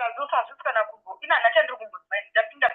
nazul să ajut că na kubo ina na tendo kumbo ndapinda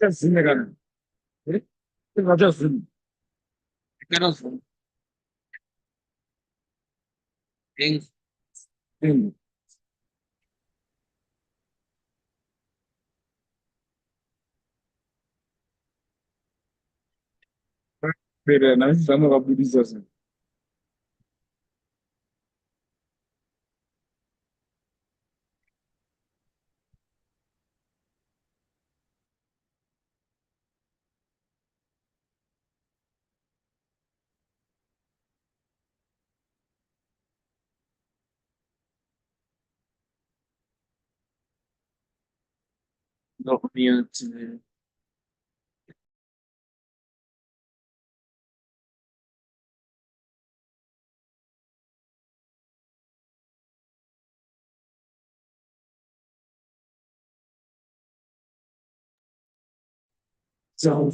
Assim, né, cara? Eu gosto assim. Cara, assim. Tem, tem. Pero, né? Estamos lá por isso assim. Dormente, né? São,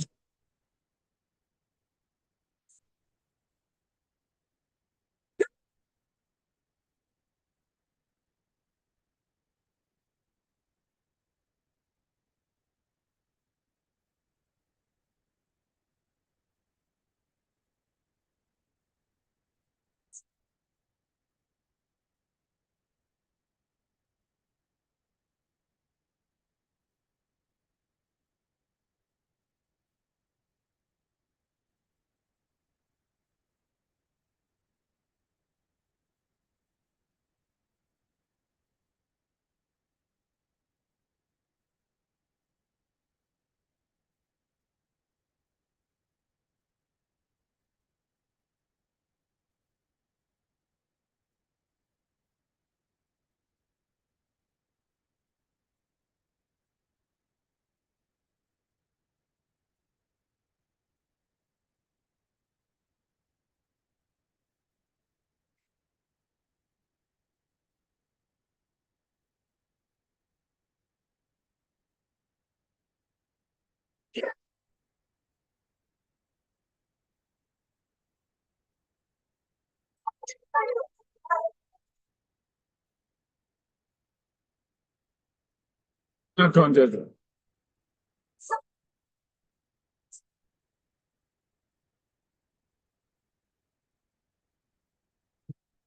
não acontece.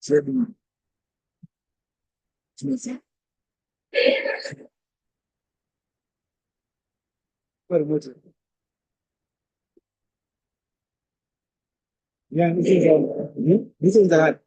Sempre, para muito. Yani, this is that.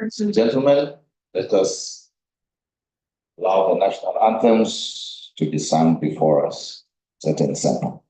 Ladies and gentlemen, let us allow the national anthems to be sung before us. Set and sample.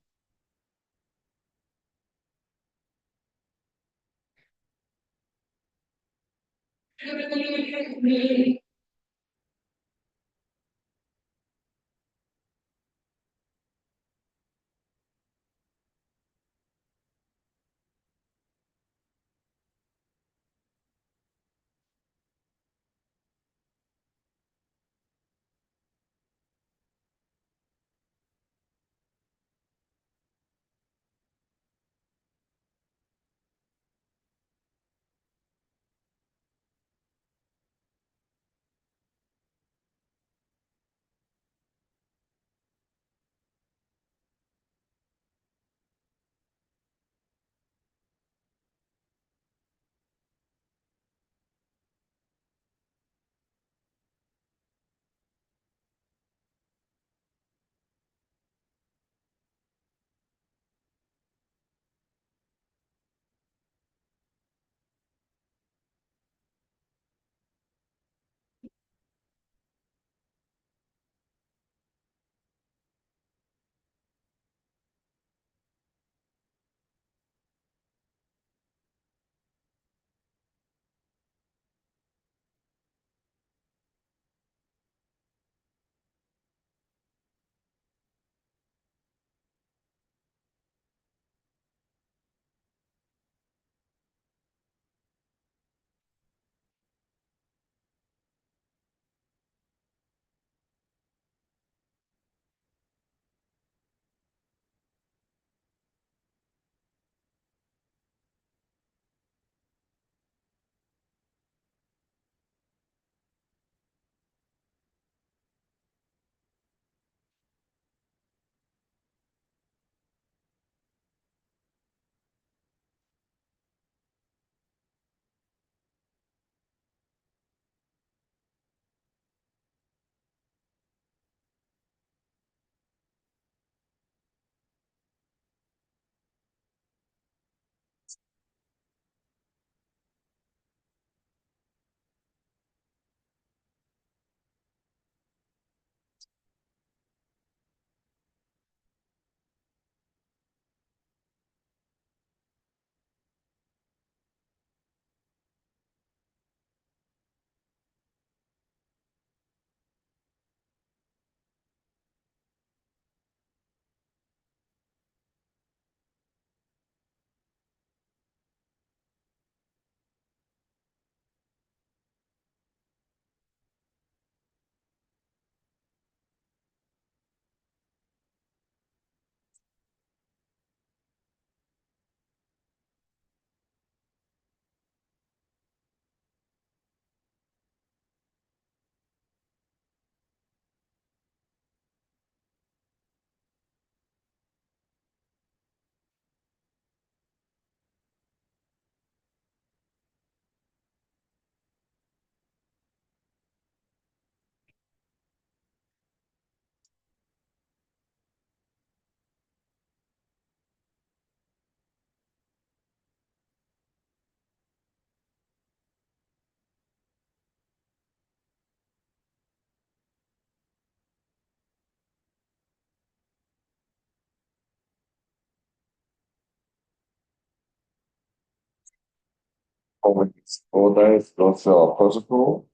Order is also protocol.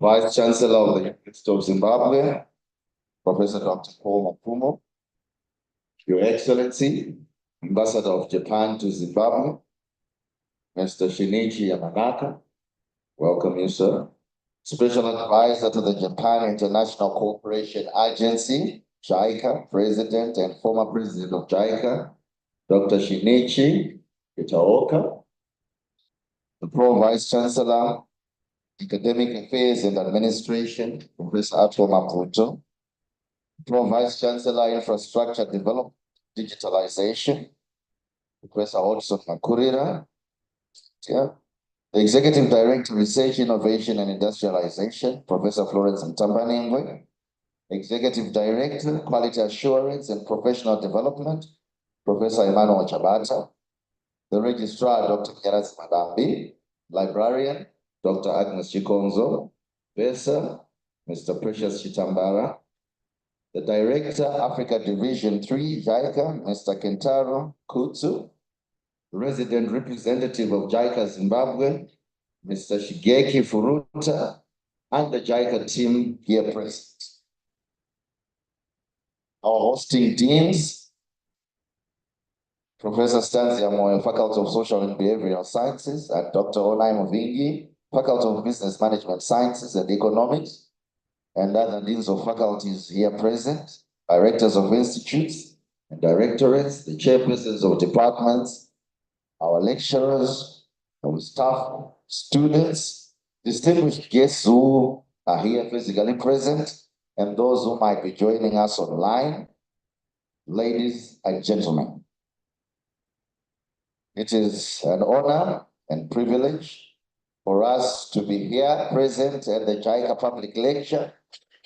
Vice Chancellor of the University of Zimbabwe, Professor Dr. Paul Mapumo, Your Excellency, Ambassador of Japan to Zimbabwe, Mr. Shinichi Yamanaka, welcome you, sir. Special Advisor to the Japan International Cooperation Agency, JICA, President and former President of JICA, Dr. Shinichi Kitaoka, the Pro Vice Chancellor, Academic Affairs and Administration, Professor Ato Maputo, Pro Vice Chancellor, Infrastructure Development, Digitalization, Professor Hodgson Makurira, yeah. The Executive Director, Research, Innovation and Industrialization, Professor Florence Mtambaningwe, Executive Director, Quality Assurance and Professional Development, Professor Emmanuel Chabata, the Registrar, Dr. Kiaras Madambi, Librarian, Dr. Agnes Chikonzo, Besa, Mr. Precious Chitambara, the Director, Africa Division 3, JICA, Mr. Kentaro Kutsu, Resident Representative of JICA Zimbabwe, Mr. Shigeki Furuta, and the JICA team here present. Our hosting deans, Professor Stanzia Moyo, Faculty of Social and Behavioral Sciences, and Dr. Onai Movingi, Faculty of Business Management Sciences and Economics, and other deans of faculties here present, directors of institutes and directorates, the chairpersons of departments, our lecturers, our staff, students, distinguished guests who are here physically present, and those who might be joining us online, ladies and gentlemen. It is an honor and privilege for us to be here present at the JICA Public Lecture,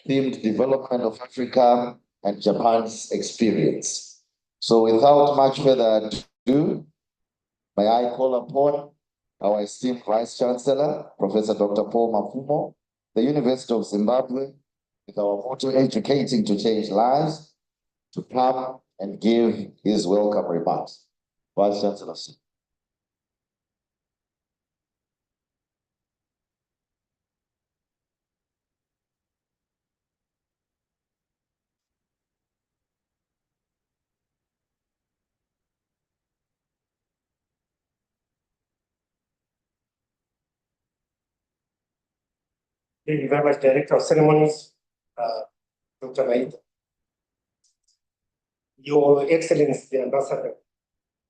themed Development of Africa and Japan's Experience. So without much further ado, may I call upon our esteemed Vice Chancellor, Professor Dr. Paul Mafumo, the University of Zimbabwe, with our motto, educating to change lives, to come and give his welcome remarks. Vice Chancellor. Thank you very much, Director of Ceremonies, Dr. Maida. Your Excellency, the Ambassador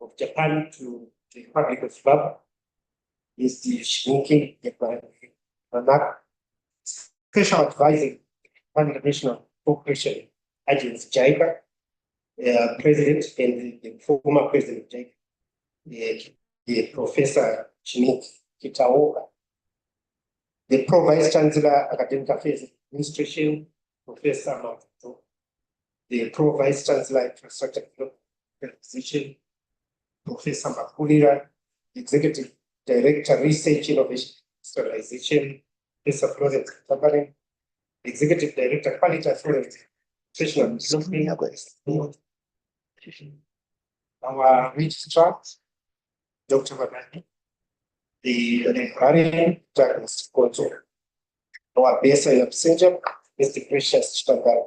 of Japan to the Republic of Zimbabwe, is the Shinki Manak, Special Advisor, National Cooperation Agency, JICA, President and the former President of JICA, the Professor Shinichi Kitaoka, the Pro Vice Chancellor, Academic Affairs and Administration, Professor Maputo, the Pro Vice Chancellor, Infrastructure Development, Professor Makulira, Executive Director, Research, Innovation, Industrialization, Professor Florence Mtambaningwe, Executive Director, Quality Assurance, Professional Development, our Registrar, Dr. Madambi, the Librarian, Dr. Chikonzo, our Besa in absentia, Mr. Precious Chitambara.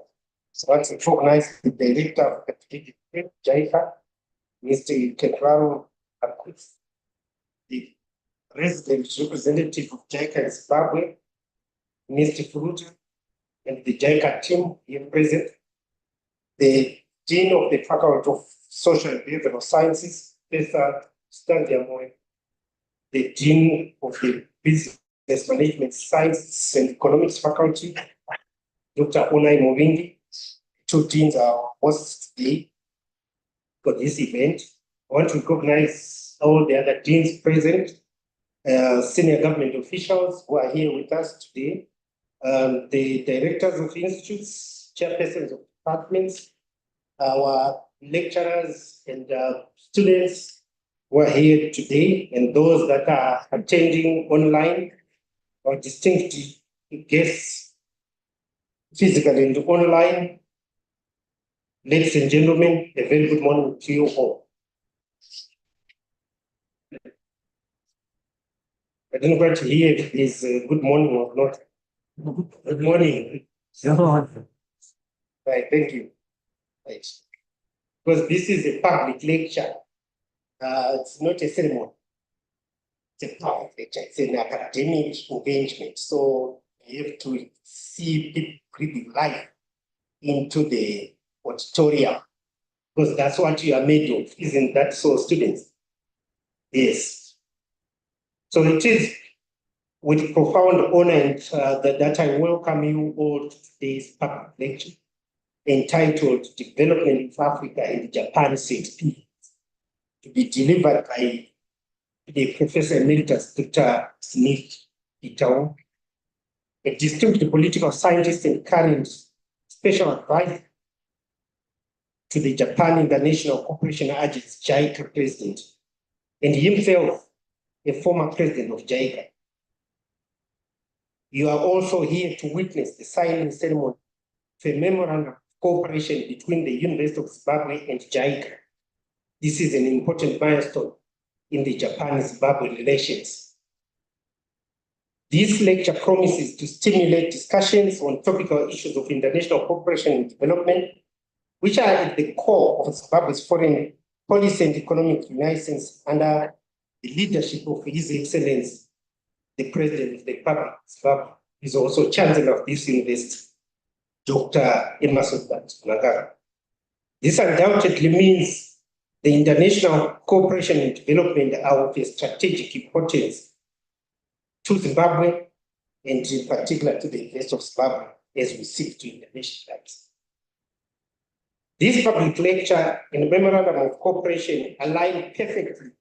So I want to recognize the Director of the JICA, Mr. Kentaro Kutsu, the Resident Representative of JICA in Zimbabwe, Mr. Furuta, and the JICA team here present, the Dean of the Faculty of Social and Behavioral Sciences, Professor Stanley Moy, the Dean of the Business Management Sciences and Economics Faculty, Dr. Onai Movingi. Two deans are hosts today for this event. I want to recognize all the other deans present, senior government officials who are here with us today, the directors of institutes, chairpersons of departments, our lecturers and students who are here today, and those that are attending online, or distinct guests physically and online. Ladies and gentlemen, a very good morning to you all. I don't know what to hear if it is good morning or not. Good morning. Right, thank you. Right. Because this is a public lecture. It's not a ceremony. It's a public lecture. It's an academic engagement. So you have to see people breathing life into the auditorium, because that's what you are made of, isn't that so, students? Yes. So it is with profound honor that I welcome you all to today's public lecture entitled Development of Africa in the Japan CXP, to be delivered by the Professor Emeritus Dr. Smith Itao, a distinguished political scientist and current special advisor to the Japan International Cooperation Agency JICA president, and himself a former president of JICA. You are also here to witness the signing ceremony for a memorandum of cooperation between the University of Zimbabwe and JICA. This is an important milestone in the Japan-Zimbabwe relations. This lecture promises to stimulate discussions on topical issues of international cooperation and development, which are at the core of Zimbabwe's foreign policy and economic renaissance under the leadership of His Excellency, the President of the Republic of Zimbabwe. Is also Chancellor of this university, Dr. Emerson Mnangagwa. This undoubtedly means the international cooperation and development are of a strategic importance to Zimbabwe, and in particular to the rest of Zimbabwe as we seek to internationalize. This public lecture and memorandum of cooperation align perfectly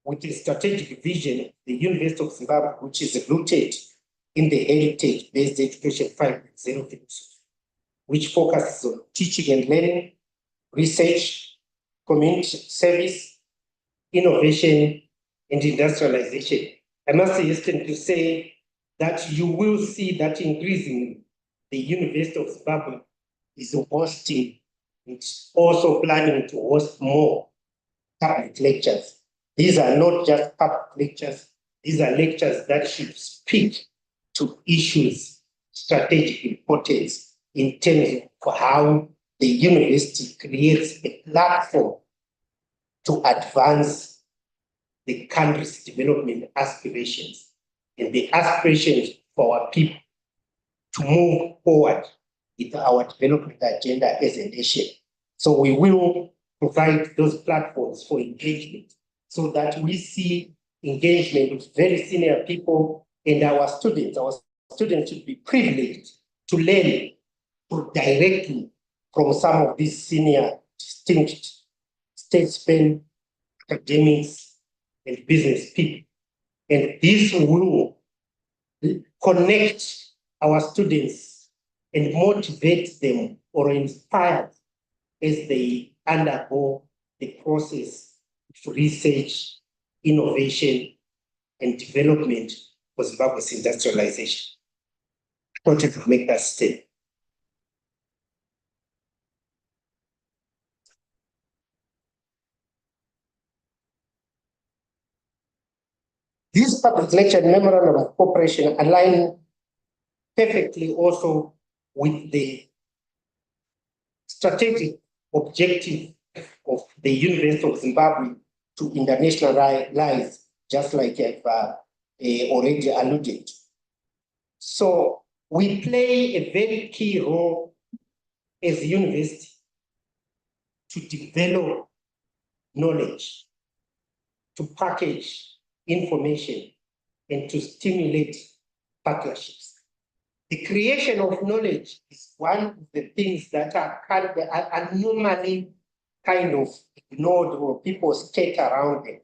with the strategic vision of the University of Zimbabwe, which is rooted in the heritage-based education 5.0 philosophy, which focuses on teaching and learning, research, community service, innovation, and industrialization. I must hasten to say that you will see that increasingly the University of Zimbabwe is hosting and also planning to host more public lectures. These are not just public lectures, these are lectures that should speak to issues strategic importance in terms of how the university creates a platform to advance the country's development aspirations and the aspirations for our people to move forward with our development agenda as a nation. So we will provide those platforms for engagement so that we see engagement with very senior people and our students. Our students should be privileged to learn directly from some of these senior distinguished statesmen, academics, and business people. And this will connect our students and motivate them or inspire as they undergo the process of research, innovation, and development for Zimbabwe's industrialization. I wanted to make that statement. This public lecture and memorandum of cooperation align perfectly also with the strategic objective of the University of Zimbabwe to internationalize, just like I've already alluded. So we play a very key role as a university to develop knowledge, to package information, and to stimulate partnerships. The creation of knowledge is one of the things that are normally kind of ignored or people skate around them.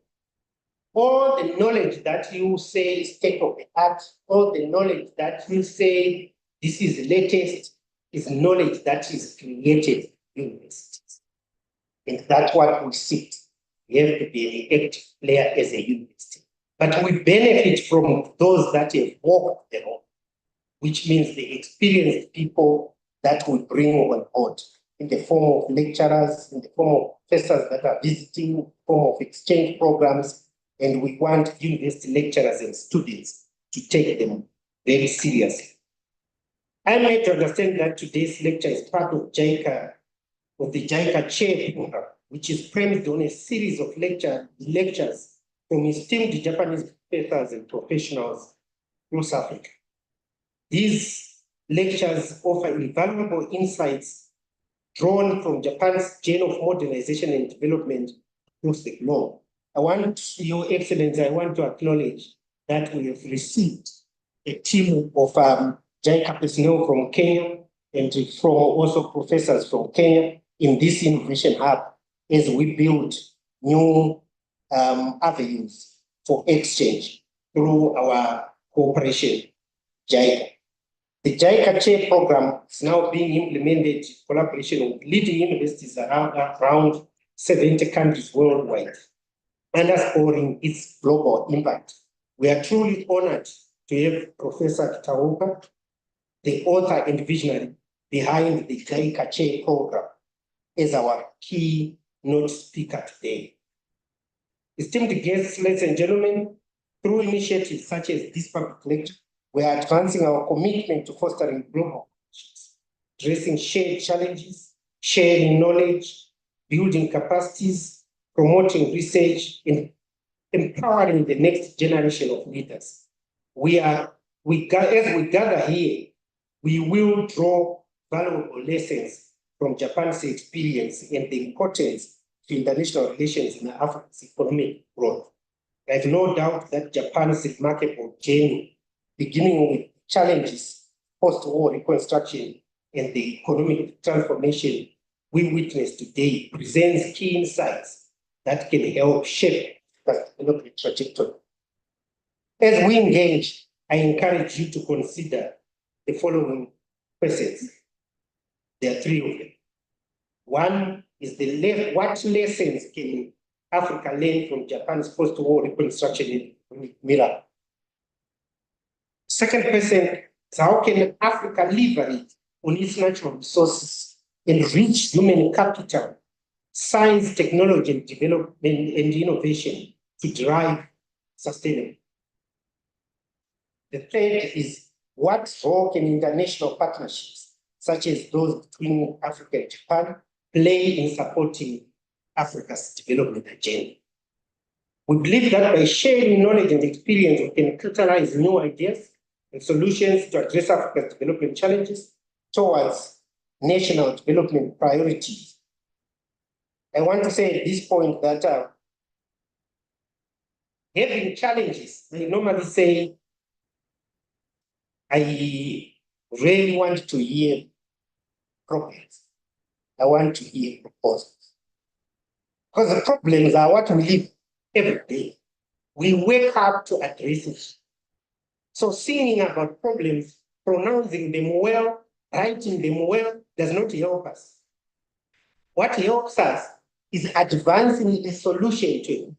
All the knowledge that you say is state of the art, all the knowledge that you say this is latest, is knowledge that is created in universities. And that's what we seek. We have to be an active player as a university. But we benefit from those that have walked the road, which means the experienced people that we bring on board in the form of lecturers, in the form of professors that are visiting, in the form of exchange programs, and we want university lecturers and students to take them very seriously. I made to understand that today's lecture is part of JICA, of the JICA chair program, which is premised on a series of lectures from esteemed Japanese professors and professionals across Africa. These lectures offer invaluable insights drawn from Japan's chain of modernization and development across the globe. Your Excellency, I want to acknowledge that we have received a team of JICA personnel from Kenya and from also professors from Kenya in this innovation hub as we build new avenues for exchange through our cooperation, JICA. The JICA Chair program is now being implemented in collaboration with leading universities around 70 countries worldwide, underscoring its global impact. We are truly honored to have Professor Kitauka, the author and visionary behind the JICA Chair program, as our keynote speaker today. Esteemed guests, ladies and gentlemen, through initiatives such as this public lecture, we are advancing our commitment to fostering global relationships, addressing shared challenges, sharing knowledge, building capacities, promoting research, and empowering the next generation of leaders. As we gather here, we will draw valuable lessons from Japan's experience and the importance of international relations in Africa's economic growth. I have no doubt that Japan's remarkable journey, beginning with challenges, post-war reconstruction, and the economic transformation we witness today, presents key insights that can help shape the development trajectory. As we engage, I encourage you to consider the following questions. There are three of them. One is what lessons can Africa learn from Japan's post-war reconstruction and miracle? Second question is how can Africa leverage on its natural resources and rich human capital, science, technology, and development and innovation to drive sustainability? The third is what role can international partnerships, such as those between Africa and Japan, play in supporting Africa's development agenda? We believe that by sharing knowledge and experience, we can catalyze new ideas and solutions to address Africa's development challenges towards national development priorities. I want to say at this point that having challenges, I normally say, I really want to hear problems. I want to hear proposals. Because the problems are what we live every day. We wake up to address it. So singing about problems, pronouncing them well, writing them well, does not help us. What helps us is advancing a solution to it.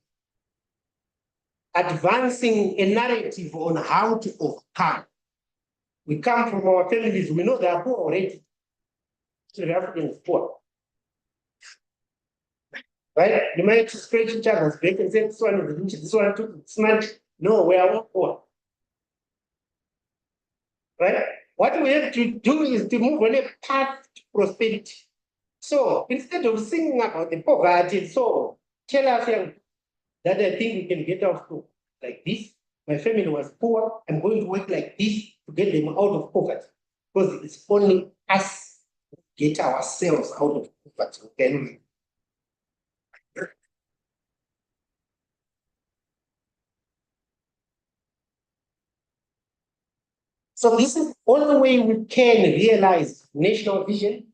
Advancing a narrative on how to overcome. We come from our families, we know they are poor already. So the African is poor. Right? You might scratch each other's back and say, this one is rich, this one too smart. No, we are all poor. Right? What we have to do is to move on a path to prosperity. So instead of singing about the poverty, so tell us that I think we can get out of like this. My family was poor. I'm going to work like this to get them out of poverty. Because it's only us who get ourselves out of poverty. Okay? So this is the only way we can realize national vision,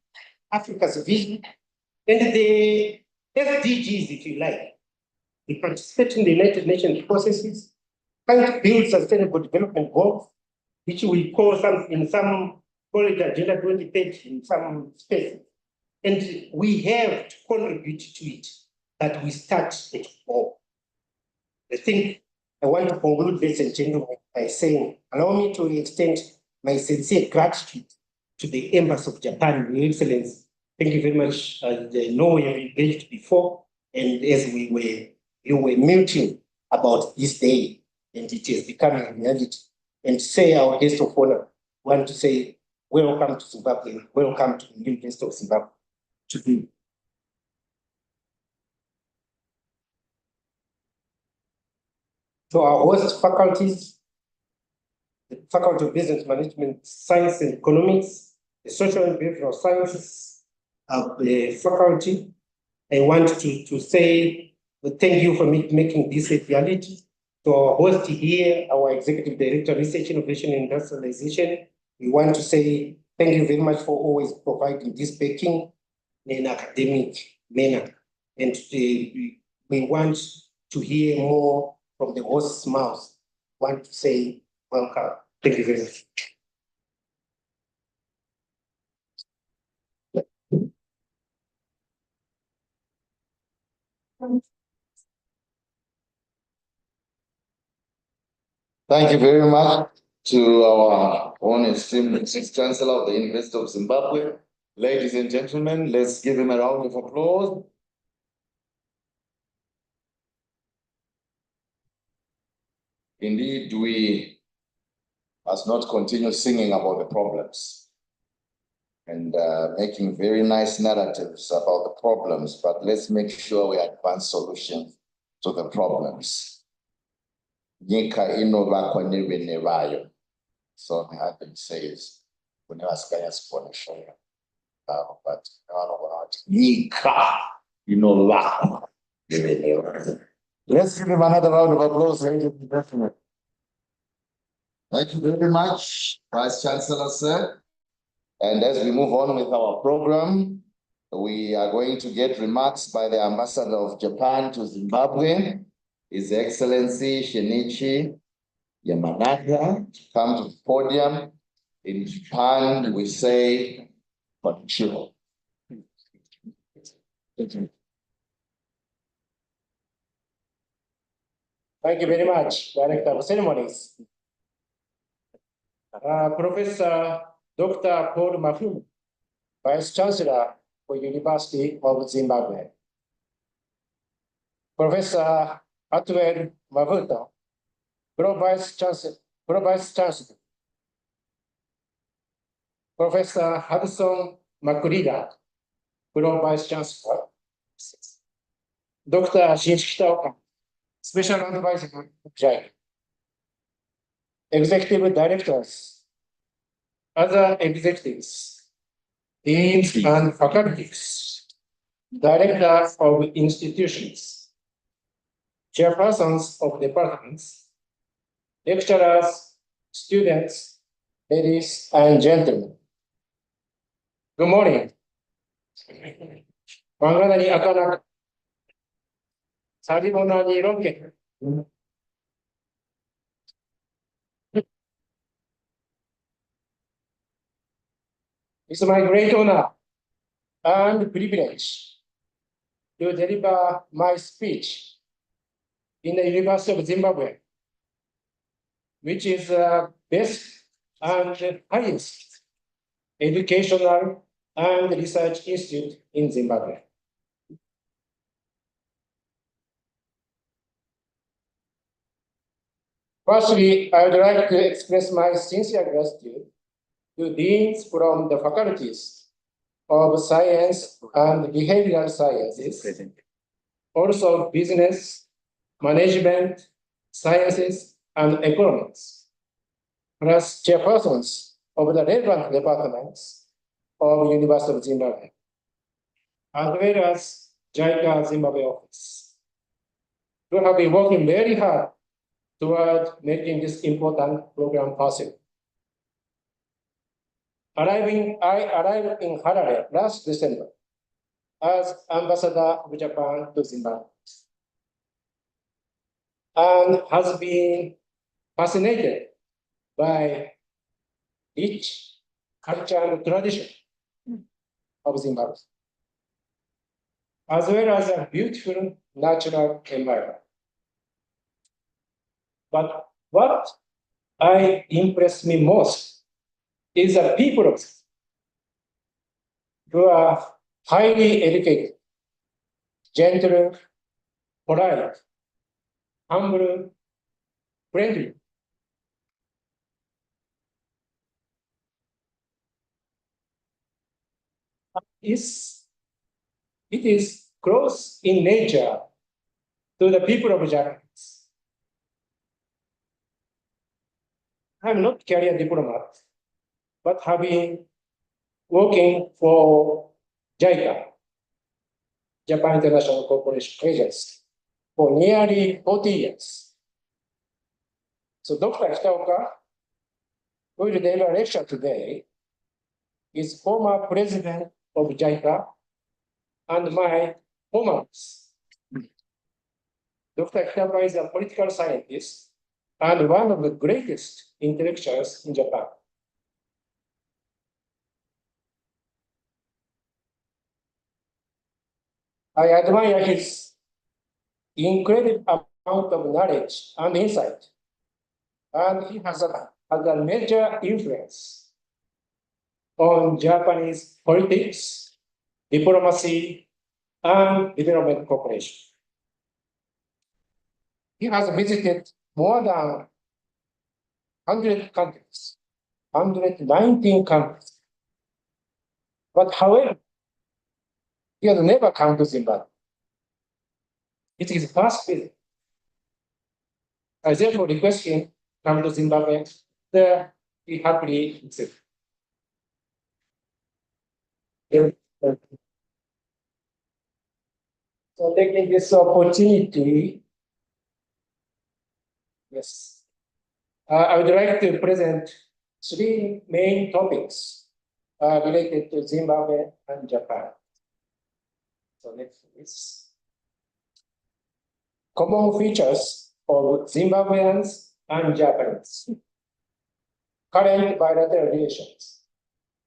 Africa's vision, and the SDGs, if you like. We participate in the United Nations processes, trying to build sustainable development goals, which we call call it Agenda 2030 in some spaces. And we have to contribute to it, that we start at home. I think I want to conclude, ladies and gentlemen, by saying, allow me to extend my sincere gratitude to the Embassy of Japan, Your Excellency. Thank you very much. I know we have engaged before, and as you were muting about this day, and it is becoming a reality. And say our guest of honor, want to say, welcome to Zimbabwe, welcome to the new guest of Zimbabwe today. To our host faculties, the Faculty of Business Management, Science and Economics, the Social and Behavioral Sciences, of the faculty. I want to say thank you for making this a reality. To our host here, our Executive Director, Research, Innovation, and Industrialization, we want to say thank you very much for always providing this backing in an academic manner. And we want to hear more from the host's mouth. Want to say welcome. Thank you very much. Thank you very much to our own esteemed Chancellor of the University of Zimbabwe. Ladies and gentlemen, let's give him a round of applause. Indeed, we must not continue singing about the problems and making very nice narratives about the problems, but let's make sure we advance solutions to the problems. Nyika inovakwa nevene vayo. So the adage says, whenever Skaya spon a show, but Nyika inovakwa nevene vayo. Let's give him another round of applause, ladies and gentlemen. Thank you very much, Vice Chancellor, sir. And as we move on with our program, we are going to get remarks by the Ambassador of Japan to Zimbabwe, His Excellency Shinichi Yamanaka, to come to the podium. In Japan, we say, Konnichiwa. Thank you very much, Director of Ceremonies. Professor Dr. Paul Mafumu, Vice Chancellor for University of Zimbabwe. Professor Atwell Mavuta, Pro-Vice Chancellor. Professor Hudson Makurida, Pro-Vice Chancellor. Dr. Shinichi Kitaoka, Special Advisor, JAI. Executive Directors, other executives, deans and faculties, directors of institutions, chairpersons of departments, lecturers, students, ladies and gentlemen. Good morning. Banganani Akanak. Saribonani Roke. It's my great honor and privilege to deliver my speech in the University of Zimbabwe, which is the best and highest educational and research institute in Zimbabwe. Firstly, I would like to express my sincere gratitude to deans from the faculties of science and behavioral sciences, also business, management, sciences, and economics, plus chairpersons of the relevant departments of University of Zimbabwe, as well as JICA Zimbabwe office, who have been working very hard toward making this important program possible. I arrived in Harare last December as Ambassador of Japan to Zimbabwe, and has been fascinated by rich culture and tradition of Zimbabwe, as well as a beautiful natural environment. But what impressed me most is the people of who are highly educated, gentle, polite, humble, friendly. It is close in nature to the people of Japanese. I'm not career diplomat, but have been working for JICA, Japan International Corporation Agency, for nearly 40 years. So Dr. Hitaoka, who will deliver a lecture today, is former president of JICA and my former boss. Dr. Hitaoka is a political scientist and one of the greatest intellectuals in Japan. I admire his incredible amount of knowledge and insight, and he has a major influence on Japanese politics, diplomacy, and development cooperation. He has visited more than 100 countries, 119 countries. But however, he has never come to Zimbabwe. It is his first visit. I therefore request him to come to Zimbabwe. There, he happily accepted. So taking this opportunity, yes, I would like to present three main topics related to Zimbabwe and Japan. So next, please. Common features of Zimbabweans and Japanese, current bilateral relations,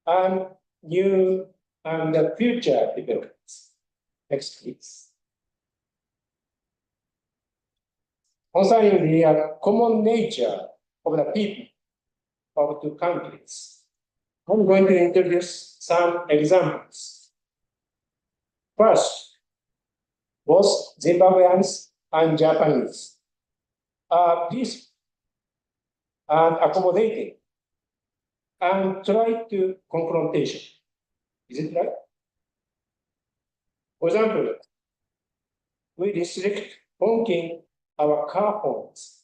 and new and future developments. Next, please. Concerning the common nature of the people of two countries, I'm going to introduce some examples. First, both Zimbabweans and Japanese are peaceful and accommodating and try to confrontation. Is it right? For example, we restrict honking our car horns,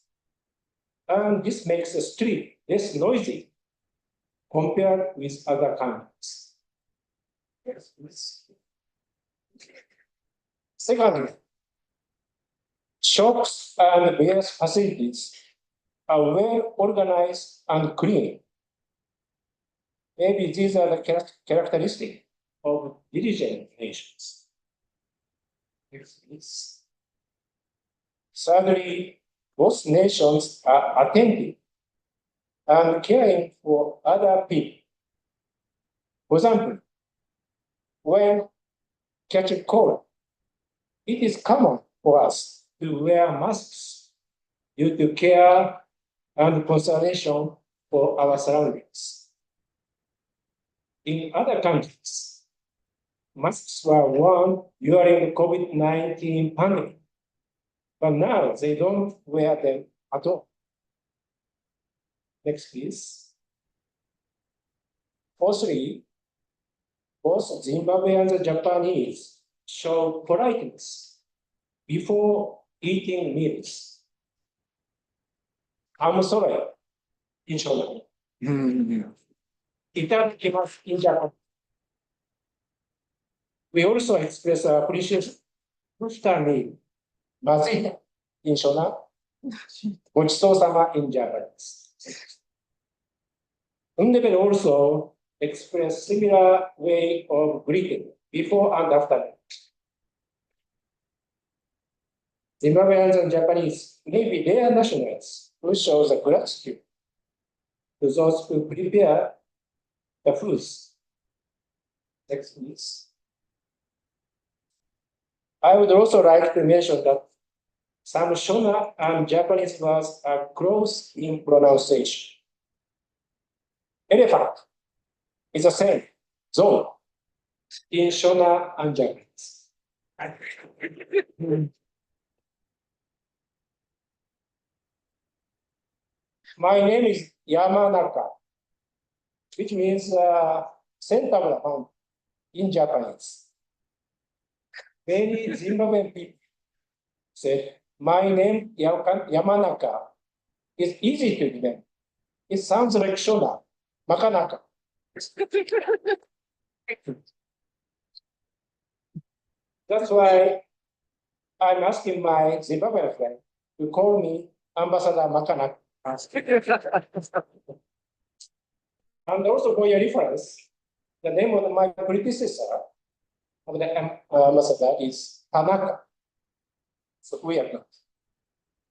and this makes the street less noisy compared with other countries. Yes, please. Secondly, shops and various facilities are well organized and clean. Maybe these are the characteristics of diligent nations. Next, please. Thirdly, both nations are attentive and caring for other people. For example, when catching cold, it is common for us to wear masks due to care and consideration for our surroundings. In other countries, masks were worn during the COVID-19 pandemic, but now they don't wear them at all. Next, please. Fourthly, both Zimbabweans and Japanese show politeness before eating meals. I'm sorry, in Shonan. Itadakimasu in Japan. We also express appreciation after meal. Mazita in Shonan. Gochitosama in Japanese. Undebel also express similar way of greeting before and after meal. Zimbabweans and Japanese may be their nationals who shows a gratitude to those who prepare the foods. Next, please. I would also like to mention that some Shona and Japanese words are close in pronunciation. Elephant is the same, zone, in Shona and Japanese. My name is Yamanaka, which means center of the mountain in Japanese. Many Zimbabwean people said, my name Yamanaka is easy to remember. It sounds like Shona, Makanaka. That's why I'm asking my Zimbabwean friend to call me Ambassador Makanak. And also for your reference, the name of my predecessor of the ambassador is Tanaka. So we are not.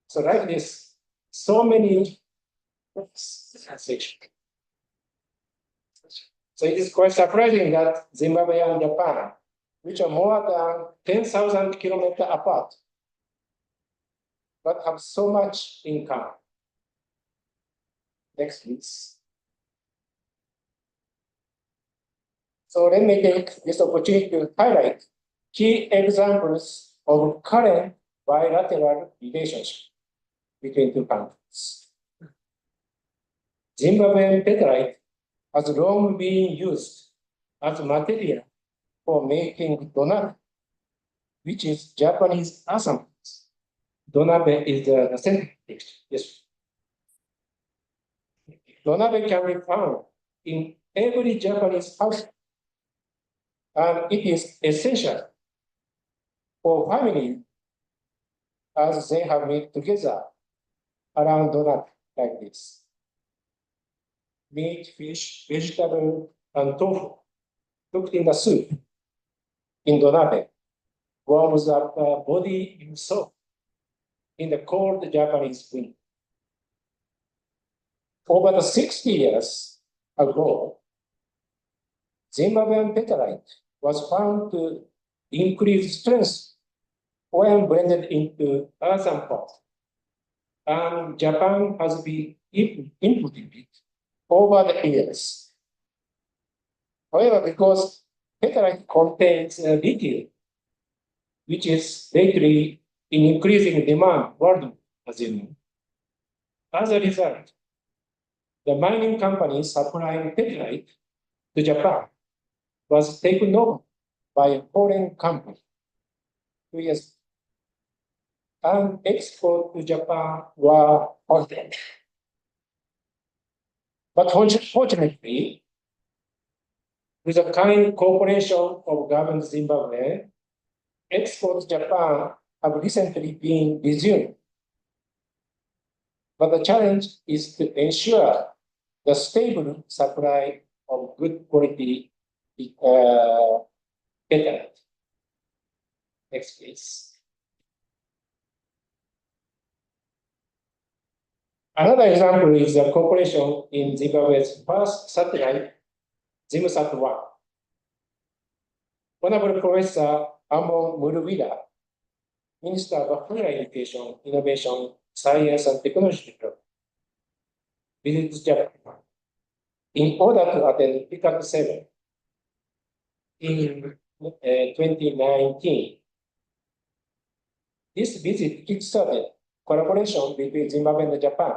So like this, so many sections. So it is quite surprising that Zimbabwe and Japan, which are more than 10,000 kilometers apart, but have so much in common. Next, please. So let me take this opportunity to highlight key examples of current bilateral relationship between two countries. Zimbabwean petalite has long been used as material for making donabe, which is Japanese asam. Donabe is the central dish. Yes. Donabe can be found in every Japanese house, and it is essential for family as they have meat together around donabe like this. Meat, fish, vegetable, and tofu cooked in the soup in donabe warms up the body in soak in the cold Japanese wind. Over the 60 years ago, Zimbabwean petalite was found to increase strength when blended into earthen pot, and Japan has been inputting it over the years. However, because petalite contains lithium, which is lately in increasing demand worldwide, as you know, as a result, the mining companies supplying petalite to Japan was taken over by a foreign company 2 years, and export to Japan were halted. But fortunately, with the kind cooperation of government Zimbabwe, exports to Japan have recently been resumed. But the challenge is to ensure the stable supply of good quality petalite. Next, please. Another example is the cooperation in Zimbabwe's first satellite, ZimSat-1. Honorable Professor Amon Muruwira, Minister of Higher Education, Innovation, Science and Technology Development, visited Japan in order to attend PICAP 7 in 2019. This visit kickstarted collaboration between Zimbabwe and Japan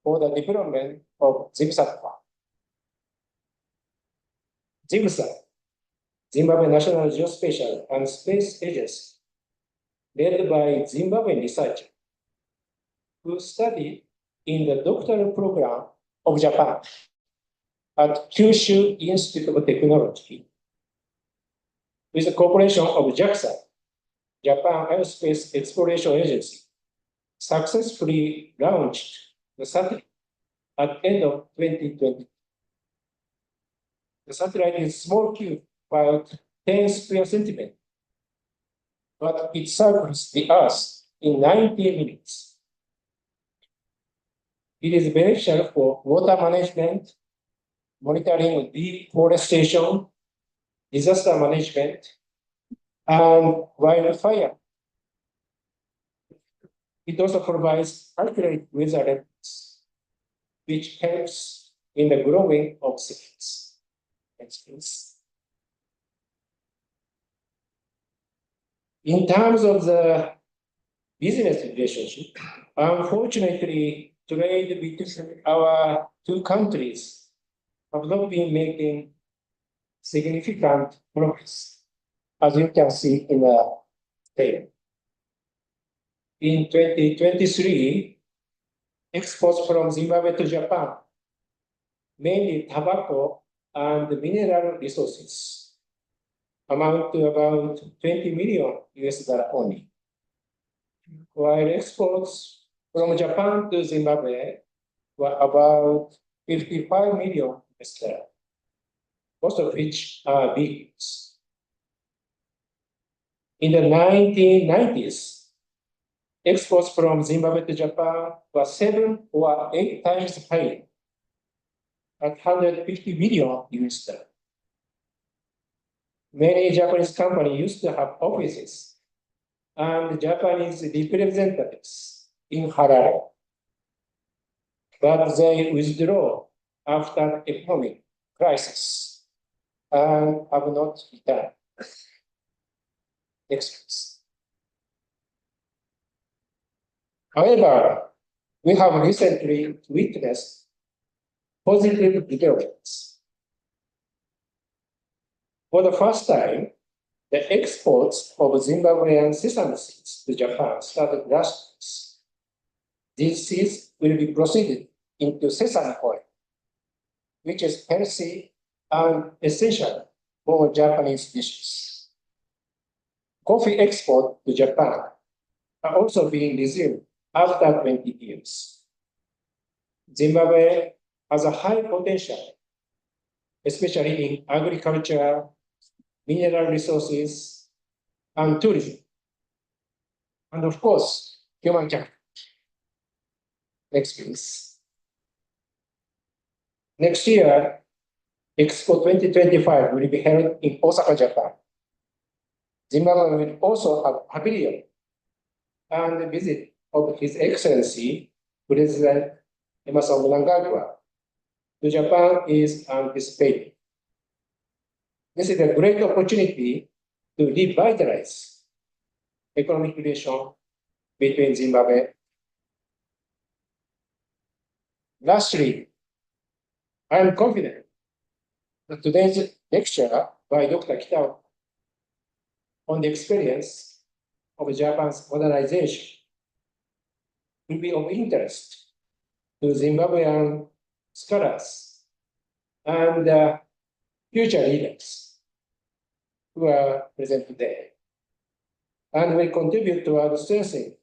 for the development of ZimSat-1. ZimSat, Zimbabwe National Geospatial and Space Agency, led by Zimbabwean researchers who studied in the doctoral program of Japan at Kyushu Institute of Technology, with the cooperation of JAXA, Japan Aerospace Exploration Agency, successfully launched the satellite at the end of 2020. The satellite is a small cube, about 10 square centimeters, but it circles the Earth in 90 minutes. It is beneficial for water management, monitoring deforestation, disaster management, and wildfire. It also provides accurate weather reports, which helps in the growing of cities. Next, please. In terms of the business relationship, unfortunately, trade between our two countries have not been making significant progress, as you can see in the table. In 2023, exports from Zimbabwe to Japan, mainly tobacco and mineral resources, amount to about 20 million US dollar only, while exports from Japan to Zimbabwe were about 55 million US dollar, most of which are big. In the 1990s, exports from Zimbabwe to Japan were 7 or 8 times higher, at 150 million US dollar. Many Japanese companies used to have offices and Japanese representatives in Harare, but they withdrew after economic crisis and have not returned. Exports. However, we have recently witnessed positive developments. For the first time, the exports of Zimbabwean sesame seeds to Japan started last year. These seeds will be proceeded into sesame oil, which is healthy and essential for Japanese dishes. Coffee export to Japan are also being resumed after 20 years. Zimbabwe has a high potential, especially in agriculture, mineral resources, and tourism. And of course, human capital. Next, please. Next year, Expo 2025 will be held in Osaka, Japan. Zimbabwe will also have a pavilion and a visit of His Excellency, President Emerson Mnangagwa, to Japan is anticipated. This is a great opportunity to revitalize economic relations between Zimbabwe. Lastly, I am confident that today's lecture by Dr. Kitao on the experience of Japan's modernization will be of interest to Zimbabwean scholars and future leaders who are present today, and will contribute toward strengthening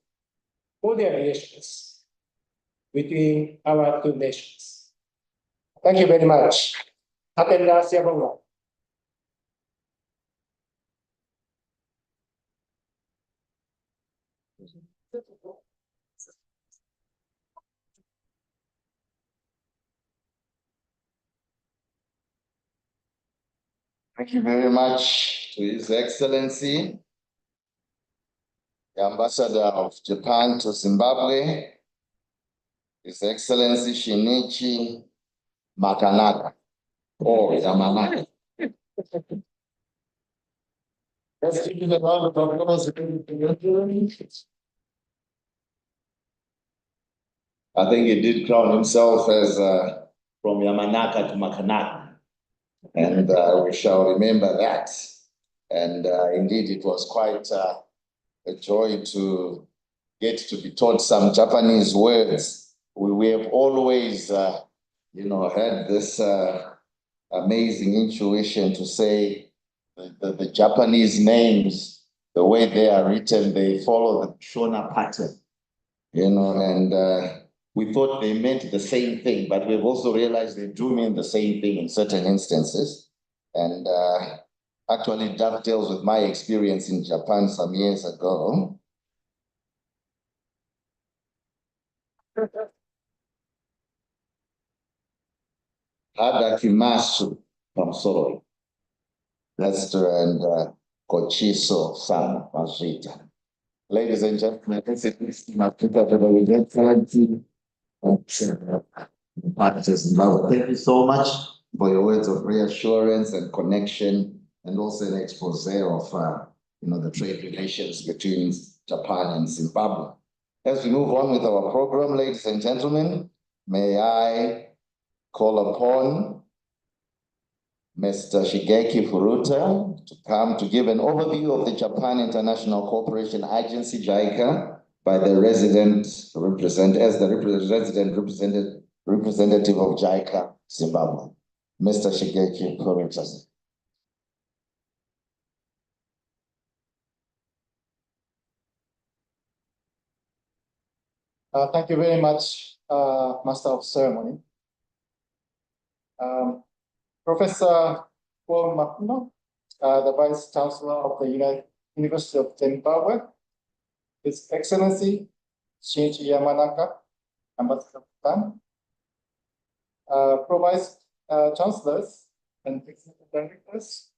cordial relations between our two nations. Thank you very much. Attendance, everyone. Thank you very much to His Excellency, the Ambassador of Japan to Zimbabwe, His Excellency Shinichi Makanaka. Oh, Yamanaka. Let's give him a round of applause. I think he did crown himself as from Yamanaka to Makanaka. And we shall remember that. And indeed, it was quite a joy to get to be taught some Japanese words. We have always, had this amazing intuition to say the Japanese names, the way they are written, they follow the Shona pattern, and we thought they meant the same thing, but we've also realized they do mean the same thing in certain instances. And actually dovetails with my experience in Japan some years ago. Hadakimasu from Soroi. Restaurant Kochiso San Masita. Ladies and gentlemen, this is my Thank you so much for your words of reassurance and connection, and also an expose of the trade relations between Japan and Zimbabwe. As we move on with our program, ladies and gentlemen, may I call upon Mr. Shigeki Furuta to come to give an overview of the Japan International Cooperation Agency, JICA, by the resident representative of JICA, Zimbabwe, Mr. Shigeki Furuta. Thank you very much, Master of Ceremony. Professor Paul Makuno, the Vice Chancellor of the University of Zimbabwe, His Excellency Shinichi Yamanaka, Ambassador of Japan, Pro-Vice Chancellors and Executive Directors,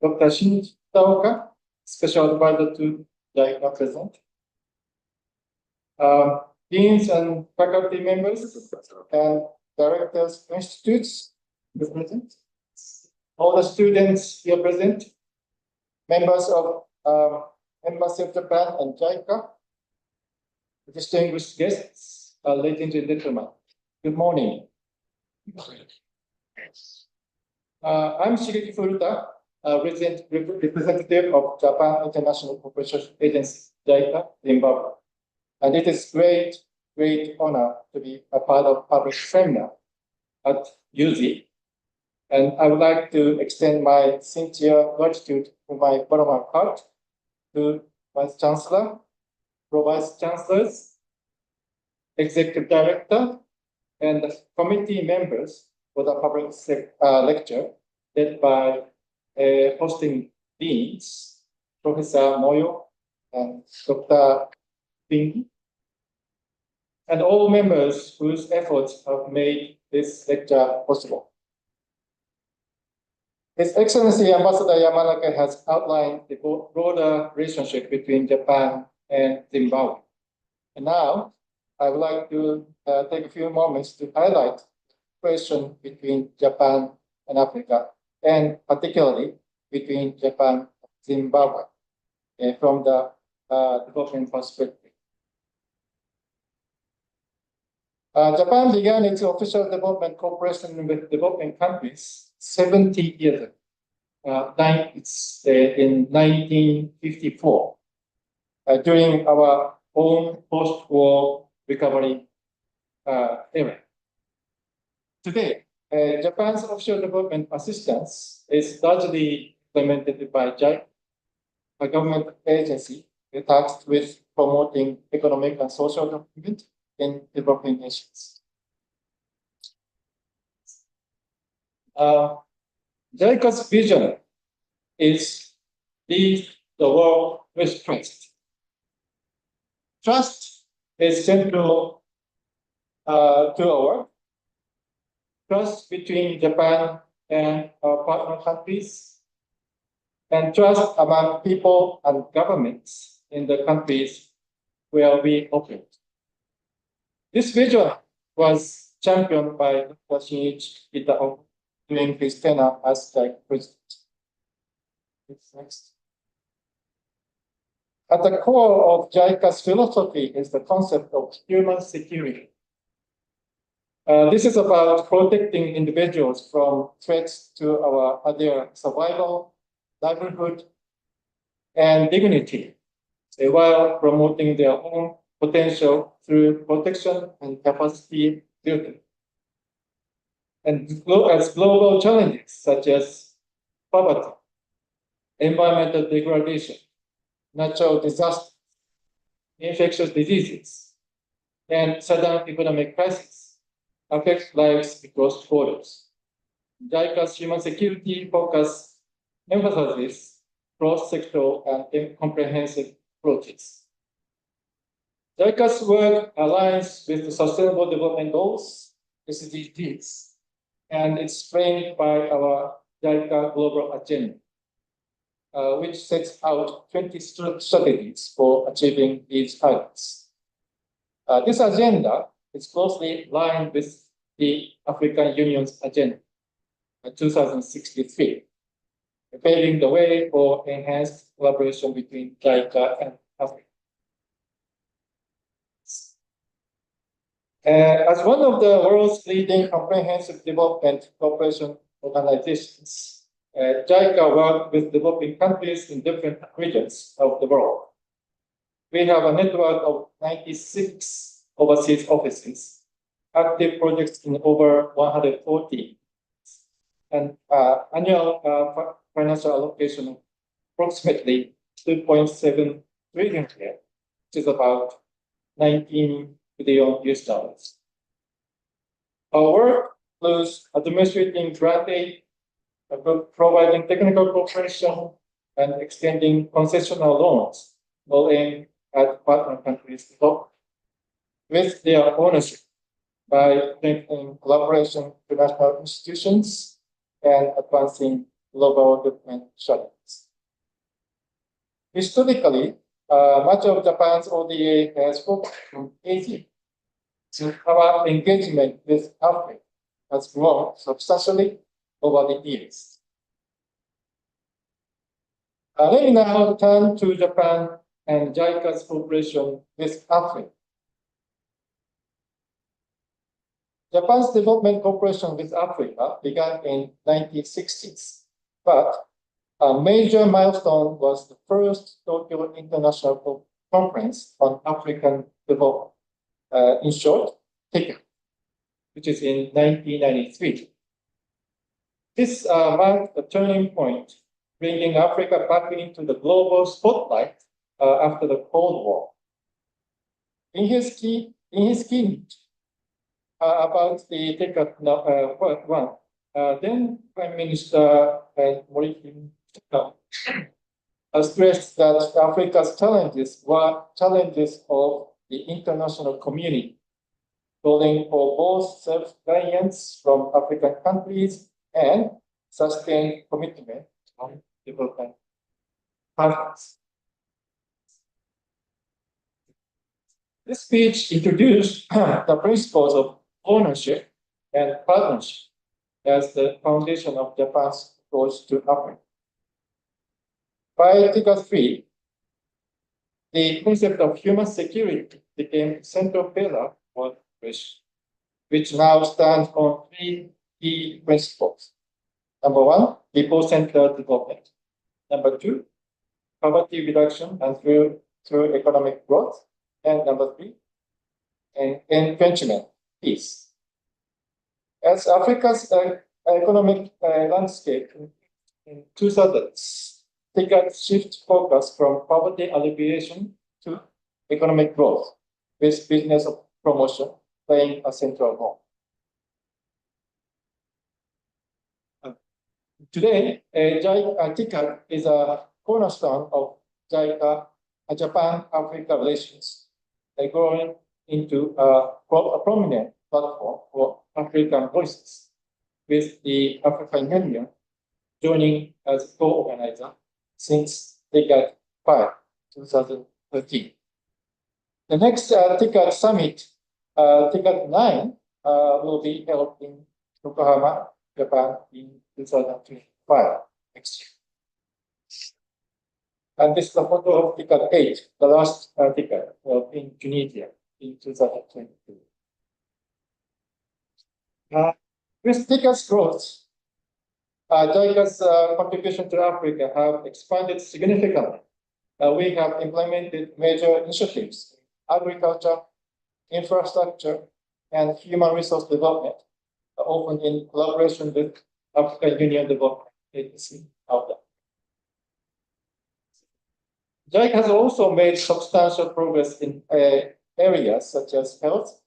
Dr. Shinichi Taoka, Special Advisor to JICA present, deans and faculty members and directors of institutes present, all the students here present, members of Embassy of Japan and JICA, distinguished guests, ladies and gentlemen, good morning. I'm Shigeki Furuta, representative of Japan International Cooperation Agency, JICA, Zimbabwe. And it is great honor to be a part of public seminar at UZ. And I would like to extend my sincere gratitude from my bottom of heart to Vice Chancellor, Pro-Vice Chancellors, Executive Director, and the committee members for the public lecture led by hosting deans, Professor Moyo and Dr. Pingi, and all members whose efforts have made this lecture possible. His Excellency Ambassador Yamanaka has outlined the broader relationship between Japan and Zimbabwe. And now, I would like to take a few moments to highlight the question between Japan and Africa, and particularly between Japan and Zimbabwe from the development perspective. Japan began its official development cooperation with developing countries 70 years ago. In 1954, during our own post-war recovery era. Today, Japan's offshore development assistance is largely implemented by JICA, a government agency tasked with promoting economic and social development in developing nations. JICA's vision is lead the world with trust. Trust is central to our work. Trust between Japan and our partner countries, and trust among people and governments in the countries where we operate. This vision was championed by Dr. Shinichi Itaoka during his tenure as JICA president. Next. At the core of JICA's philosophy is the concept of human security. This is about protecting individuals from threats to their survival, livelihood, and dignity, while promoting their own potential through protection and capacity building. And as global challenges such as poverty, environmental degradation, natural disasters, infectious diseases, and sudden economic crisis affect lives across borders. JICA's human security focus emphasizes cross-sectoral and comprehensive approaches. JICA's work aligns with the Sustainable Development Goals, SDGs, and it's framed by our JICA Global Agenda, which sets out 20 strategies for achieving these targets. This agenda is closely aligned with the African Union's Agenda 2063, paving the way for enhanced collaboration between JICA and Africa. As one of the world's leading comprehensive development cooperation organizations, JICA works with developing countries in different regions of the world. We have a network of 96 overseas offices, active projects in over 140, and annual financial allocation of approximately 2.7 trillion yen, which is about $19 billion US dollars. Our work includes administrating grant aid, providing technical cooperation, and extending concessional loans, all aimed at partner countries to help with their ownership by strengthening collaboration with national institutions and advancing global development strategies. Historically, much of Japan's ODA has focused on Asia. So our engagement with Africa has grown substantially over the years. Let me now turn to Japan and JICA's cooperation with Africa. Japan's development cooperation with Africa began in 1960s, but a major milestone was the first Tokyo International Conference on African Development, in short, TICA, which is in 1993. This marked a turning point, bringing Africa back into the global spotlight after the Cold War. In his keynote about the TICA one, then Prime Minister Morihei stressed that Africa's challenges were challenges of the international community, calling for both self-reliance from African countries and sustained commitment from development partners. This speech introduced the principles of ownership and partnership as the foundation of Japan's approach to Africa. By TICA 3, the concept of human security became a central pillar for which now stands on three key principles. Number one, people-centered development. Number two, poverty reduction and through economic growth. And number three, entrenchment, peace. As Africa's economic landscape in 2000s, TICA shift focus from poverty alleviation to economic growth, with business promotion playing a central role. Today, TICA is a cornerstone of Japan-Africa relations, growing into a prominent platform for African voices, with the African Union joining as co-organizer since TICA 5, 2013. The next TICA summit, TICA 9, will be held in Yokohama, Japan in 2025, next year. And this is the photo of TICA 8, the last TICA in Tunisia in 2022. With TICA's growth, JICA's contribution to Africa have expanded significantly. We have implemented major initiatives in agriculture, infrastructure, and human resource development, often in collaboration with African Union Development Agency of them. JICA has also made substantial progress in areas such as health,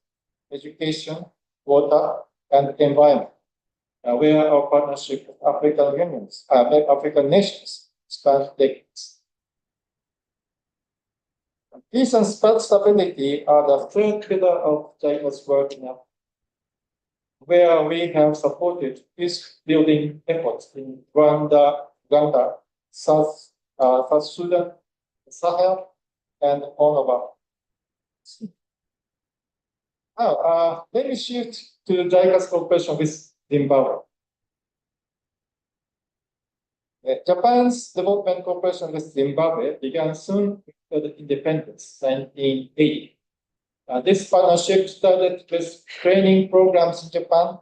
education, water, and environment, where our partnership with African nations spans decades. Peace and stability are the third pillar of JICA's work now, where we have supported peace-building efforts in Rwanda, Uganda, South Sudan, Sahel, and all over. Now, let me shift to JICA's cooperation with Zimbabwe. Japan's development cooperation with Zimbabwe began soon after the independence, 1980. This partnership started with training programs in Japan,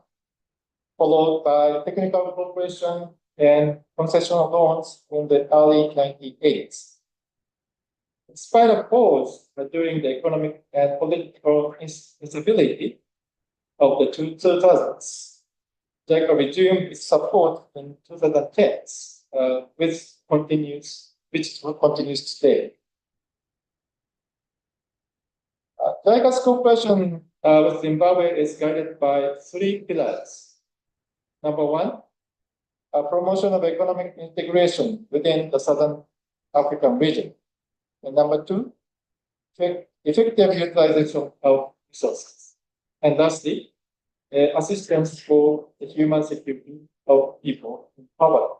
followed by technical cooperation and concessional loans in the early 1980s. Despite a pause during the economic and political instability of the 2000s, JICA resumed its support in 2010s, which continues today. JICA's cooperation with Zimbabwe is guided by three pillars. Number one, promotion of economic integration within the Southern African region. And number two, effective utilization of resources. And lastly, assistance for the human security of people in poverty.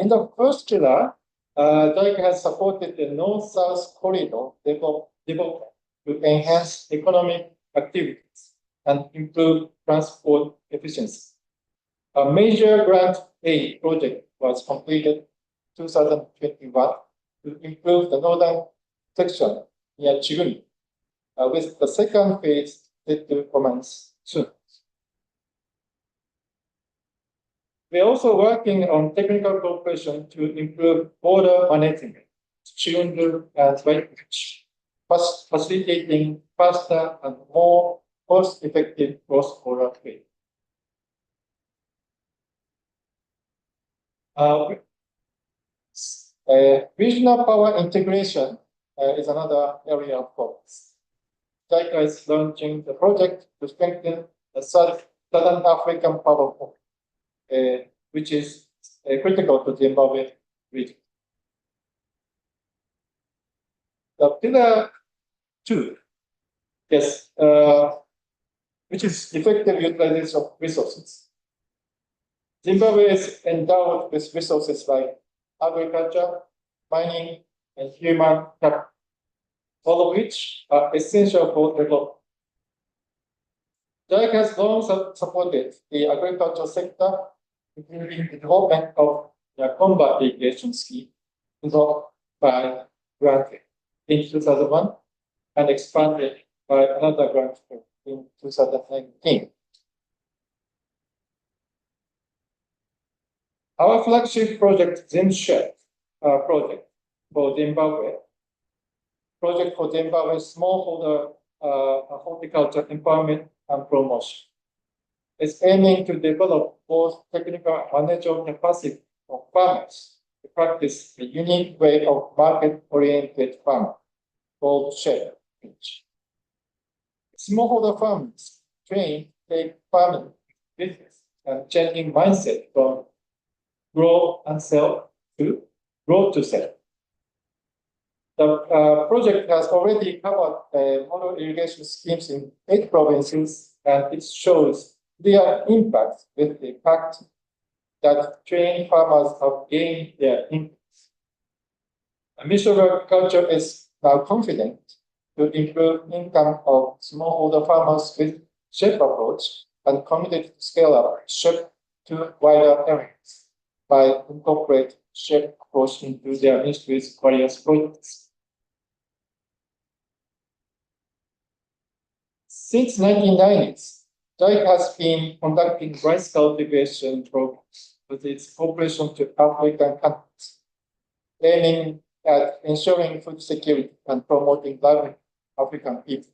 In the first pillar, JICA has supported the North-South corridor development to enhance economic activities and improve transport efficiency. A major grant aid project was completed in 2021 to improve the northern section near Chiguni, with the second phase set to commence soon. We are also working on technical cooperation to improve border management, Chirundu and Whitebridge, facilitating faster and more cost-effective cross-border trade. Regional power integration is another area of focus. JICA is launching the project to strengthen the Southern African power pool, which is critical to Zimbabwe region. The pillar 2, yes, which is effective utilization of resources. Zimbabwe is endowed with resources like agriculture, mining, and human capital, all of which are essential for development. JICA has long supported the agricultural sector, including the development of the combat irrigation scheme developed by grant in 2001 and expanded by another grant in 2019. Our flagship project, ZimShare project for Zimbabwe, smallholder horticulture empowerment and promotion, is aiming to develop both technical and managerial capacity of farmers to practice a unique way of market-oriented farming called share. Smallholder farmers trained take farming business and changing mindset from grow and sell to grow to sell. The project has already covered model irrigation schemes in 8 provinces, and it shows their impact with the fact that trained farmers have gained their incomes. Mission Agriculture is now confident to improve income of smallholder farmers with SHIP approach and committed to scale up SHIP to wider areas by incorporating SHIP approach into their ministry's various projects. Since 1990s, JICA has been conducting rice cultivation programs with its cooperation to African countries, aiming at ensuring food security and promoting livelihood of African people.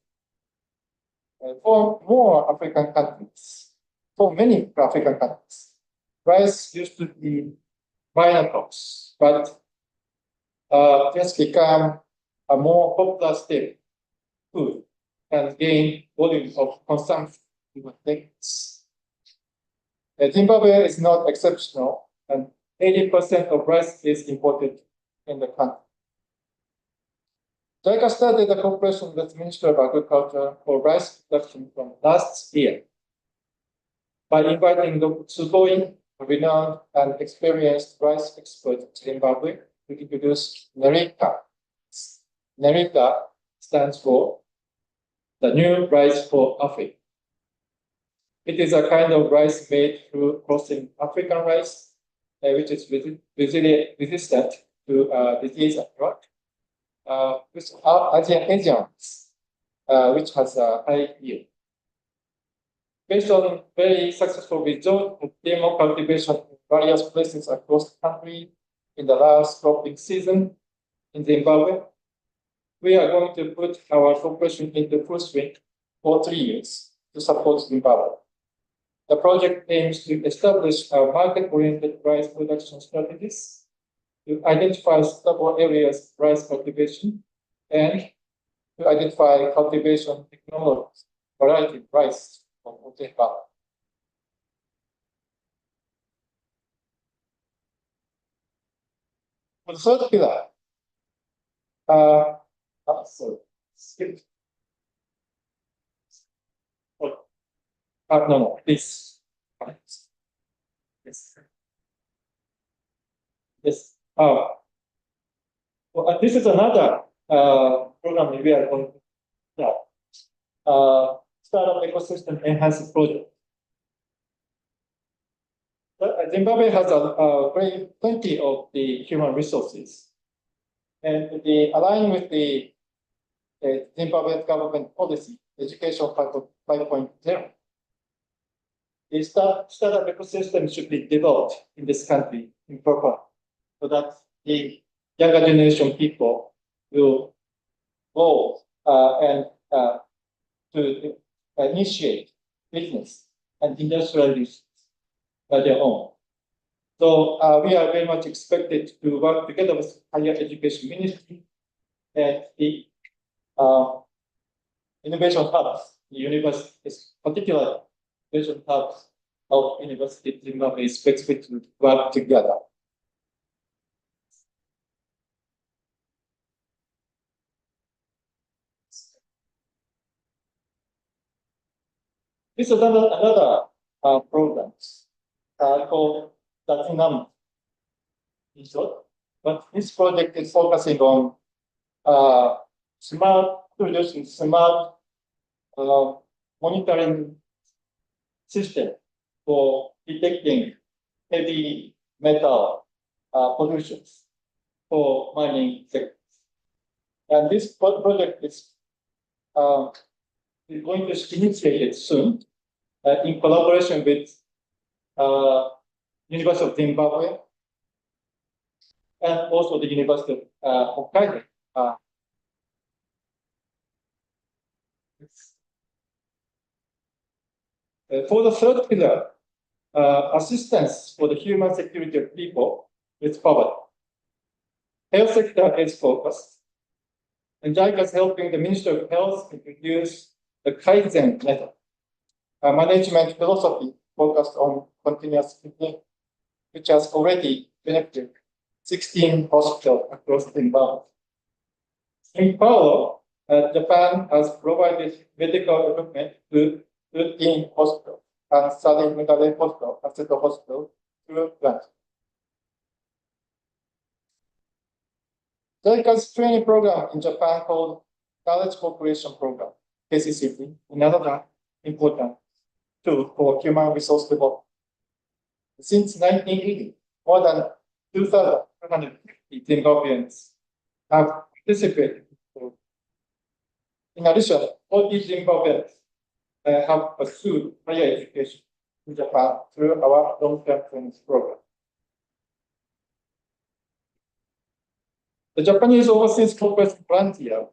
For many African countries, rice used to be minor crops, but has become a more popular staple food and gain volume of consumption in decades. Zimbabwe is not exceptional, and 80% of rice is imported in the country. JICA started a cooperation with the Ministry of Agriculture for rice production from last year by inviting Dr. Tsuboi, a renowned and experienced rice expert in Zimbabwe, to introduce Nerita. Nerita stands for the new rice for Africa. It is a kind of rice made through crossing African rice, which is resistant to disease and drought, with Asian which has a high yield. Based on very successful result of demo cultivation in various places across the country in the last cropping season in Zimbabwe, we are going to put our cooperation into full swing for 3 years to support Zimbabwe. The project aims to establish a market-oriented rice production strategies, to identify suitable areas of rice cultivation, and to identify cultivation technologies, variety, price of Otepa. For the third pillar, sorry, skip. Oh, no, please. Yes. Yes. Well, this is another program we are going to startup ecosystem enhancement project. Zimbabwe has plenty of the human resources, and the align with the Zimbabwe government policy, education 5.0. The startup ecosystem should be developed in this country in proper, so that the younger generation people will go and to initiate business and industrialization by their own. So we are very much expected to work together with higher education ministry and the innovation hubs, the universities, particular innovation hubs of University of Zimbabwe is expected to work together. This is another program called Platinum, in short. But this project is focusing on producing smart monitoring system for detecting heavy metal pollutions for mining sectors. And this project is going to be initiated soon in collaboration with University of Zimbabwe and also the University of Hokkaido. For the third pillar, assistance for the human security of people with poverty. Health sector is focused, and JICA is helping the Ministry of Health introduce the Kaizen method, a management philosophy focused on continuous improvement, which has already benefited 16 hospitals across Zimbabwe. In parallel, Japan has provided medical equipment to 13 hospitals and Southern Meghalaya Hospital, Aseto Hospital, through grants. JICA's training program in Japan called College Cooperation Program, KCCP, another important tool for human resource development. Since 1980, more than 2,250 Zimbabweans have participated. In addition, 40 Zimbabweans have pursued higher education in Japan through our long-term training program. The Japanese Overseas Corporate Frontier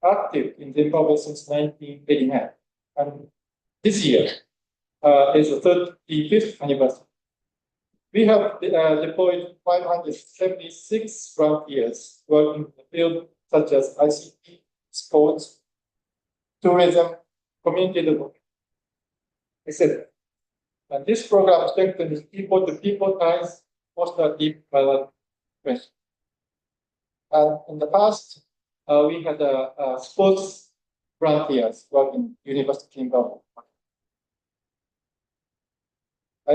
active in Zimbabwe since 1989, and this year is the 35th anniversary. We have deployed 576 frontiers working in the field such as ICT, sports, tourism, community development, etc. And this program strengthens people-to-people ties, foster deep collaboration. And in the past, we had sports frontiers working in University of Zimbabwe.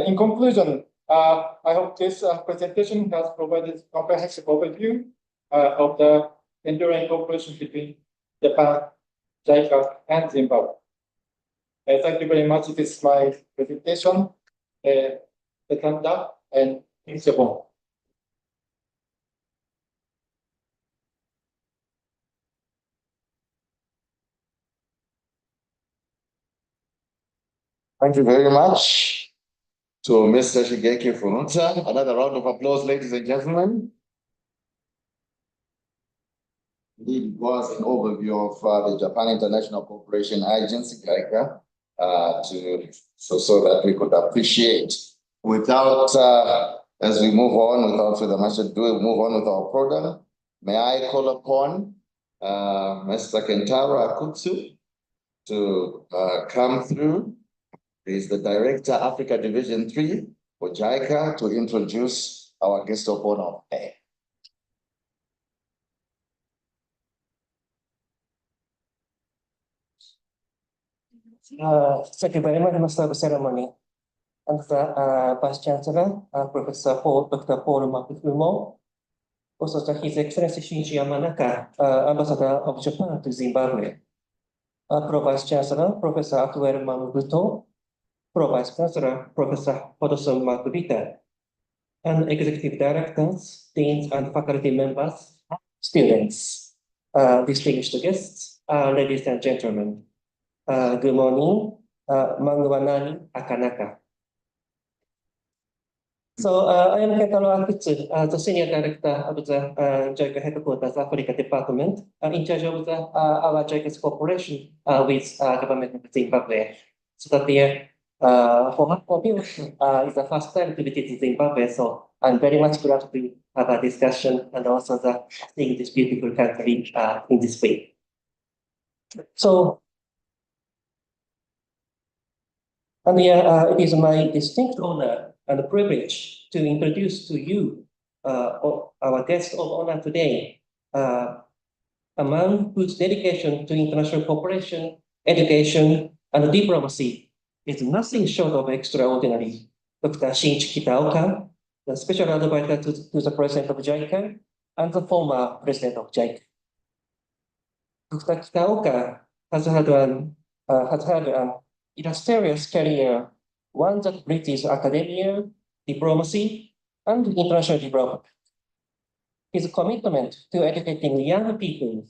In conclusion, I hope this presentation has provided a comprehensive overview of the enduring cooperation between Japan, JICA, and Zimbabwe. Thank you very much. This is my presentation. Betanda and Insebon. Thank you very much to Mr. Shigeki Furuta. Another round of applause, ladies and gentlemen. Indeed, it was an overview of the Japan International Cooperation Agency, JICA, so that we could appreciate. Without, as we move on, without further much ado, move on with our program. May I call upon Mr. Kentaro Akutsu to come through. He's the Director, Africa Division 3 for JICA, to introduce our guest of honor. Thank you very much, Master of Ceremony. And the Vice Chancellor, Professor Dr. Paul Makufumo, also His Excellency Shinji Yamanaka, Ambassador of Japan to Zimbabwe, Pro Vice Chancellor, Professor Atuel Mamubuto, Pro Vice Chancellor, Professor Hodson Makubita, and Executive Directors, Deans, and faculty members, students, distinguished guests, ladies and gentlemen. Good morning, Mangwanani Akanaka. So I am Kentaro Akutsu, the Senior Director of the JICA Headquarters Africa Department, in charge of our JICA's cooperation with government of Zimbabwe. So that for me, it's the first time to visit Zimbabwe, so I'm very much glad to have a discussion and also seeing this beautiful country in this way. So, and it is my distinct honor and privilege to introduce to you our guest of honor today, a man whose dedication to international cooperation, education, and diplomacy is nothing short of extraordinary. Dr. Shinichi Kitaoka, the special advisor to the president of JICA and the former president of JICA. Dr. Kitaoka has had an illustrious career, one that bridges academia, diplomacy, and international development. His commitment to educating young people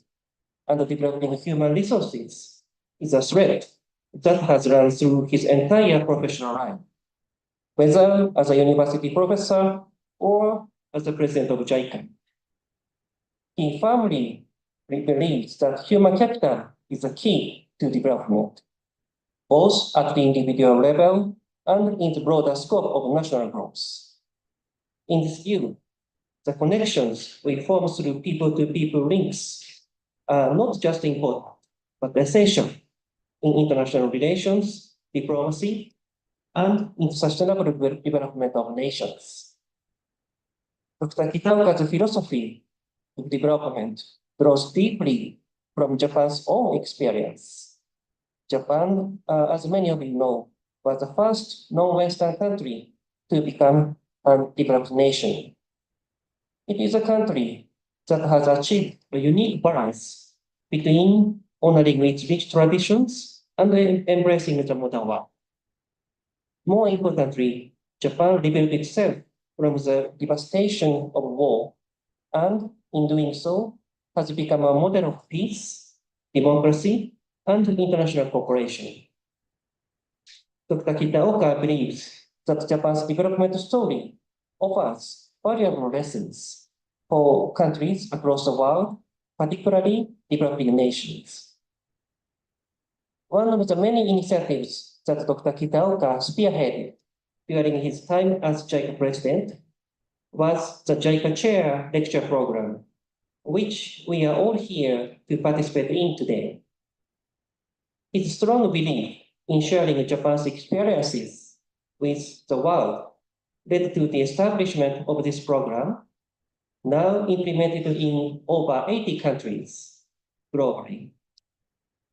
and developing human resources is a thread that has run through his entire professional life, whether as a university professor or as the president of JICA. He firmly believes that human capital is the key to development, both at the individual level and in the broader scope of national growth. In this view, the connections we form through people-to-people links are not just important, but essential in international relations, diplomacy, and in sustainable development of nations. Dr. Kitaoka's philosophy of development draws deeply from Japan's own experience. Japan, as many of you know, was the first non-Western country to become a developed nation. It is a country that has achieved a unique balance between honoring its rich traditions and embracing the modern world. More importantly, Japan rebuilt itself from the devastation of war, and in doing so, has become a model of peace, democracy, and international cooperation. Dr. Kitaoka believes that Japan's development story offers valuable lessons for countries across the world, particularly developing nations. One of the many initiatives that Dr. Kitaoka spearheaded during his time as JICA president was the JICA Chair Lecture Program, which we are all here to participate in today. His strong belief in sharing Japan's experiences with the world led to the establishment of this program, now implemented in over 80 countries globally.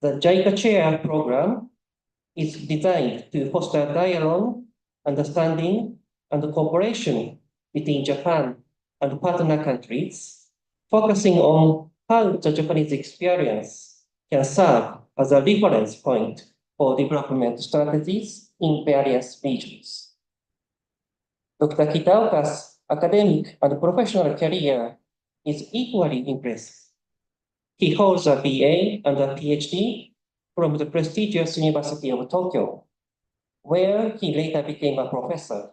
The JICA Chair Program is designed to foster dialogue, understanding, and cooperation between Japan and partner countries, focusing on how the Japanese experience can serve as a reference point for development strategies in various regions. Dr. Kitaoka's academic and professional career is equally impressive. He holds a BA and a PhD from the prestigious University of Tokyo, where he later became a professor.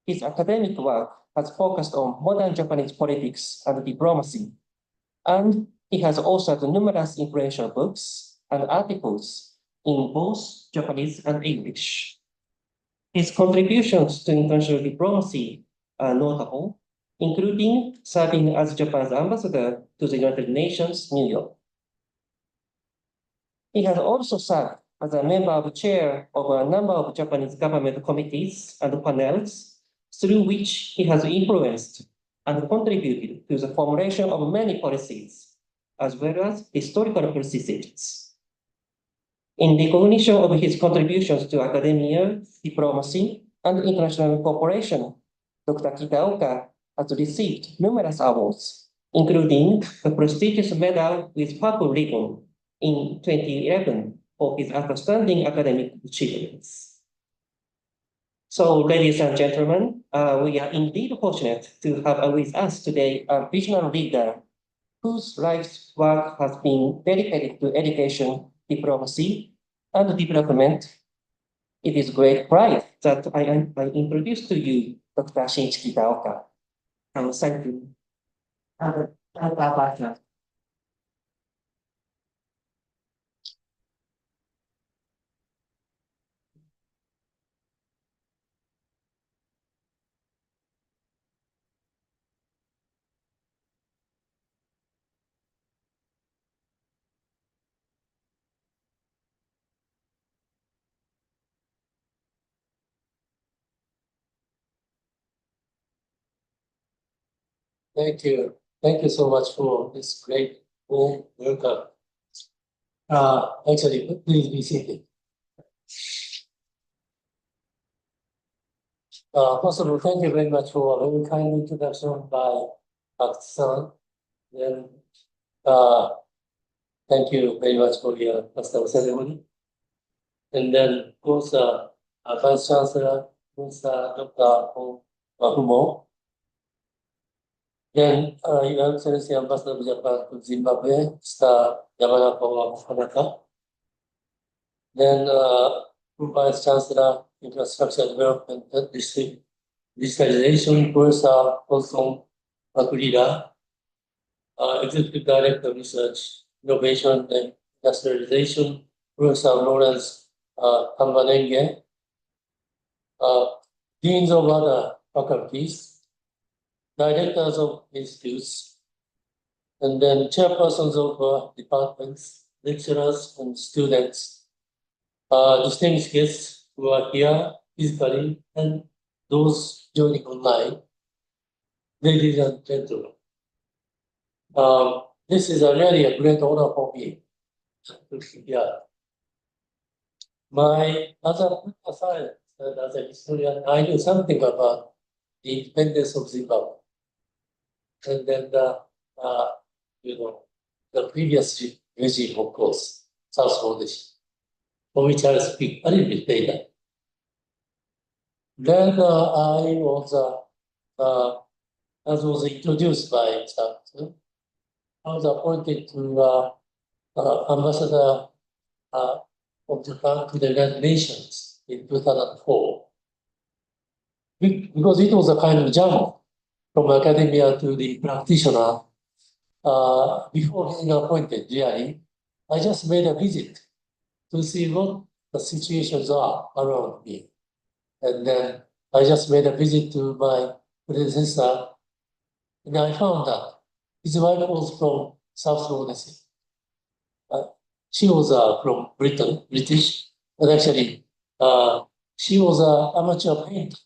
His academic work has focused on modern Japanese politics and diplomacy, and he has authored numerous influential books and articles in both Japanese and English. His contributions to international diplomacy are notable, including serving as Japan's ambassador to the United Nations, New York. He has also served as a member of chair of a number of Japanese government committees and panels, through which he has influenced and contributed to the formulation of many policies, as well as historical decisions. In recognition of his contributions to academia, diplomacy, and international cooperation, Dr. Kitaoka has received numerous awards, including the prestigious medal with Purple Ribbon in 2011 for his outstanding academic achievements. So, ladies and gentlemen, we are indeed fortunate to have with us today a visionary leader whose life's work has been dedicated to education, diplomacy, and development. It is great pride that I introduce to you Dr. Shinichi Kitaoka. Thank you. Thank you. Thank you so much for this great warm welcome. Actually, please be seated. First of all, thank you very much for a very kind introduction by Akutsu-san. Then, thank you very much for your master ceremony. And then, of course, Vice Chancellor, Mr. Dr. Fumo. Then, Your Excellency Ambassador of Japan to Zimbabwe, Mr. Yamanaka Hanaka. Then, Vice Chancellor, Infrastructure Development District, Digitalization, Professor Olson Makurida, Executive Director of Research, Innovation and Industrialization, Professor Lawrence Tambanenge, Deans of other faculties, Directors of institutes, and then chairpersons of departments, lecturers, and students, distinguished guests who are here physically, and those joining online. Ladies and gentlemen, this is really a great honor for me to be here. As a science and as a historian, I knew something about the independence of Zimbabwe. And then the previous regime, of course, South Rhodesia, for which I'll speak a little bit later. Then I was, as was introduced by Mr. I was appointed to Ambassador of Japan to the United Nations in 2004. Because it was a kind of jump from academia to the practitioner. Before getting appointed, really, I just made a visit to see what the situations are around me. And then I just made a visit to my predecessor, and I found that his wife was from South Rhodesia. She was from British, but actually she was an amateur painter.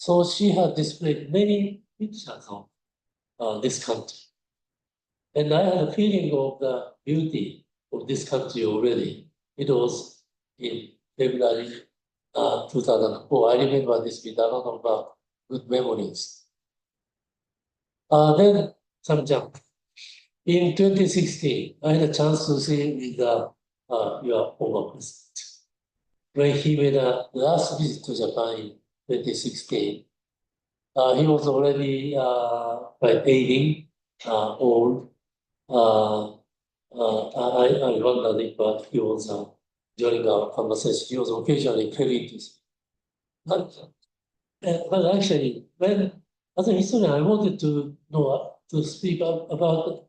So she had displayed many pictures of this country. And I had a feeling of the beauty of this country already. It was in February 2004. I remember this with a lot of good memories. Then some jump. In 2016, I had a chance to see with your former president, when he made a last visit to Japan in 2016. He was already quite aging, old. I wondered if he was during our conversation, he was occasionally credited. But actually, as a historian, I wanted to know to speak about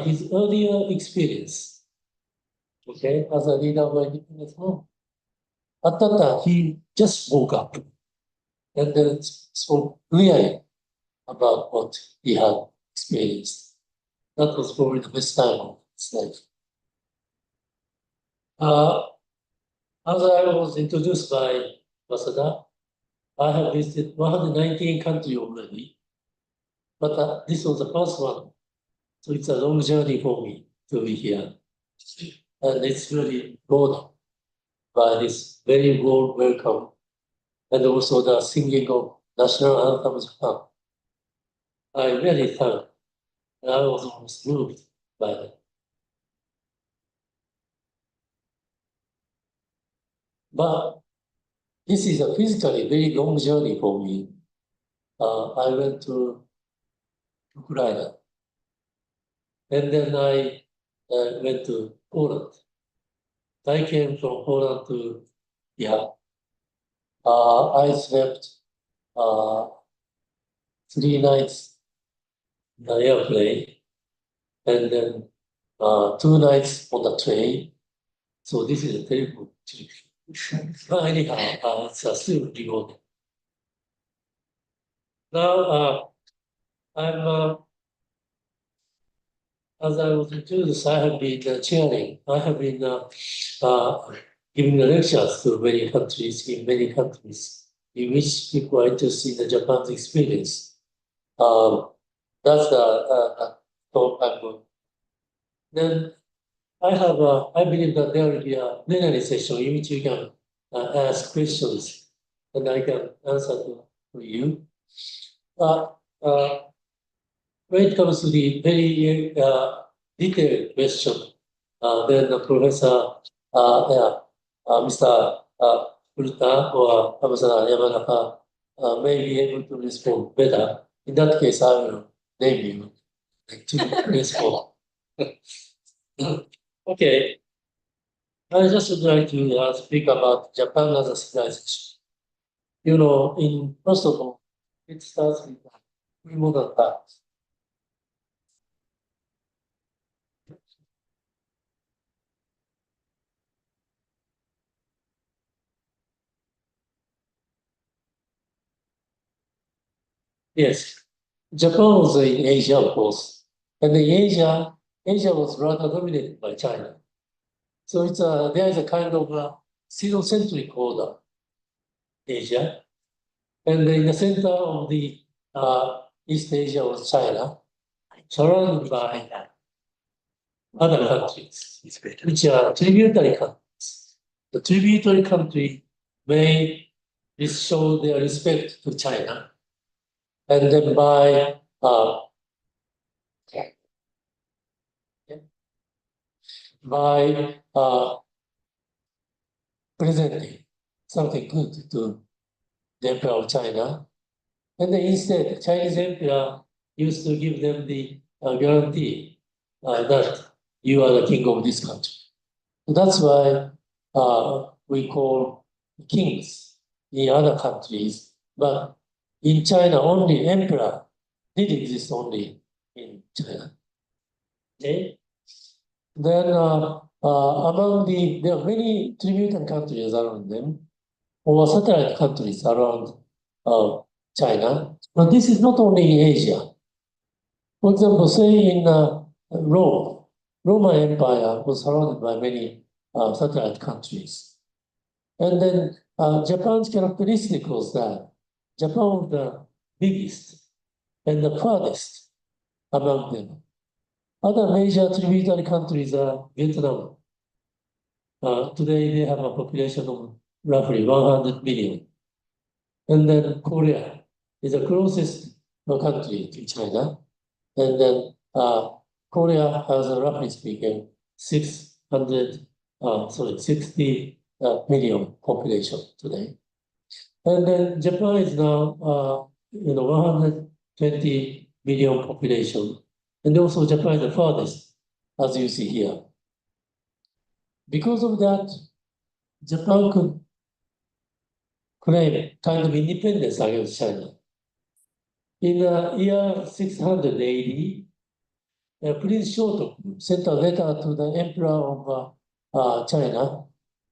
his earlier experience. Okay, as a leader of an independent movement. At that time, he just woke up and then spoke clearly about what he had experienced. That was probably the best time of his life. As I was introduced by Masada, I have visited 119 countries already, but this was the first one. So it's a long journey for me to be here. And it's really honored by this very warm welcome and also the singing of national anthem of Japan. I really thank, and I was almost moved by that. But this is a physically very long journey for me. I went to Ukraine, and then I went to Poland. I came from Poland to here. I slept 3 nights in the airplane, and then 2 nights on the train. So this is a terrible trip. But anyhow, it's still rewarding. Now, I'm, as I was introduced, I have been chairing. I have been giving lectures to many countries, in many countries, in which people are interested in Japan's experience. That's the talk I'm going. Then I believe that there will be a plenary session in which you can ask questions and I can answer to you. When it comes to the very detailed question, then the Professor, Mr. Furuta or Professor Yamanaka may be able to respond better. In that case, I will name you to respond. Okay. I just would like to speak about Japan as a civilization. You know, first of all, it starts with pre-modern times. Yes, Japan was in Asia, of course, and in Asia was rather dominated by China. So there is a kind of Sino-centric order, Asia, and in the center of the East Asia was China, surrounded by other countries, which are tributary countries. The tributary country may show their respect to China, and then by presenting something good to the Emperor of China. And then instead, Chinese Emperor used to give them the guarantee that you are the king of this country. So that's why we call kings in other countries, but in China, only emperor did exist only in China. Okay? Then there are many tributary countries around them, or satellite countries around China. But this is not only in Asia. For example, say in Rome, Roman Empire was surrounded by many satellite countries. And then Japan's characteristic was that Japan was the biggest and the farthest among them. Other major tributary countries are Vietnam. Today they have a population of roughly 100 million. And then Korea is the closest country to China. And then Korea has, roughly speaking, 60 million population today. And then Japan is now 120 million population. And also Japan is the farthest, as you see here. Because of that, Japan could claim kind of independence against China. In the year 600 AD, Prince Shotoku sent a letter to the Emperor of China,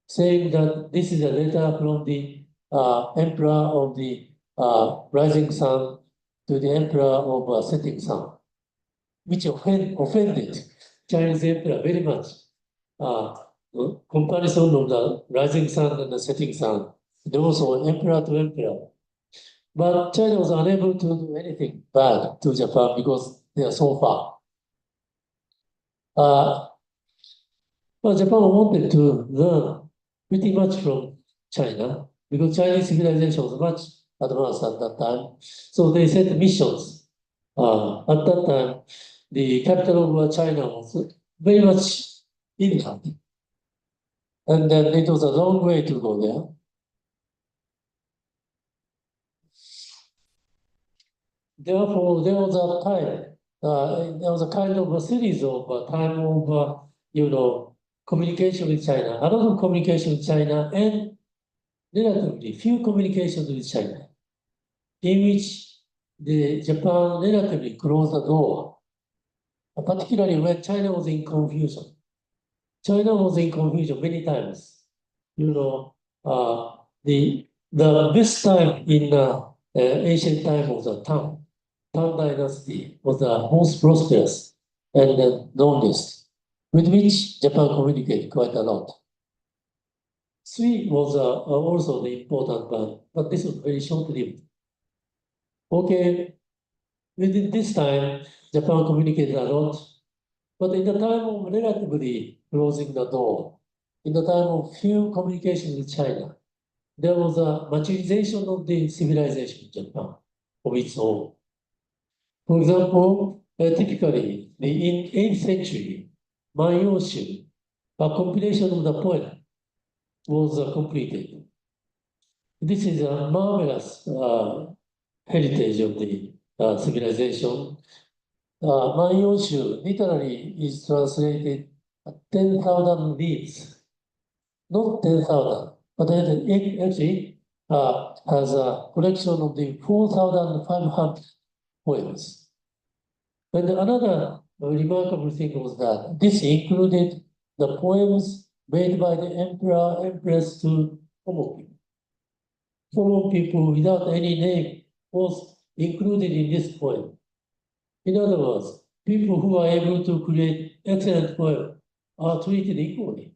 saying that this is a letter from the Emperor of the Rising Sun to the emperor of setting sun, which offended Chinese emperor very much. Comparison of the rising sun and the setting sun, and also emperor to emperor. But China was unable to do anything bad to Japan because they are so far. Well, Japan wanted to learn pretty much from China because Chinese civilization was much advanced at that time. So they set missions. At that time, the capital of China was very much inland. And then it was a long way to go there. Therefore, there was a time, there was a kind of a series of time of, communication with China, a lot of communication with China, and relatively few communications with China, in which the Japan relatively closed the door, particularly when China was in confusion. China was in confusion many times. The best time in ancient time was the Tang. Tang dynasty was the most prosperous and the longest, with which Japan communicated quite a lot. Sui was also the important one, but this was very short-lived. Okay, within this time, Japan communicated a lot, but in the time of relatively closing the door, in the time of few communication with China, there was a maturization of the civilization in Japan of its own. For example, typically, in 8th century, Manyoshu, a compilation of the poem, was completed. This is a marvelous heritage of the civilization. Manyoshu literally is translated 10,000 leaves, not 10,000, but it actually has a collection of the 4,500 poems. And another remarkable thing was that this included the poems made by the emperor, empress to common people. Common people without any name was included in this poem. In other words, people who are able to create excellent poems are treated equally.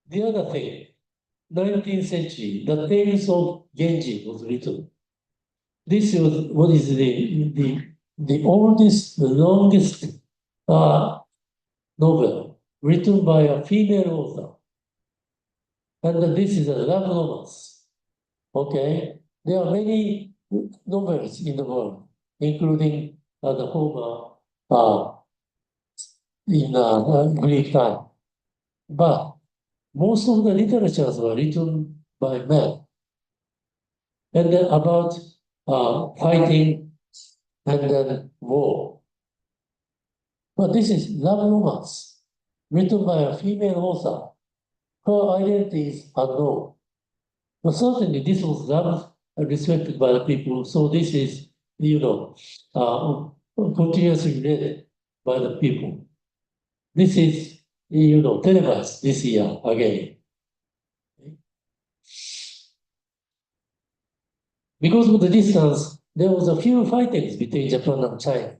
The other thing, 19th century, the Tales of Genji was written. This was what is the oldest, the longest novel written by a female author. And this is a love romance. Okay, there are many novels in the world, including the Homer in Greek time. But most of the literatures were written by men. And then about fighting and then war. But this is love romance, written by a female author. Her identity is unknown. But certainly this was loved and respected by the people. So this is, continuously read by the people. This is, televised this year again. Because of the distance, there was a few fightings between Japan and China.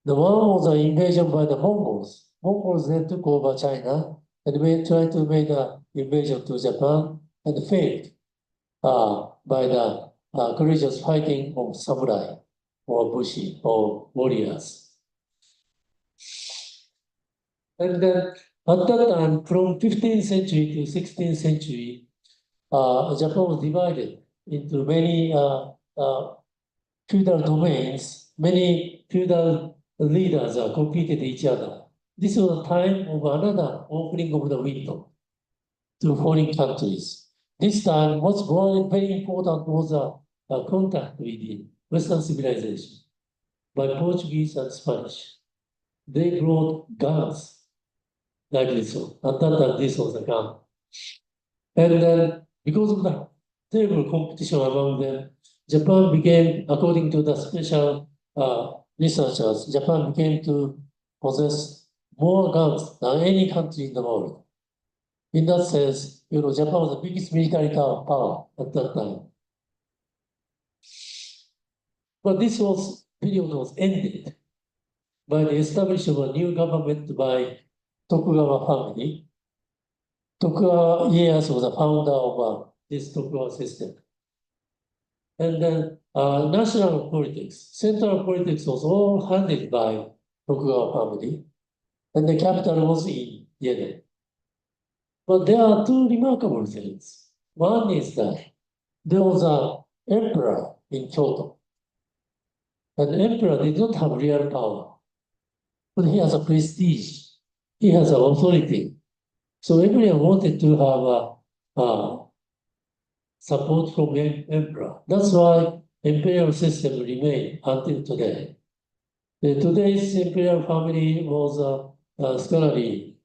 The one was an invasion by the Mongols. Mongols then took over China and tried to make an invasion to Japan and failed by the courageous fighting of samurai or bushi or warriors. And then at that time, from 15th century to 16th century, Japan was divided into many feudal domains. Many feudal leaders competed each other. This was a time of another opening of the window to foreign countries. This time, what's very important was a contact with the Western civilization by Portuguese and Spanish. They brought guns like this one. At that time, this was a gun. And then, because of the terrible competition among them, Japan became, according to the special researchers, Japan became to possess more guns than any country in the world. In that sense, Japan was the biggest military power at that time. But this period was ended by the establishment of a new government by Tokugawa family. Tokugawa Ieyasu was the founder of this Tokugawa system. And then national politics, central politics was all handled by Tokugawa family, and the capital was in Yedo. But there are two remarkable things. One is that there was an emperor in Kyoto. And the emperor did not have real power, but he has a prestige. He has an authority. So everyone wanted to have support from the emperor. That's why imperial system remained until today. Today's imperial family was scholarly.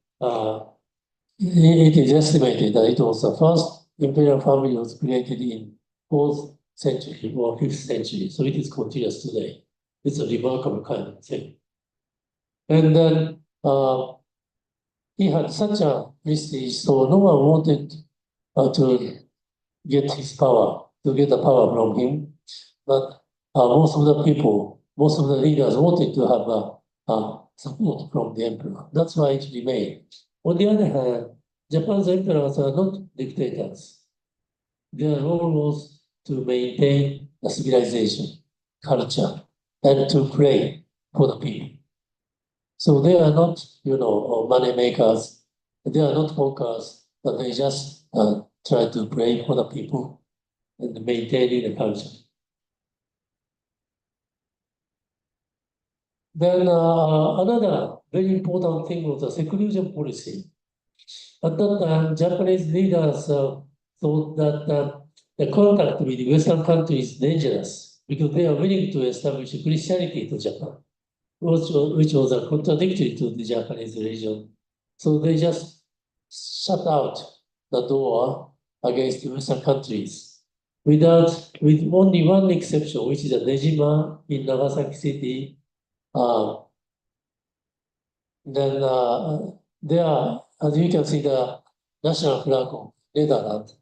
It is estimated that it was the first imperial family was created in 4th century or 5th century, so it is continuous today. It's a remarkable kind of thing. And then he had such a prestige, so no one wanted to get his power, to get the power from him. But most of the people, most of the leaders wanted to have support from the emperor. That's why it remained. On the other hand, Japan's emperors are not dictators. Their role was to maintain the civilization, culture, and to pray for the people. So they are not, money makers. They are not conquerors, but they just try to pray for the people and maintaining the culture. Then another very important thing was the seclusion policy. At that time, Japanese leaders thought that the contact with Western countries is dangerous because they are willing to establish Christianity to Japan, which was contradictory to the Japanese religion. So they just shut out the door against Western countries with only one exception, which is a Dejima in Nagasaki City. Then there, as you can see, the national flag of Netherlands.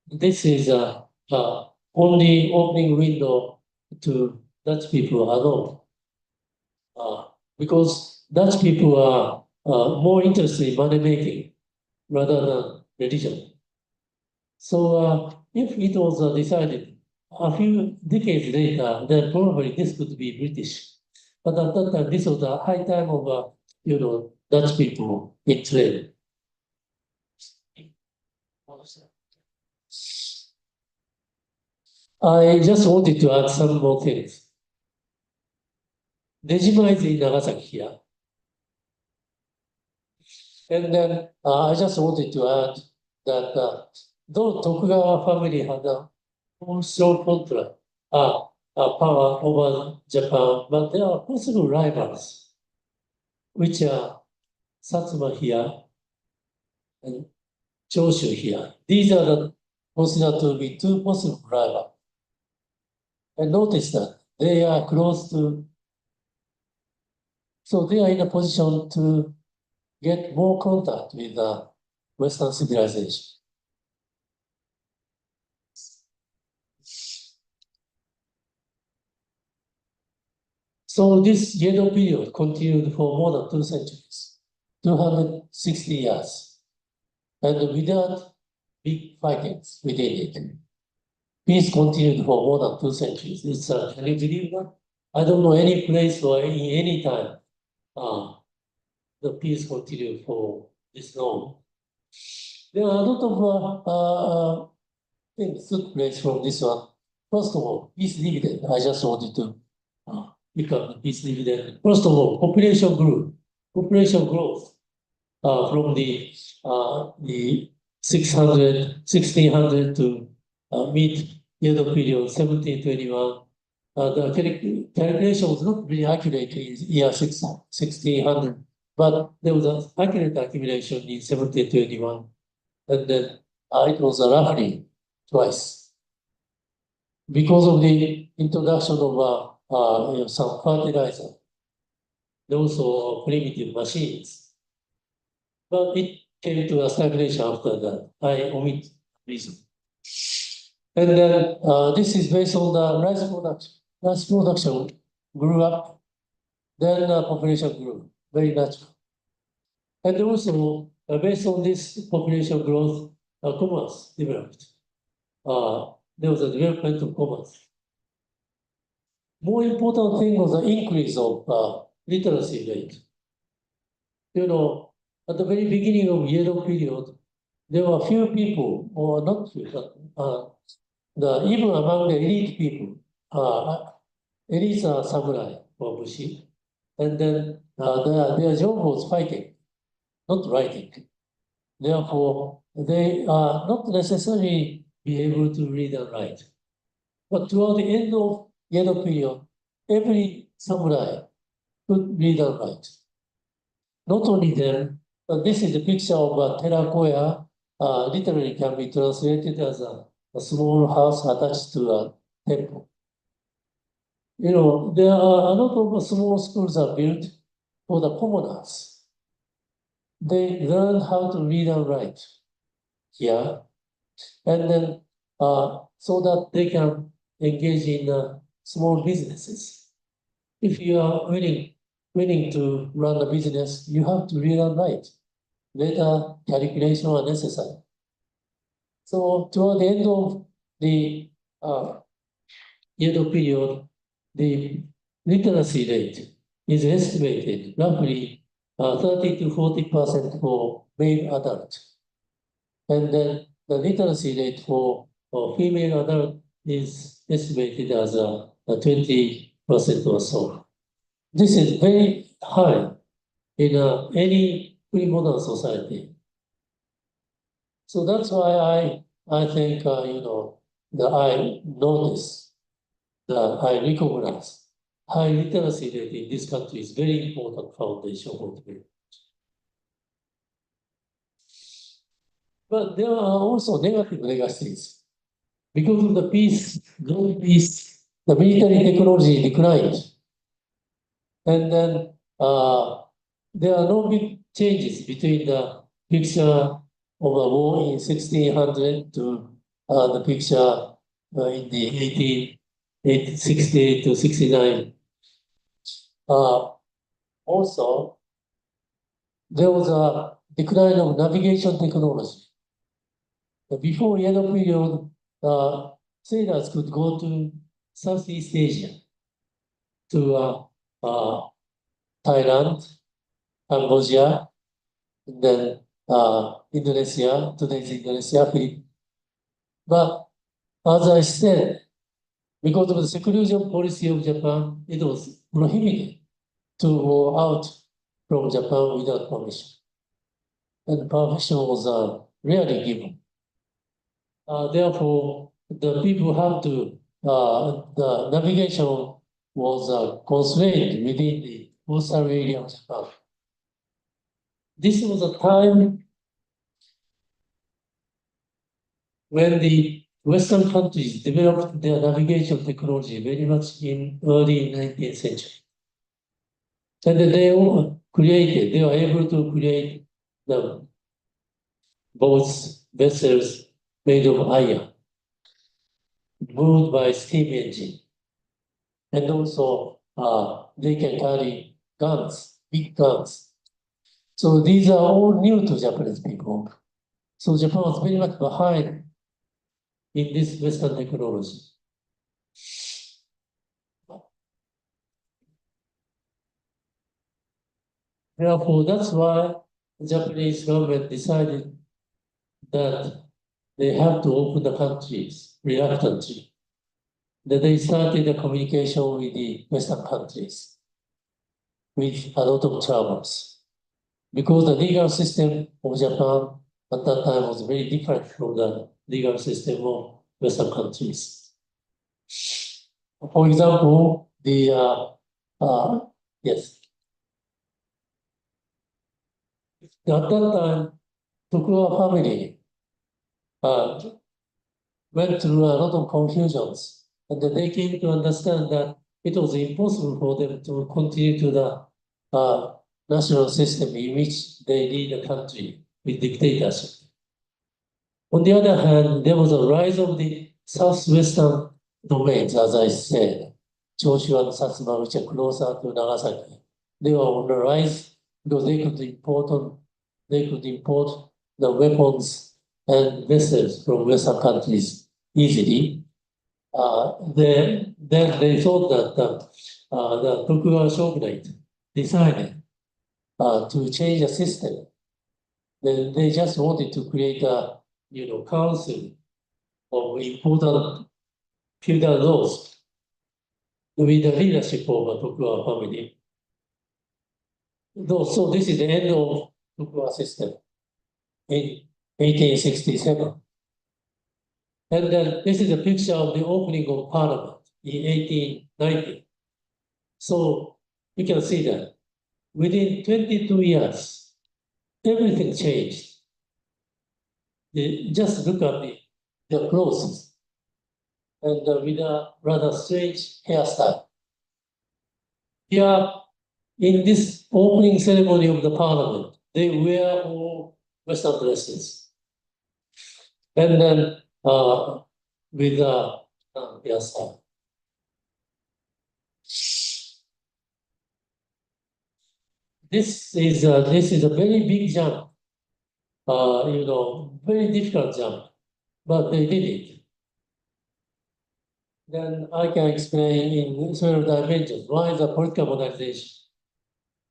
This is only opening window to Dutch people alone. Because Dutch people are more interested in money making rather than religion. So if it was decided a few decades later, then probably this could be British. But at that time, this was a high time of Dutch people in trade. I just wanted to add some more things. Dejima is in Nagasaki here. And then I just wanted to add that though Tokugawa family had a strong power over Japan, but there are possible rivals, which are Satsuma here and Choshu here. These are considered to be two possible rivals. And notice that they are close to, so they are in a position to get more contact with Western civilization. So this Edo period continued for more than 2 centuries, 260 years, and without big fightings within it. Peace continued for more than 2 centuries. Can you believe that? I don't know any place or any time the peace continued for this long. There are a lot of things took place from this one. First of all, peace dividend. I just wanted to pick up the peace dividend. First of all, population grew. Population growth from the 1600 to mid Edo period, 1721. The calculation was not really accurate in year 1600, but there was an accurate accumulation in 1721. And then it was roughly twice. Because of the introduction of some fertilizer, and also primitive machines. But it came to a stagnation after that. I omit reason. And then this is based on the rice production. mass production grew up, then population grew, very natural. And also, based on this population growth, commerce developed. There was a development of commerce. More important thing was the increase of literacy rate. You know, at the very beginning of Edo period, there were few people, or not few, but even among the elite people, elites are samurai or bushi, and then their job was fighting, not writing. Therefore, they are not necessarily be able to read and write. But toward the end of Edo period, every samurai could read and write. Not only them, but this is a picture of a terracotta. Literally can be translated as a small house attached to a temple. You know, there are a lot of small schools are built for the commoners. They learn how to read and write here, and then so that they can engage in small businesses. If you are willing to run a business, you have to read and write. Data calculation are necessary. So toward the end of the Edo period, the literacy rate is estimated roughly 30 to 40% for male adult. And then the literacy rate for female adult is estimated as 20% or so. This is very high in any pre-modern society. So that's why I think, you know, that I notice, that I recognize high literacy rate in this country is very important foundation for development. But there are also negative legacies. Because of the peace, global peace, the military technology declined. And then there are no big changes between the picture of a war in 1600 to the picture in the 1860 to 69. Also, there was a decline of navigation technology. Before Edo period, sailors could go to Southeast Asia, to Thailand, Cambodia, and then Indonesia, today's Indonesia, Philippines. But as I said, because of the seclusion policy of Japan, it was prohibited to go out from Japan without permission. And permission was rarely given. Therefore, the people have to, the navigation was constrained within the coastal area of Japan. This was a time when the Western countries developed their navigation technology very much in early 19th century. And they were able to create the boats, vessels made of iron, moved by steam engine. And also they can carry guns, big guns. So these are all new to Japanese people. So Japan was very much behind in this Western technology. Therefore, that's why the Japanese government decided that they have to open the countries reluctantly. That they started a communication with the Western countries with a lot of troubles. Because the legal system of Japan at that time was very different from the legal system of Western countries. For example, yes. At that time, Tokugawa family went through a lot of confusions, and they came to understand that it was impossible for them to continue to the national system in which they lead the country with dictatorship. On the other hand, there was a rise of the southwestern domains, as I said. Choshu and Satsuma, which are closer to Nagasaki. They were on the rise because they could import the weapons and vessels from Western countries easily. Then they thought that the Tokugawa shogunate decided to change the system. Then they just wanted to create a council of important feudal lords with the leadership of the Tokugawa family. So this is the end of Tokugawa system in 1867. And then this is a picture of the opening of Parliament in 1890. So you can see that within 22 years, everything changed. Just look at the clothes and with a rather strange hairstyle. Here, in this opening ceremony of the Parliament, they wear all Western dresses. And then with a hairstyle. This is a very big jump, very difficult jump, but they did it. Then I can explain in several dimensions why the political modernization.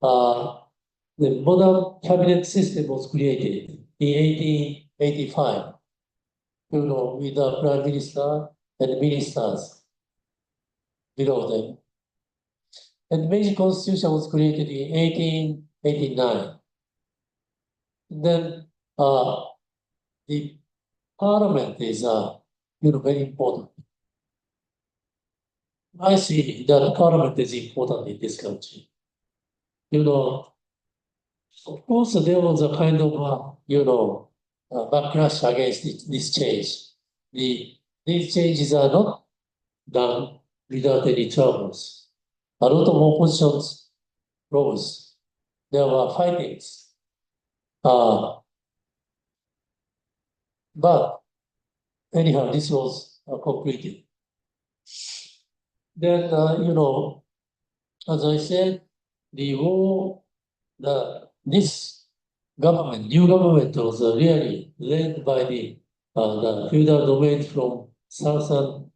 The modern cabinet system was created in 1885, with the prime minister and ministers below them. And the Meiji Constitution was created in 1889. Then the parliament is very important. I see that parliament is important in this country. Of course, there was a kind of backlash against this change. These changes are not done without any troubles. A lot of oppositions rose. There were fightings. But anyhow, this was completed. Then, as I said, this government, new government, was really led by the feudal domain from south and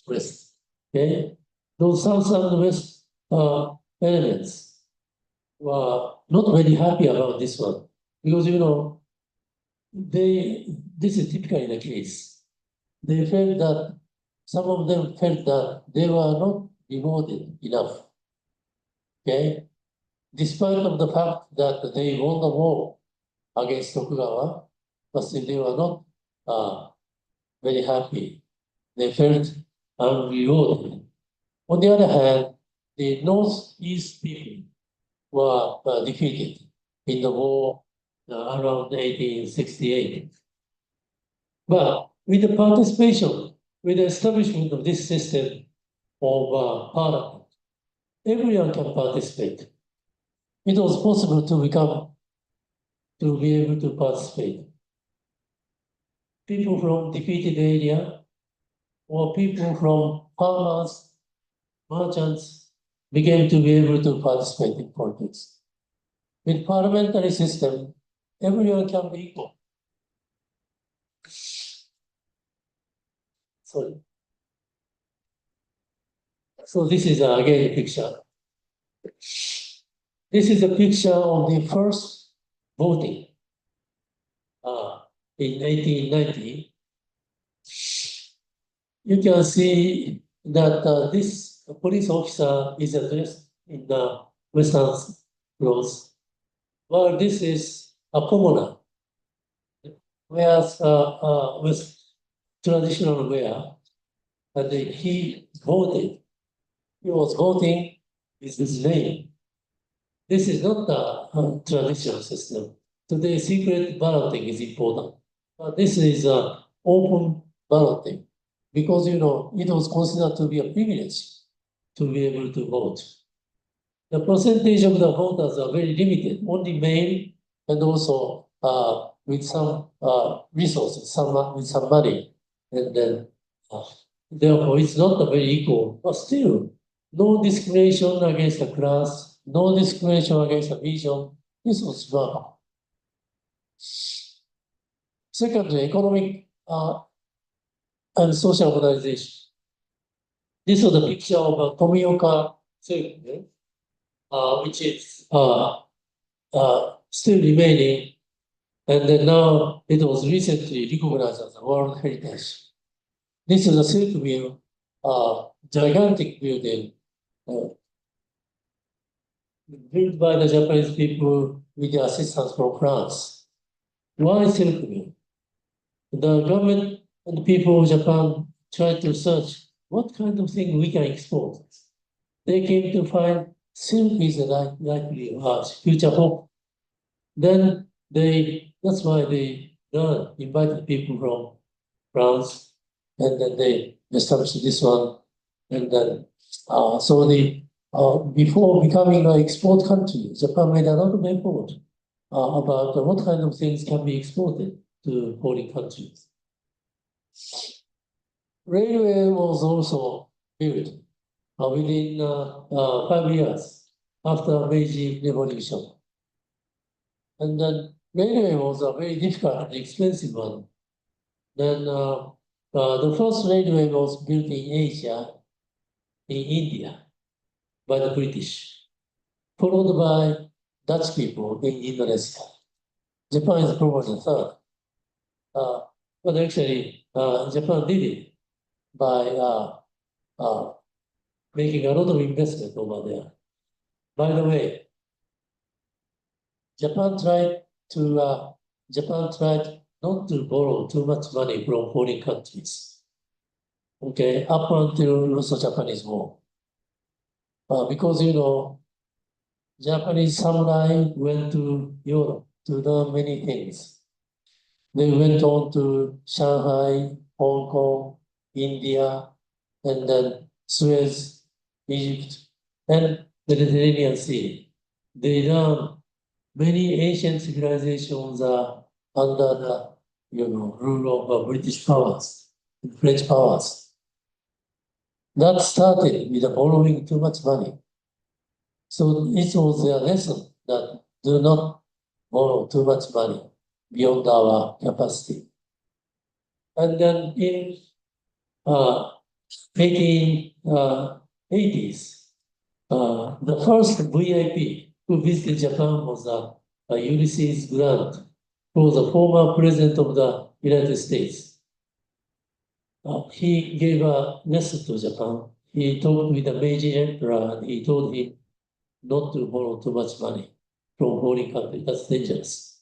west. Okay, those south and west elements were not very happy about this one because this is typically the case. They felt that some of them felt that they were not rewarded enough. Okay, despite of the fact that they won the war against Tokugawa, but still they were not very happy. They felt unrewarded. On the other hand, the Northeast people were defeated in the war around 1868. But with the participation, with the establishment of this system of parliament, everyone can participate. It was possible to be able to participate. People from defeated area or people from farmers, merchants began to be able to participate in politics. With parliamentary system, everyone can be equal. Sorry. So this is again a picture. This is a picture of the first voting in 1890. You can see that this police officer is dressed in the Western clothes, while this is a commoner, wears with traditional wear, and he voted. He was voting with his name. This is not a traditional system. Today, secret balloting is important. But this is open balloting because, it was considered to be a privilege to be able to vote. The percentage of the voters are very limited, only male and also with some resources, with some money. And then, therefore, it's not very equal, but still, no discrimination against the class, no discrimination against the region. This was one. Secondly, economic and social organization. This was a picture of a Tomioka circle, which is still remaining, and then now it was recently recognized as a World Heritage. This is a silk mill, gigantic building built by the Japanese people with the assistance from France. Why silk mill? The government and the people of Japan tried to search what kind of thing we can export. They came to find silk is a likely future hope. Then that's why they invited people from France, and then they established this one. And then, before becoming an export country, Japan made a lot of effort about what kind of things can be exported to foreign countries. Railway was also built within 5 years after Meiji Revolution. And then railway was a very difficult and expensive one. Then the first railway was built in Asia, in India, by the British, followed by Dutch people in Indonesia. Japan is probably the third. But actually, Japan did it by making a lot of investment over there. By the way, Japan tried not to borrow too much money from foreign countries. Okay, up until Russo-Japanese War. Because, Japanese samurai went to Europe to learn many things. They went on to Shanghai, Hong Kong, India, and then Suez, Egypt, and the Mediterranean Sea. They learned many ancient civilizations are under the rule of British powers, French powers. That started with borrowing too much money. So it was their lesson that do not borrow too much money beyond our capacity. And then in 1880s, the first VIP who visited Japan was Ulysses Grant, who was a former president of the United States. He gave a lesson to Japan. He talked with the Meiji Emperor and he told him not to borrow too much money from foreign countries. That's dangerous.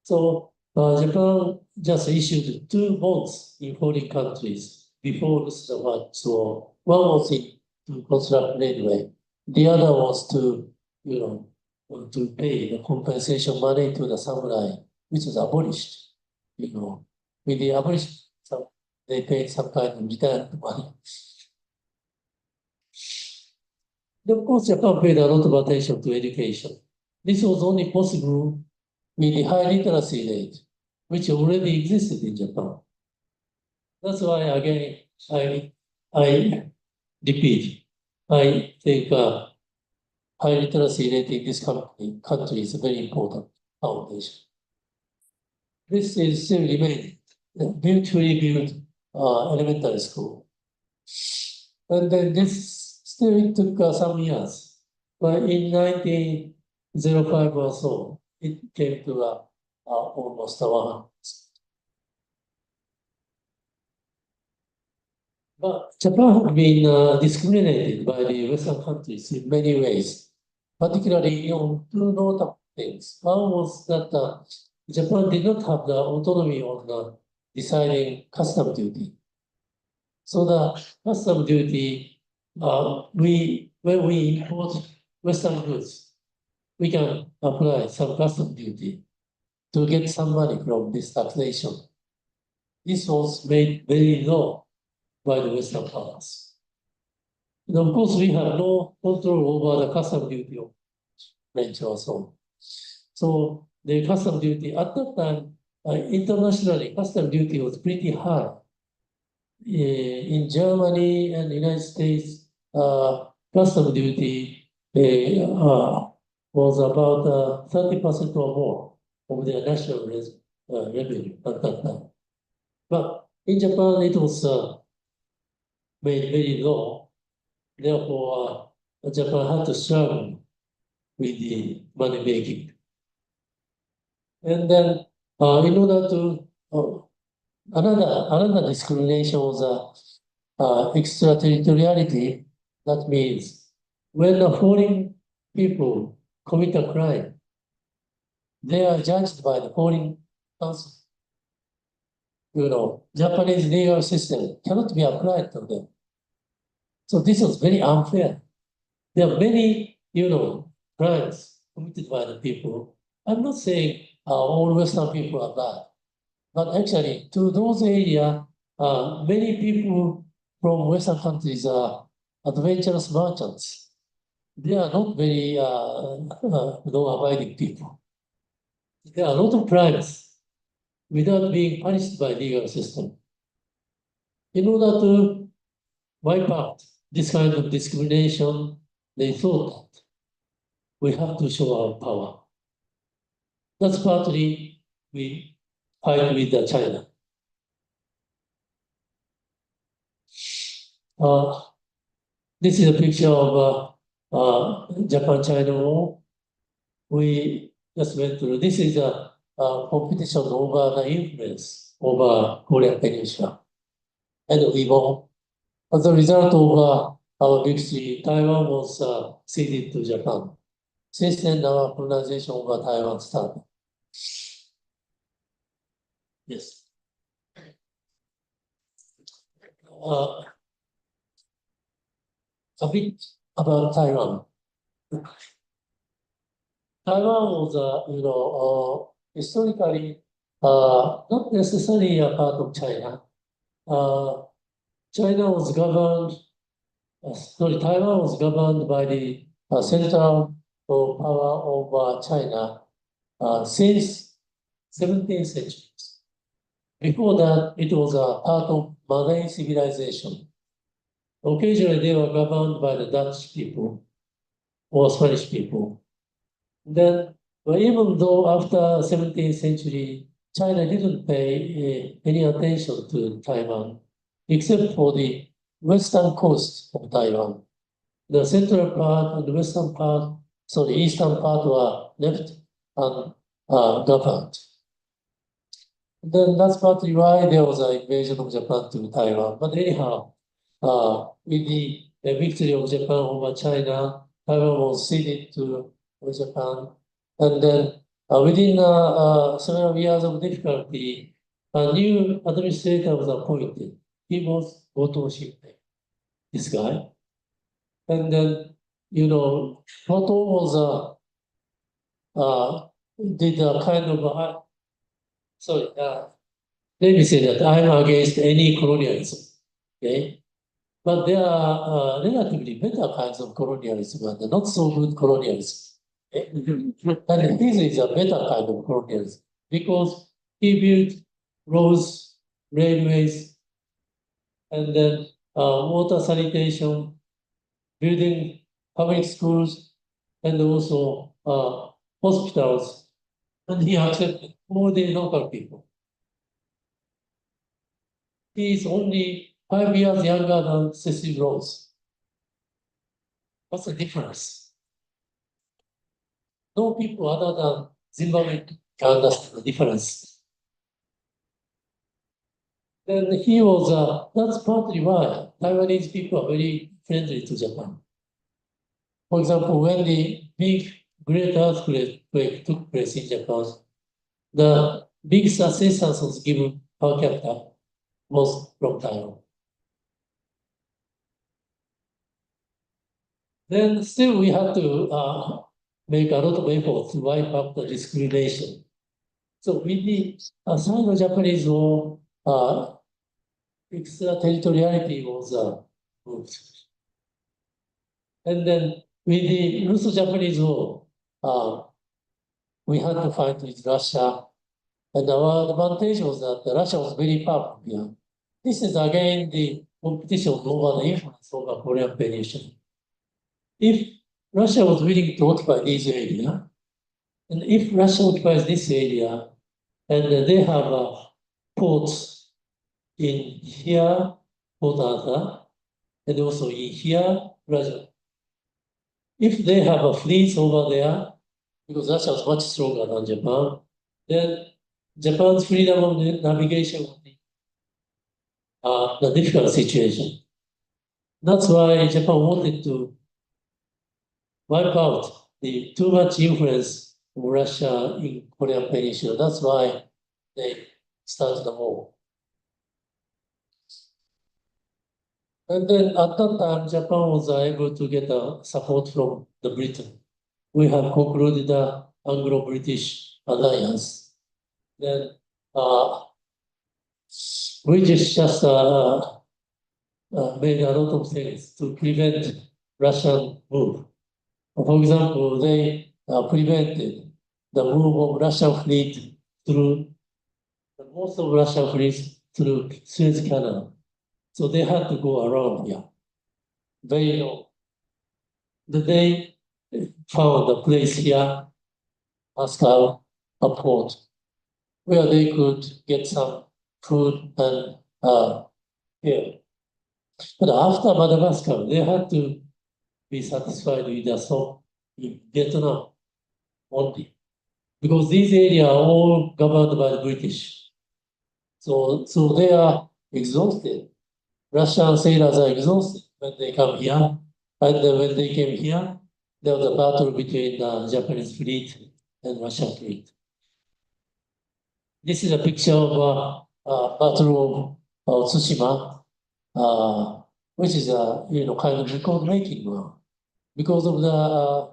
So Japan just issued 2 bonds in foreign countries before the World War. One was to construct railway. The other was to pay the compensation money to the samurai, which was abolished. With the abolished, they paid some kind of retirement money. Of course, Japan paid a lot of attention to education. This was only possible with the high literacy rate, which already existed in Japan. That's why, again, I repeat, I think high literacy rate in this country is a very important foundation. This is still remaining, beautifully built elementary school. And then this still took some years. But in 1905 or so, it came to almost 100. But Japan had been discriminated by the Western countries in many ways, particularly on 2 notable things. One was that Japan did not have the autonomy on deciding custom duty. So the custom duty, when we import Western goods, we can apply some custom duty to get some money from this taxation. This was made very low by the Western powers. And of course, we have no control over the custom duty of French or so. So the custom duty at that time, internationally, custom duty was pretty high. In Germany and the United States, custom duty was about 30% or more of their national revenue at that time. But in Japan, it was made very low. Therefore, Japan had to struggle with the money making. And then, in order to another discrimination was extraterritoriality. That means when the foreign people commit a crime, they are judged by the foreign council. Japanese legal system cannot be applied to them. So this was very unfair. There are many, crimes committed by the people. I'm not saying all Western people are bad, but actually to those areas, many people from Western countries are adventurous merchants. They are not very law-abiding people. There are a lot of crimes without being punished by legal system. In order to wipe out this kind of discrimination, they thought that we have to show our power. That's partly we fight with China. This is a picture of Japan-China War. We just went through. This is a competition over the influence over Korean Peninsula. And we won. As a result of our victory, Taiwan was ceded to Japan. Since then, our colonization over Taiwan started. Yes. A bit about Taiwan. Taiwan was, historically not necessarily a part of China. Taiwan was governed by the central power of China since 17th century. Before that, it was a part of Malay civilization. Occasionally, they were governed by the Dutch people or Spanish people. Then, even though after 17th century, China didn't pay any attention to Taiwan, except for the western coast of Taiwan. The central part and the western part, so the eastern part were left ungoverned. Then that's partly why there was an invasion of Japan to Taiwan. But anyhow, with the victory of Japan over China, Taiwan was ceded to Japan. And then within several years of difficulty, a new administrator was appointed. He was Goto Shinpei, this guy. And then, Goto was did a kind of let me say that I'm against any colonialism, okay? But there are relatively better kinds of colonialism and not so good colonialism. Okay? And this is a better kind of colonialism because he built roads, railways, and then water sanitation, building public schools, and also hospitals. And he accepted all the local people. He is only 5 years younger than Cecil Rhodes. What's the difference? No people other than Zimbabwe can understand the difference. Then he was, that's partly why Taiwanese people are very friendly to Japan. For example, when the big great earthquake took place in Japan, the biggest assistance was given per capita was from Taiwan. Then still we have to make a lot of effort to wipe up the discrimination. So with the Sino-Japanese War, extraterritoriality was moved. And then with the Russo-Japanese War, we had to fight with Russia. And our advantage was that Russia was very powerful here. This is again the competition over the influence over Korean Peninsula. If Russia was willing to occupy this area, and if Russia occupies this area, and they have ports in here, Port Arthur, and also in here, Russia. If they have a fleet over there, because Russia is much stronger than Japan, then Japan's freedom of navigation would be a difficult situation. That's why Japan wanted to wipe out the too much influence of Russia in Korean Peninsula. That's why they started the war. And then at that time, Japan was able to get support from the Britain. We have concluded the Anglo-British alliance. Then we just made a lot of things to prevent Russian move. For example, they prevented the move of Russian fleet through most of Russian fleet through Suez Canal. So they had to go around here. Very long. They found a place here, Moscow, a port, where they could get some food and air. But after Madagascar, they had to be satisfied with the stop in Vietnam only, because these areas are all governed by the British. So they are exhausted. Russian sailors are exhausted when they come here. And when they came here, there was a battle between the Japanese fleet and Russian fleet. This is a picture of Battle of Tsushima, which is a kind of record-making one because of the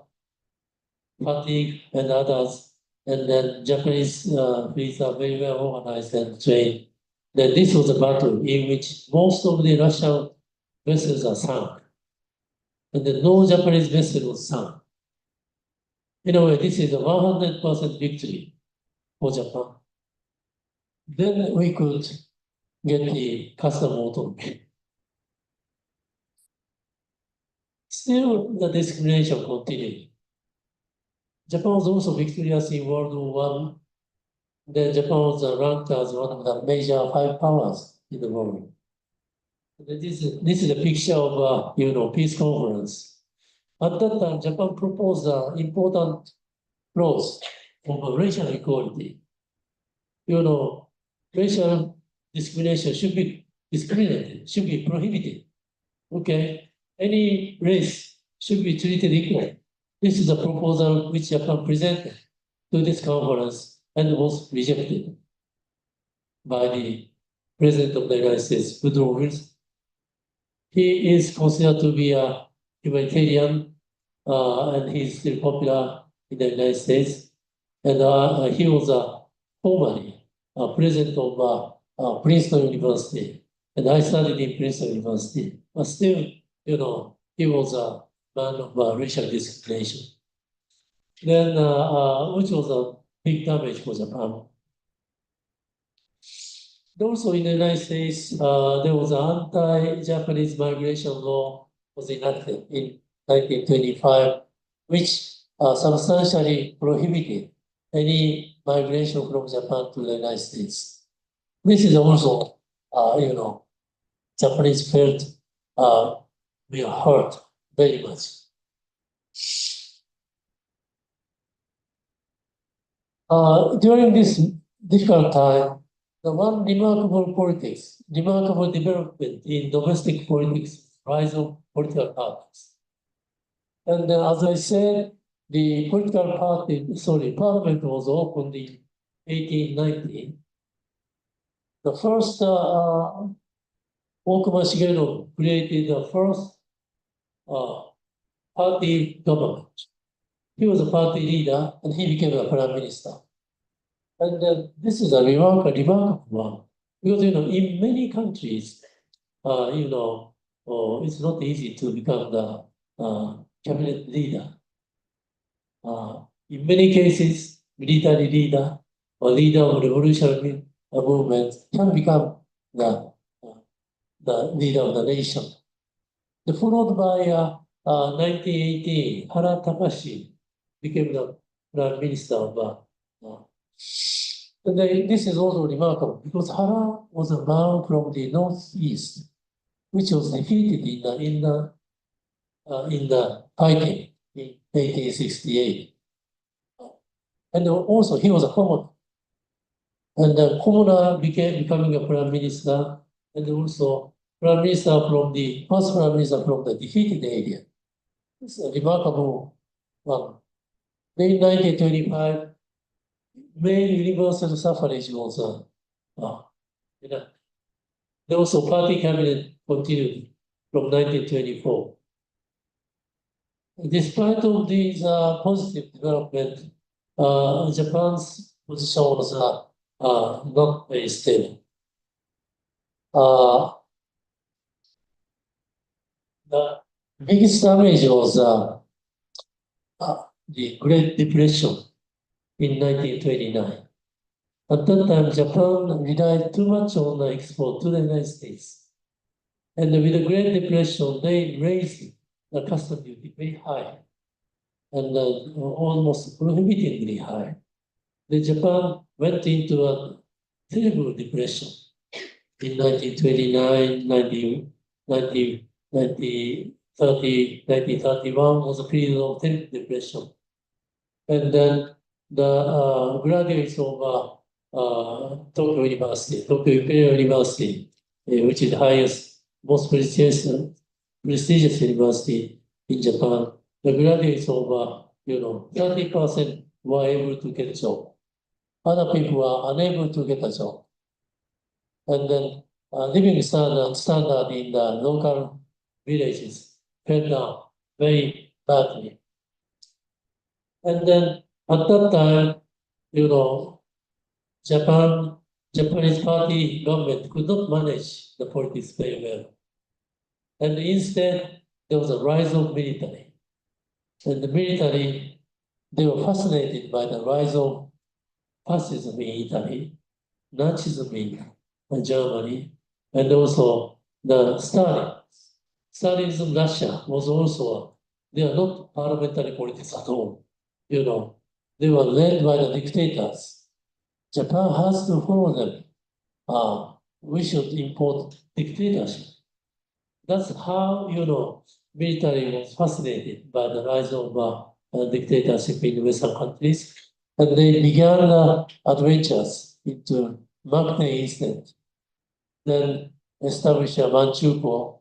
fatigue and others. And then Japanese fleets are very well organized and trained. Then this was a battle in which most of the Russian vessels are sunk. And then no Japanese vessel was sunk. In a way, this is a 100% victory for Japan. Then we could get the custom autonomy. Still, the discrimination continued. Japan was also victorious in World War I. Then Japan was ranked as one of the major 5 powers in the world. This is a picture of peace conference. At that time, Japan proposed an important clause of racial equality. Racial discrimination should be discriminated, should be prohibited. Okay, any race should be treated equally. This is a proposal which Japan presented to this conference and was rejected by the President of the United States, Woodrow Wilson. He is considered to be a humanitarian, and he's still popular in the United States. And he was formerly president of Princeton University, and I studied in Princeton University. But still, he was a man of racial discrimination. Then, which was a big damage for Japan. Also in the United States, there was an anti-Japanese migration law was enacted in 1925, which substantially prohibited any migration from Japan to the United States. This is also, Japanese felt we are hurt very much. During this difficult time, the one remarkable development in domestic politics, rise of political parties. And as I said, the parliament was opened in 1890. The first, Okuma Shigeno created the first party government. He was a party leader and he became a prime minister. And this is a remarkable one, because in many countries, it's not easy to become the cabinet leader. In many cases, military leader or leader of revolutionary movement can become the the leader of the nation. Followed by 1918, Hara Takashi became the prime minister of and this is also remarkable because Hara was a man from the northeast, which was defeated in the fighting in 1868. And also he was a commoner. And the commoner becoming a prime minister, and also prime minister from the first prime minister from the defeated area. It's a remarkable one. In 1925, main universal suffrage was also party cabinet continued from 1924. Despite of these positive development, Japan's position was not very stable. The biggest damage was the Great Depression in 1929. At that time, Japan relied too much on the export to the United States. And with the Great Depression, they raised the customs duty very high and almost prohibitively high. The Japan went into a terrible depression in 1929, 1931 was a period of terrible depression. And then the graduates of Tokyo University, Tokyo Imperial University, which is the highest, most prestigious university in Japan, the graduates of 30% were able to get a job. Other people were unable to get a job. And then living standard in the local villages fell down very badly. And then at that time, Japanese party government could not manage the politics very well. And instead, there was a rise of military. And the military, they were fascinated by the rise of fascism in Italy, Nazism in Germany, and also the Stalin. Stalinism Russia was also, they are not parliamentary politics at all. They were led by the dictators. Japan has to follow them. We should import dictatorship. That's how, military was fascinated by the rise of dictatorship in Western countries. And they began adventures into Magne incident, then established a Manchukuo,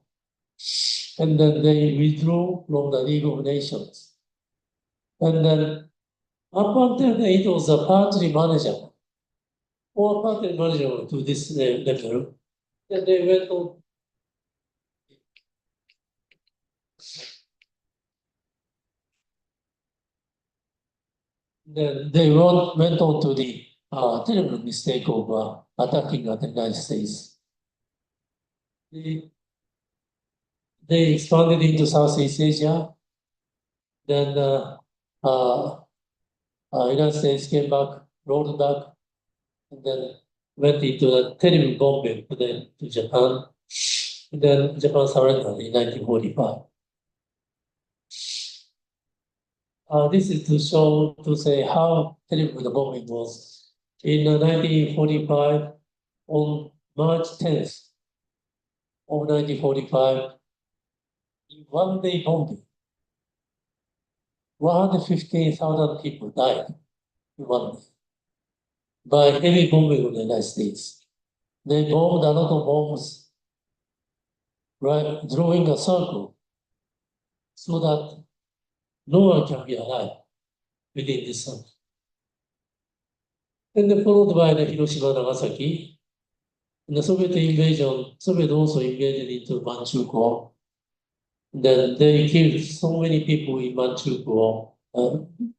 and then they withdrew from the League of Nations. And then up until it was a partly manageable, or partly manageable to this level, then they went on. Then they went on to the terrible mistake of attacking the United States. They expanded into Southeast Asia. Then United States came back, rolled back, and then went into a terrible bombing to Japan. And then Japan surrendered in 1945. This is to say how terrible the bombing was. In 1945, on March 10th of 1945, in one day bombing, 115,000 people died in one day by heavy bombing of the United States. They bombed a lot of bombs, right, drawing a circle so that no one can be alive within this circle. And then followed by the Hiroshima, Nagasaki. And the Soviet invasion, Soviet also invaded into Manchukuo. Then they killed so many people in Manchukuo,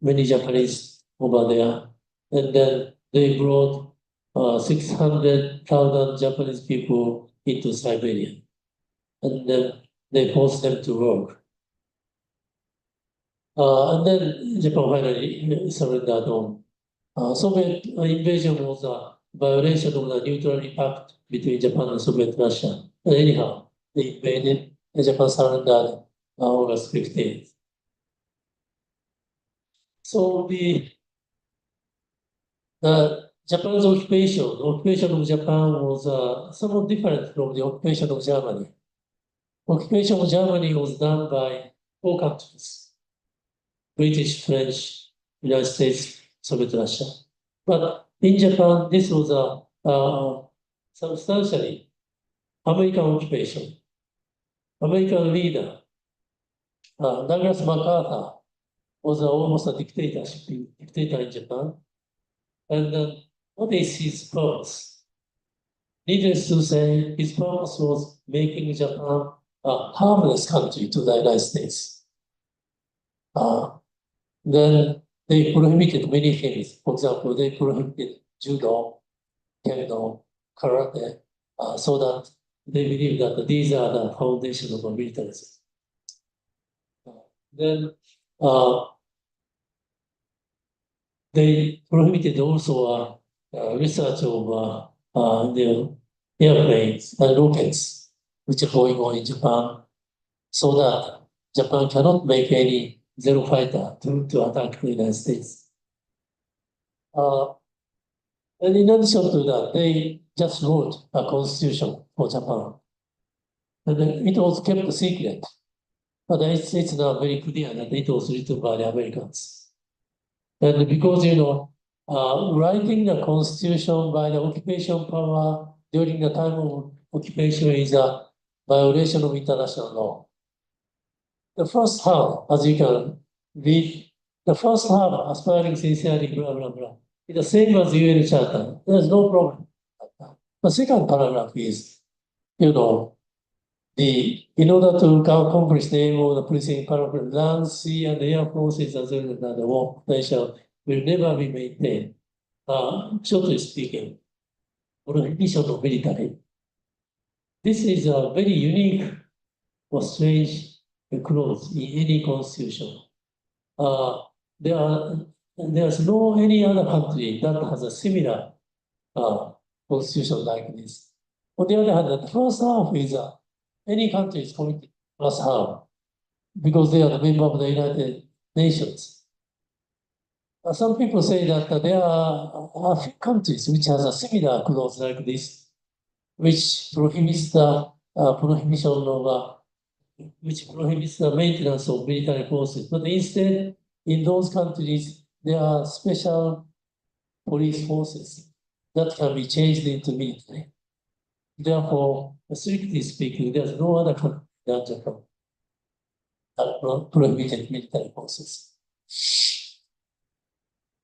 many Japanese over there. And then they brought 600,000 Japanese people into Siberia. And then they forced them to work. And then Japan finally surrendered on. Soviet invasion was a violation of the Neutrality Pact between Japan and Soviet Russia. anyhow, they invaded, and Japan surrendered August 15th. So the Japan's occupation of Japan was somewhat different from the occupation of Germany. Occupation of Germany was done by 4 countries: British, French, United States, Soviet Russia. But in Japan, this was a substantially American occupation. American leader, Douglas MacArthur, was almost a dictator in Japan. And what is his purpose? Needless to say, his purpose was making Japan a harmless country to the United States. Then they prohibited many things. For example, they prohibited judo, kendo, karate, so that they believe that these are the foundation of militarism. Then they prohibited also research of the airplanes and rockets which are going on in Japan, so that Japan cannot make any zero fighter to attack the United States. And in addition to that, they just wrote a constitution for Japan. And then it was kept secret. But it's now very clear that it was written by the Americans. And because, writing the constitution by the occupation power during the time of occupation is a violation of international law. The first half, as you can read, the first half, aspiring sincerely, blah, blah, blah, is the same as UN Charter. There's no problem. The second paragraph is, in order to accomplish the aim of the preceding paragraph, land, sea, and air forces as well as the war potential will never be maintained. Shortly speaking, prohibition of military. This is a very unique or strange clause in any constitution. There's no any other country that has a similar constitution like this. On the other hand, the first half is any country is committed first half because they are the member of the United Nations. Some people say that there are a few countries which has a similar clause like this, which prohibits the maintenance of military forces. But instead, in those countries, there are special police forces that can be changed into military. Therefore, strictly speaking, there's no other country than Japan that prohibited military forces.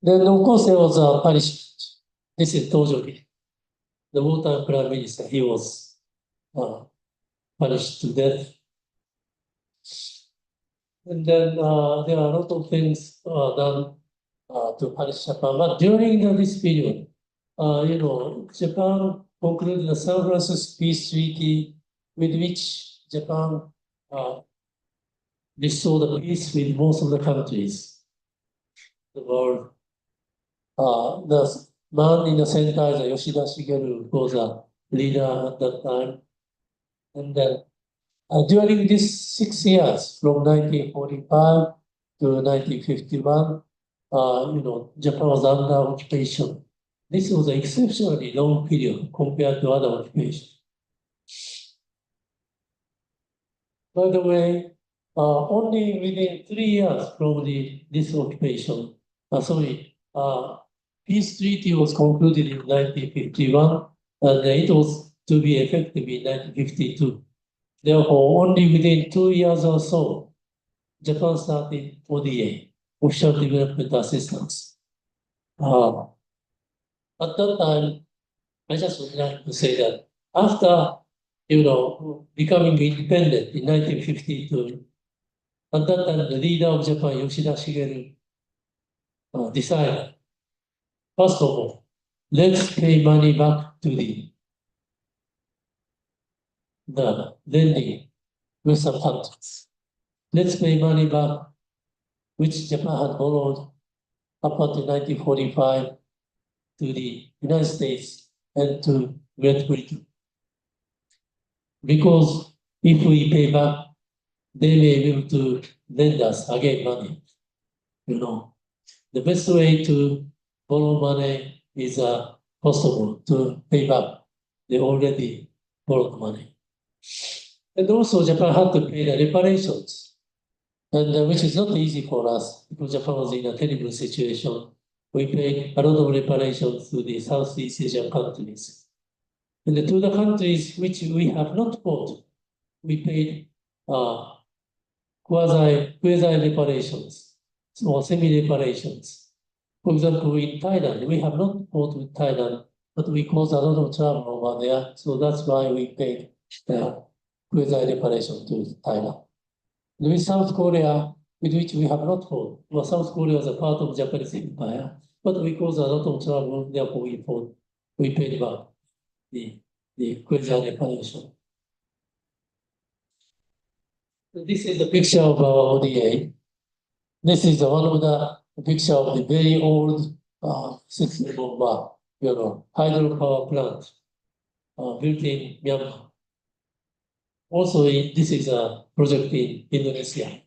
Then, of course, there was a punishment. This is Tojori, the wartime prime minister. He was punished to death. And then there are a lot of things done to punish Japan. But during this period, Japan concluded the San Francisco Peace Treaty, with which Japan restored the peace with most of the countries in the world. The man in the center is Yoshida Shigeru, who was a leader at that time. And then during these 6 years, from 1945 to 1951, Japan was under occupation. This was an exceptionally long period compared to other occupations. By the way, only within 3 years from this occupation, peace treaty was concluded in 1951, and it was to be effective in 1952. Therefore, only within 2 years or so, Japan started ODA, Official Development Assistance. At that time, I just would like to say that after, becoming independent in 1952, at that time, the leader of Japan, Yoshida Shigeru, decided, first of all, let's pay money back to the lending Western countries. Let's pay money back, which Japan had borrowed up until 1945 to the United States and to Great Britain. because if we pay back, they may be able to lend us again money. You know, the best way to borrow money is possible to pay back the already borrowed money. And also Japan had to pay the reparations, and which is not easy for us because Japan was in a terrible situation. We paid a lot of reparations to the Southeast Asian countries. And to the countries which we have not fought, we paid quasi reparations or semi-reparations. For example, in Thailand, we have not fought with Thailand, but we caused a lot of trouble over there. So that's why we paid quasi reparation to Thailand. And with South Korea, with which we have not fought, well, South Korea was a part of Japanese empire, but we caused a lot of trouble, therefore we paid back the quasi reparation. This is the picture of our ODA. This is one of the picture of the very old system of hydropower plant built in Myanmar. Also, this is a project in Indonesia,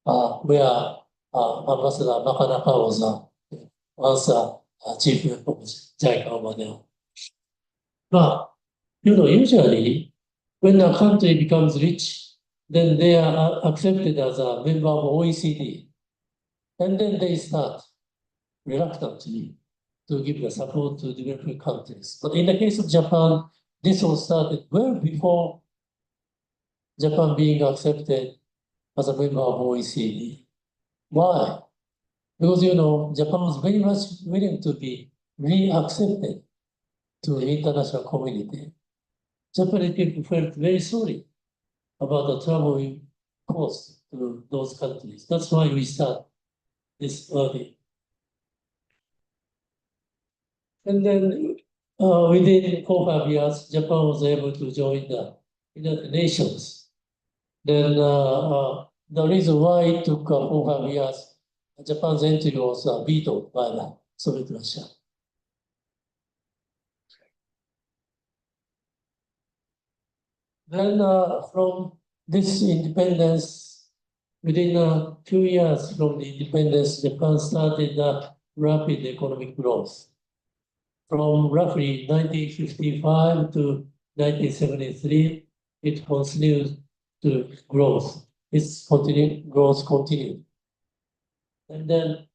where Ambassador Makanaka was once chief of JICA over there. But usually when a country becomes rich, then they are accepted as a member of OECD. And then they start reluctantly to give the support to developing countries. But in the case of Japan, this was started well before Japan being accepted as a member of OECD. Why? Because, Japan was very much willing to be reaccepted to the international community. Japanese people felt very sorry about the trouble we caused to those countries. That's why we start this early. And then within 4-5 years, Japan was able to join the United Nations. Then the reason why it took 4-5 years, Japan's entry was vetoed by the Soviet Russia. Then from this independence, within a few years from the independence, Japan started rapid economic growth. From roughly 1955 to 1973, it continued to growth. Its growth continued. And then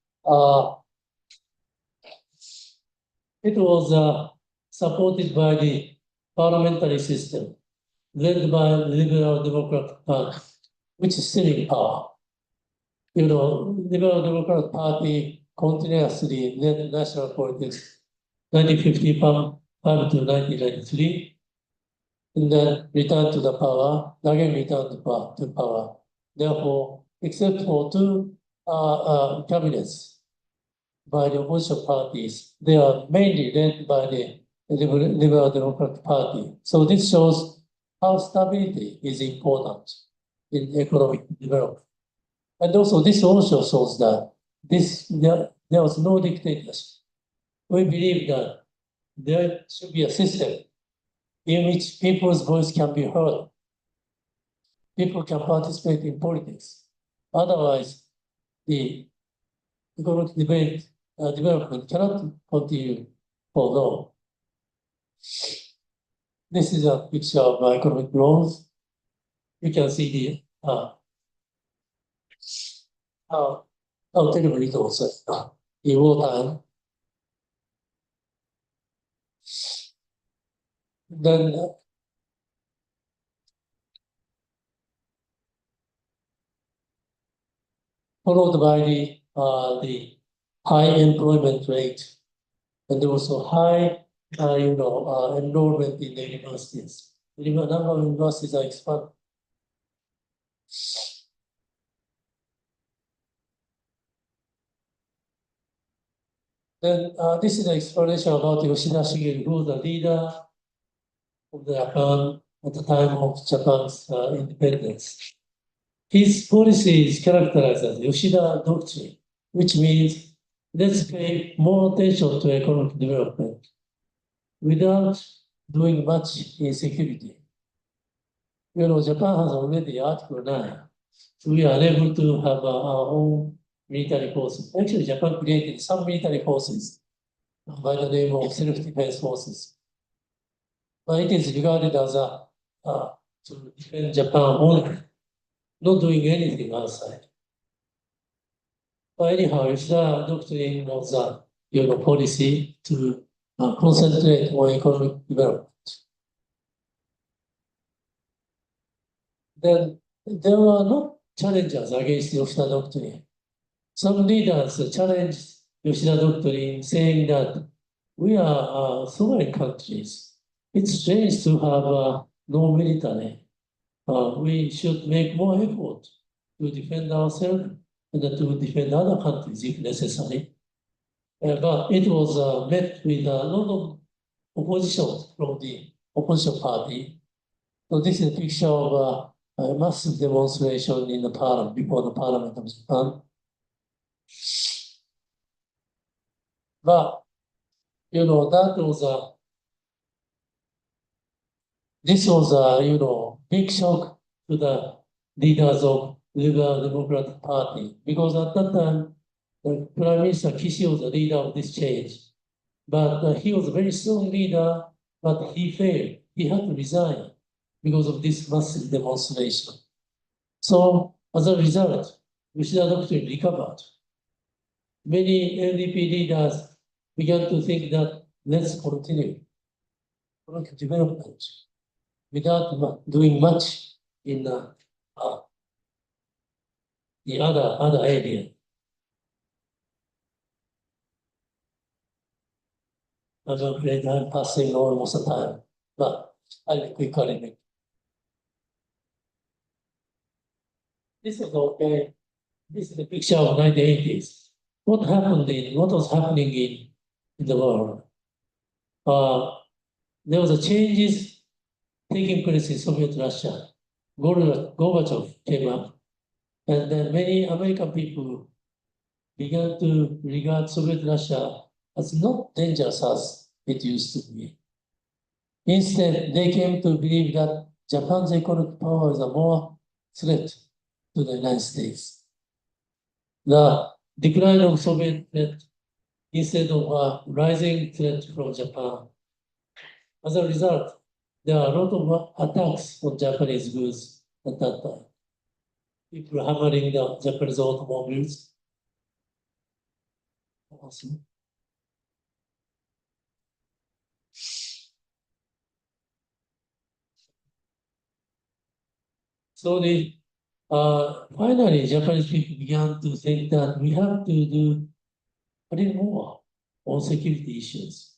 it was supported by the parliamentary system, led by the Liberal Democratic Party, which is still in power. Liberal Democratic Party continuously led national politics 1955 to 1993, and then returned to the power, again returned to power. Therefore, except for two cabinets by the opposition parties, they are mainly led by the Liberal Democratic Party. So this shows how stability is important in economic development. And also, this also shows that there was no dictatorship. We believe that there should be a system in which people's voice can be heard. People can participate in politics. Otherwise, the economic development cannot continue for long. This is a picture of economic growth. You can see how terrible it was in wartime. Then followed by the high employment rate and also high enrollment in the universities. The number of universities are expanding. Then this is an explanation about Yoshida Shigeru, who was the leader of Japan at the time of Japan's independence. His policy is characterized as Yoshida Doctrine, which means let's pay more attention to economic development without doing much in security. Japan has already Article 9. So we are unable to have our own military forces. Actually, Japan created some military forces by the name of self-defense forces. But it is regarded as to defend Japan only, not doing anything outside. But anyhow, Yoshida doctrine was policy to concentrate on economic development. Then there were no challengers against Yoshida doctrine. Some leaders challenged Yoshida doctrine, saying that we are sovereign countries. It's strange to have no military. We should make more effort to defend ourselves and to defend other countries if necessary. But it was met with a lot of opposition from the opposition party. So this is a picture of a massive demonstration in the parliament, before the parliament of Japan. But, that was this was a, big shock to the leaders of Liberal Democratic Party, because at that time, Prime Minister Kishi was the leader of this change. But he was a very strong leader, but he failed. He had to resign because of this massive demonstration. So as a result, Yoshida doctrine recovered. Many LDP leaders began to think that let's continue economic development without doing much in the other area. I'm afraid I'm passing almost the time, but I'll quickly make. This is okay. This is the picture of 1980s. What was happening in the world? There was a changes taking place in Soviet Russia. Gorbachev came up, and then many American people began to regard Soviet Russia as not dangerous as it used to be. Instead, they came to believe that Japan's economic power is a more threat to the United States. The decline of Soviet threat instead of a rising threat from Japan. As a result, there are a lot of attacks on Japanese goods at that time. People hammering the Japanese automobiles. Awesome. So finally, Japanese people began to think that we have to do a little more on security issues.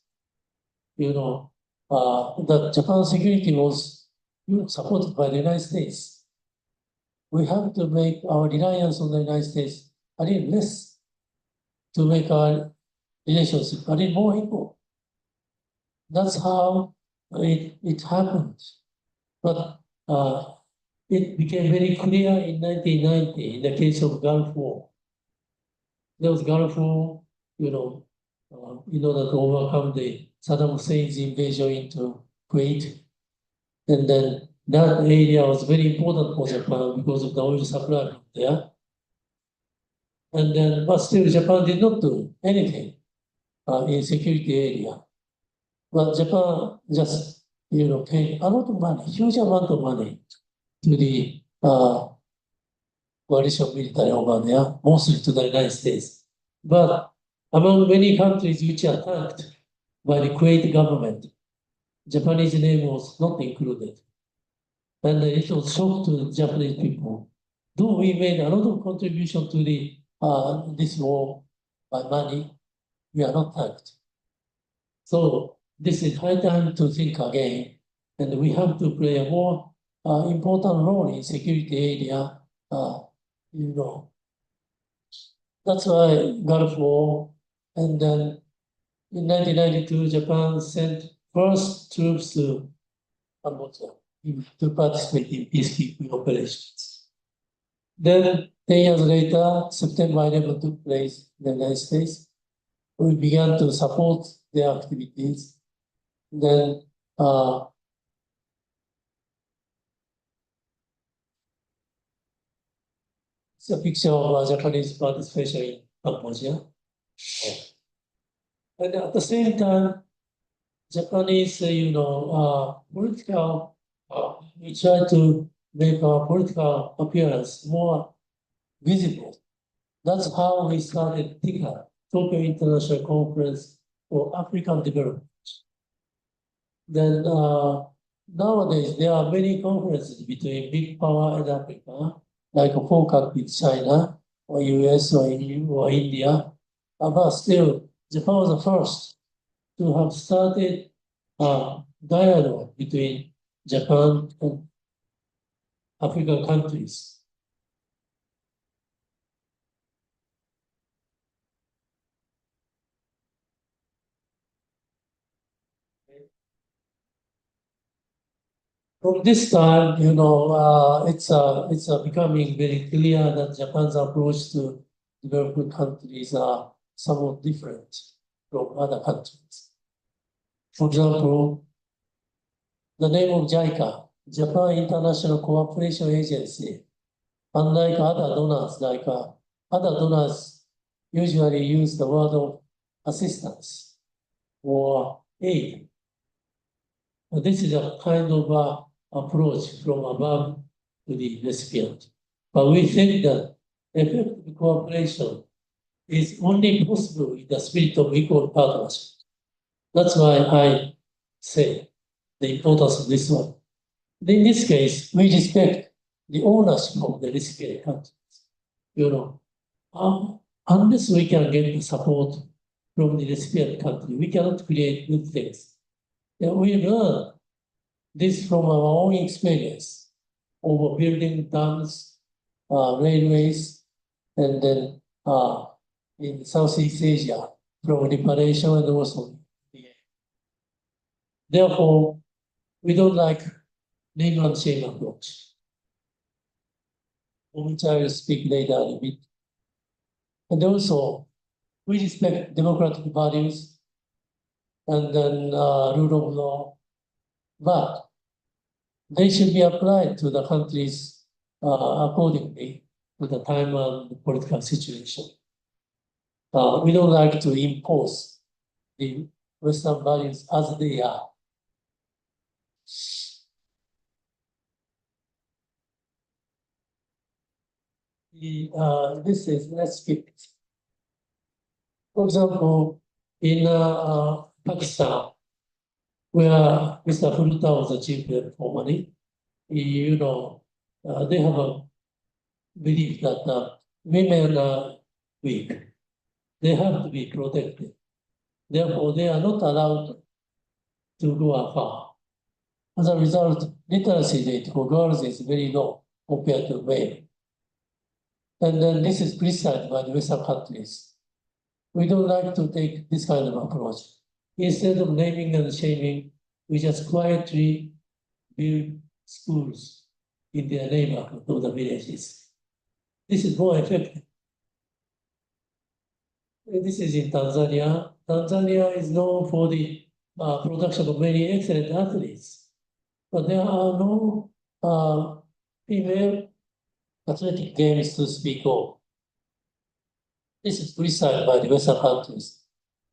That Japan's security was supported by the United States. We have to make our reliance on the United States a little less to make our relationship a little more equal. That's how it happened. But it became very clear in 1990 in the case of Gulf War. There was Gulf War, in order to overcome the Saddam Hussein's invasion into Kuwait. And then that area was very important for Japan because of the oil supply from there. And then, but still Japan did not do anything in security area. But Japan just, paid a lot of money, huge amount of money to the coalition military over there, mostly to the United States. But among many countries which are attacked by the Kuwait government, Japanese name was not included. And it was shock to the Japanese people. Though we made a lot of contribution to the this war by money, we are not tagged. So this is high time to think again, and we have to play a more important role in security area. That's why Gulf War, and then in 1992, Japan sent first troops to Cambodia to participate in peacekeeping operations. Then 10 years later, September 11 took place in the United States. We began to support their activities. Then It's a picture of Japanese participation in Cambodia. And at the same time, Japanese, political, we try to make our political appearance more visible. That's how we started TICA, Tokyo International Conference for African Development. Then nowadays, there are many conferences between big power and Africa, like FOCAC with China, or US, or EU, or India. But still, Japan was the first to have started a dialogue between Japan and African countries. From this time, it's becoming very clear that Japan's approach to developing countries are somewhat different from other countries. For example, the name of JICA, Japan International Cooperation Agency, unlike other donors usually use the word of assistance or aid. But this is a kind of approach from above to the recipient. But we think that effective cooperation is only possible in the spirit of equal partnership. That's why I say the importance of this one. In this case, we respect the ownership of the recipient countries. Unless we can get the support from the recipient country, we cannot create good things. And we learn this from our own experience over building dams, railways, and then in Southeast Asia from reparation and also. Therefore, we don't like name and shame approach, which I will speak later a bit. And also, we respect democratic values and then rule of law, but they should be applied to the countries accordingly to the time and the political situation. We don't like to impose the Western values as they are. Let's skip it. For example, in Pakistan, where Mr. Furuta was the chief whip formerly, they have a belief that women are weak. They have to be protected. Therefore, they are not allowed to go afar. As a result, literacy rate for girls is very low compared to men. And then this is criticized by the Western countries. We don't like to take this kind of approach. Instead of naming and shaming, we just quietly build schools in their neighborhood of the villages. This is more effective. This is in Tanzania. Tanzania is known for the production of many excellent athletes, but there are no female athletic games to speak of. This is criticized by the Western countries.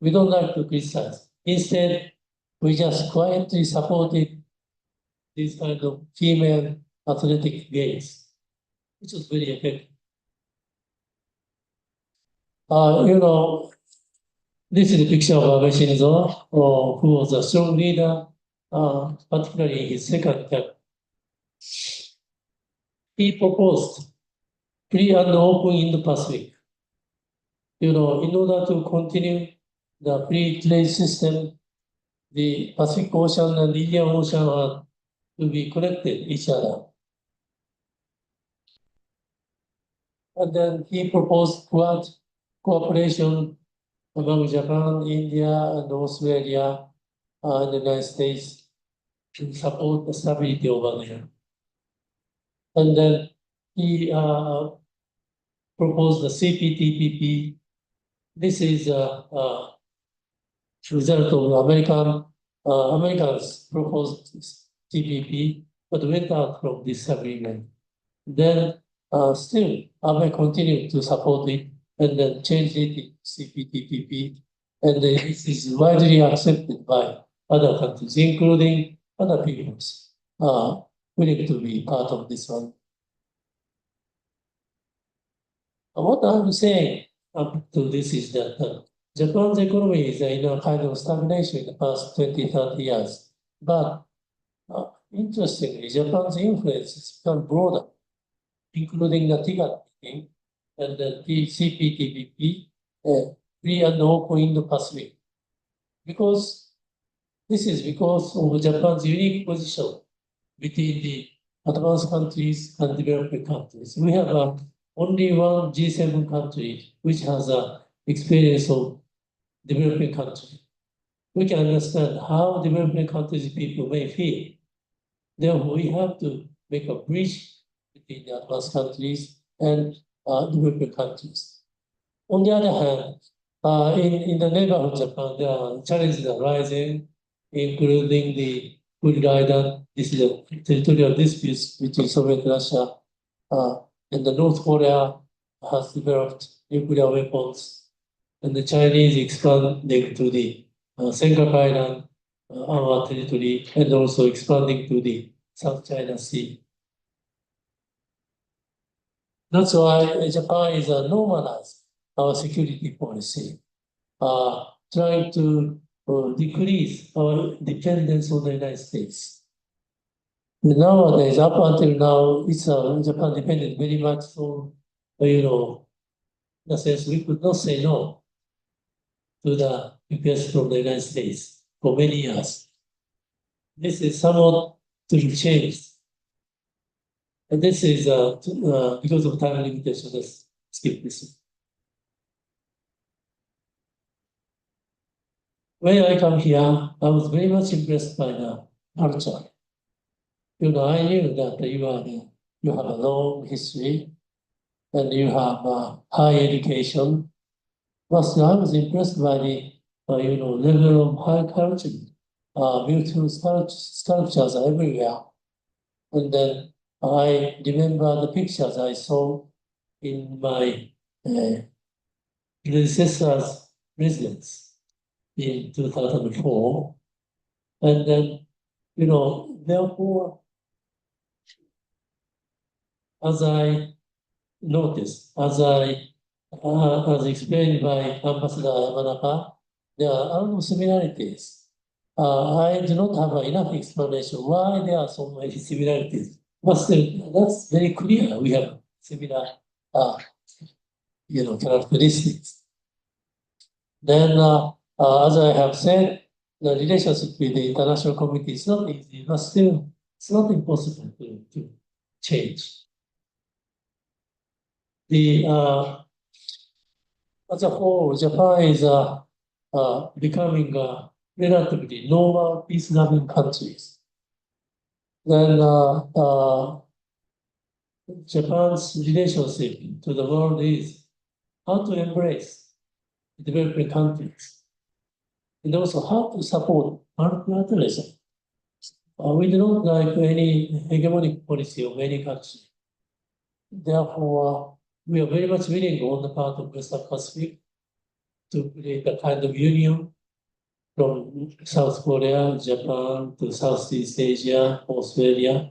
We don't like to criticize. Instead, we just quietly supported these kind of female athletic games, which was very effective. This is a picture of Abe Shinzo, who was a strong leader, particularly in his second term. He proposed free and open Indo-Pacific. In order to continue the free trade system, the Pacific Ocean and Indian Ocean are to be connected each other. And then he proposed Quad cooperation among Japan, India, and Australia, and the United States to support the stability over there. And then he proposed the CPTPP. This is a result of Americans proposed TPP, but went out from this agreement. Then still, I may continue to support it and then change it to CPTPP. And this is widely accepted by other countries, including other peoples, willing to be part of this one. What I'm saying up to this is that Japan's economy is in a kind of stagnation in the past 20, 30 years. But interestingly, Japan's influence has become broader, including the TIGA meeting and the CPTPP, free and open Indo-Pacific. Because this is because of Japan's unique position between the advanced countries and developing countries. We have only one G7 country which has experience of developing country. We can understand how developing countries people may feel. Therefore, we have to make a bridge between the advanced countries and developing countries. On the other hand, in the neighborhood of Japan, there are challenges arising, including the Kuril Island. This is a territorial dispute between Soviet Russia and the North Korea has developed nuclear weapons, and the Chinese expanding to the Senkaku Island, our territory, and also expanding to the South China Sea. That's why Japan is normalized our security policy, trying to decrease our dependence on the United States. Nowadays, up until now, it's Japan depended very much on, in the sense we could not say no to the request from the United States for many years. This is somewhat to be changed. And this is because of time limitation. Let's skip this. When I come here, I was very much impressed by the culture. I knew that you have a long history and you have high education. But I was impressed by the level of high culture. Beautiful sculptures are everywhere. And then I remember the pictures I saw in my predecessor's residence in 2004. And then, therefore, as I noticed, as explained by Ambassador Yamanaka, there are a lot of similarities. I do not have enough explanation why there are so many similarities. But still, that's very clear. We have similar, characteristics. Then, as I have said, the relationship with the international community is not easy, but still, it's not impossible to change. As a whole, Japan is becoming a relatively normal, peace-loving countries. Then Japan's relationship to the world is how to embrace developing countries and also how to support multilateralism. We do not like any hegemonic policy of any country. Therefore, we are very much willing on the part of Western Pacific to create a kind of union from South Korea, Japan to Southeast Asia, Australia.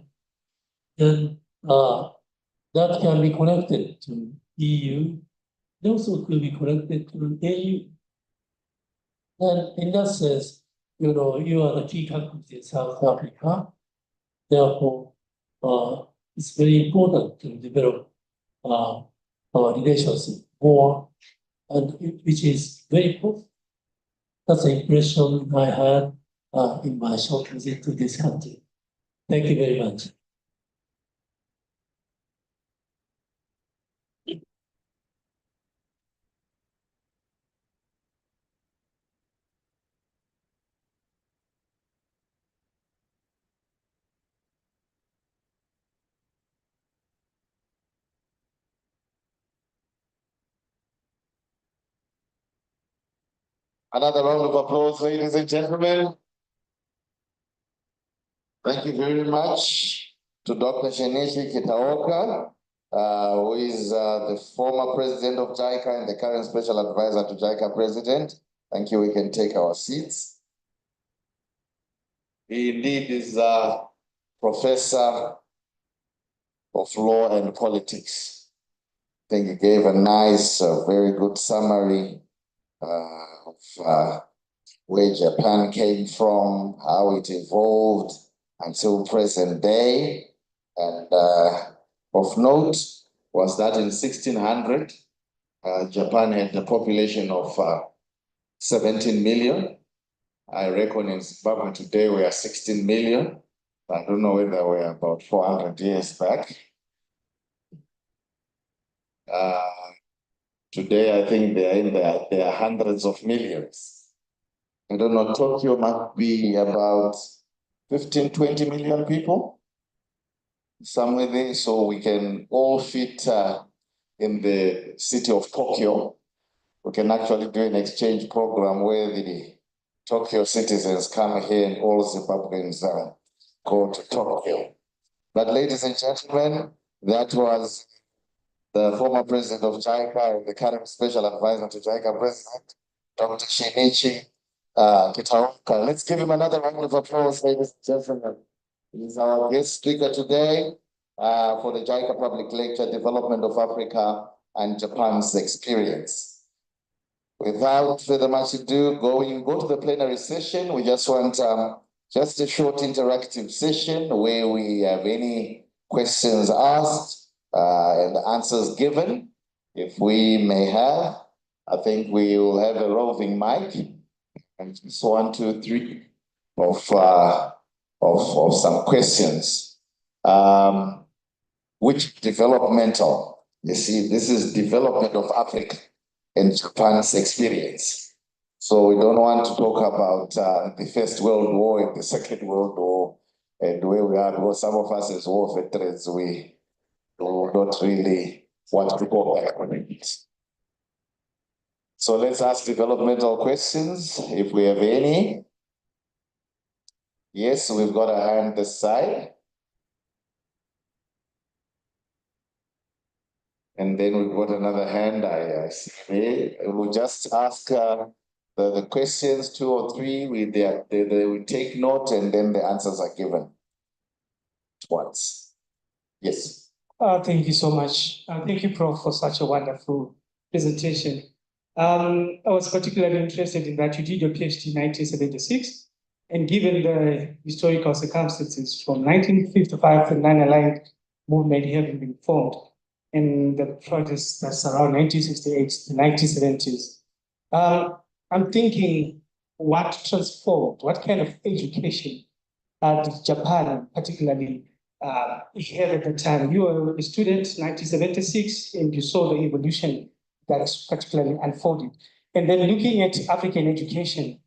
Then that can be connected to EU. It also could be connected to AU. And in that sense, you are the key countries in South Africa. Therefore, it's very important to develop our relationship more, and which is very important. That's the impression I had in my short visit to this country. Thank you very much. Another round of applause, ladies and gentlemen. Thank you very much to Dr. Shinichi Kitaoka. who is the former president of JICA and the current special advisor to JICA president. Thank you. We can take our seats. He indeed is a professor of law and politics. I think he gave a nice, very good summary of where Japan came from, how it evolved until present day. And of note was that in 1600, Japan had a population of 17 million. I reckon in Zimbabwe today we are 16 million. I don't know whether we're about 400 years back. Today, I think they are hundreds of millions. I don't know, Tokyo must be about 15, 20 million people, somewhere there, so we can all fit in the city of Tokyo. We can actually do an exchange program where the Tokyo citizens come here and all Zimbabweans go to Tokyo. But ladies and gentlemen, that was the former president of JICA and the current special advisor to JICA president, Dr. Shinichi Kitaoka. Let's give him another round of applause, ladies and gentlemen. He's our guest speaker today for the JICA Public Lecture, Development of Africa and Japan's Experience. Without further much ado, go to the plenary session. We just want just a short interactive session where we have any questions asked and answers given. If we may have, I think we will have a roving mic and just 1, 2, 3 of some questions. Which developmental? You see, this is development of Africa and Japan's experience. So we don't want to talk about the First World War and the Second World War and where we are, because some of us as war veterans, we do not really want to go back on it. So let's ask developmental questions, if we have any. Yes, we've got a hand this side. And then we've got another hand, I see there. We'll just ask the questions, 2 or 3, they will take note and then the answers are given once. Yes. Thank you so much. Thank you, Prof, for such a wonderful presentation. I was particularly interested in that you did your PhD in 1976, and given the historical circumstances from 1955, the non-aligned movement having been formed, and the protests that's around 1968 to the 1970s. I'm thinking, what transformed, what kind of education did Japan particularly have at the time? You were a student in 1976 and you saw the evolution that's particularly unfolded. And then looking at African education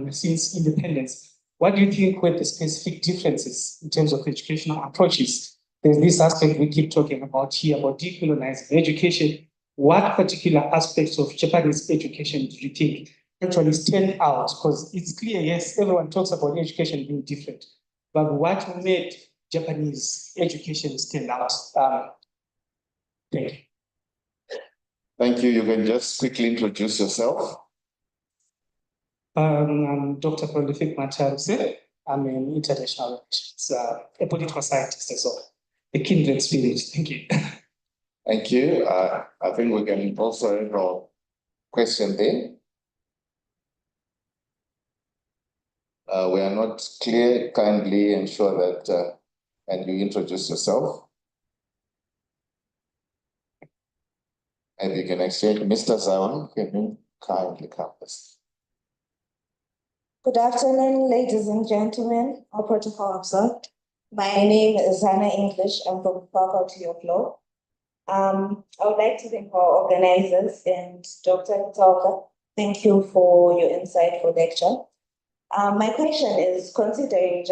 since independence, what do you think were the specific differences in terms of educational approaches? There's this aspect we keep talking about here about decolonizing education. What particular aspects of Japanese education do you think actually stand out? Because it's clear, yes, everyone talks about education being different, but what made Japanese education stand out? Thank you. Thank you. You can just quickly introduce yourself. I'm Dr. Prolific Mataruse. I'm an international relations, a political scientist as well. A kindred spirit. Thank you. Thank you. I think we can also have a question there. We are not clear. Kindly ensure that and you introduce yourself. And you can exchange. Mr. Zawan, can you kindly come this? Good afternoon, ladies and gentlemen, all protocol observed. My name is Hannah English. I'm from the Faculty of Law. I would like to thank our organizers and Dr. Kitaoka. Thank you for your insightful lecture. My question is, considering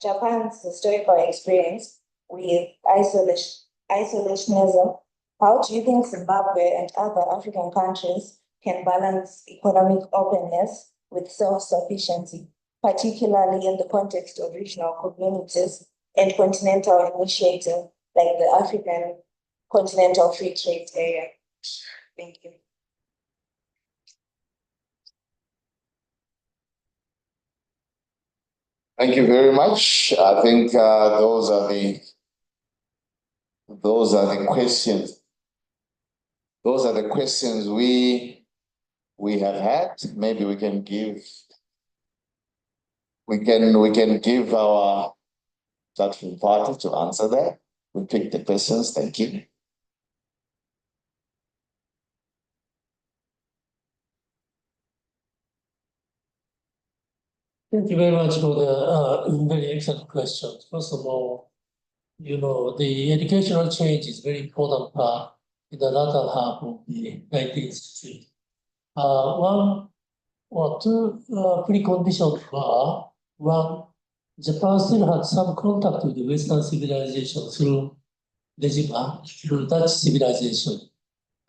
Japan's historical experience with isolationism, how do you think Zimbabwe and other African countries can balance economic openness with self-sufficiency, particularly in the context of regional communities and continental initiatives like the African continental free trade area. Thank you. Thank you very much. I think those are the questions. Those are the questions we have had. Maybe we can give our platform party to answer that. We pick the questions. Thank you. Thank you very much for the very excellent questions. First of all, the educational change is very important part in the latter half of the 19th century. One or two preconditions were, one, Japan still had some contact with the Western civilization through Dejima, through Dutch civilization,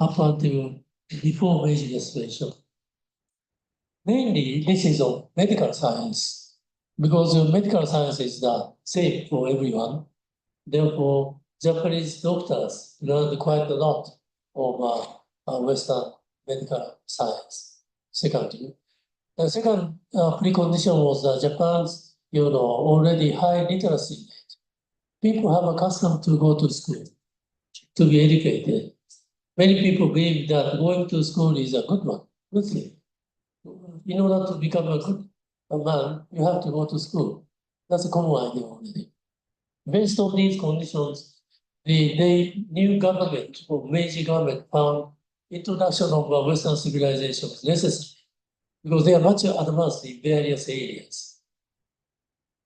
up until before Meiji Restoration. Mainly, this is of medical science, because medical science is safe for everyone. Therefore, Japanese doctors learned quite a lot of Western medical science. Secondly, the second precondition was that Japan's, already high literacy rate. People have accustomed to go to school, to be educated. Many people believe that going to school is a good thing. In order to become a good man, you have to go to school. That's a common idea already. Based on these conditions, the new government, or Meiji government, found introduction of Western civilization was necessary because they are much advanced in various areas.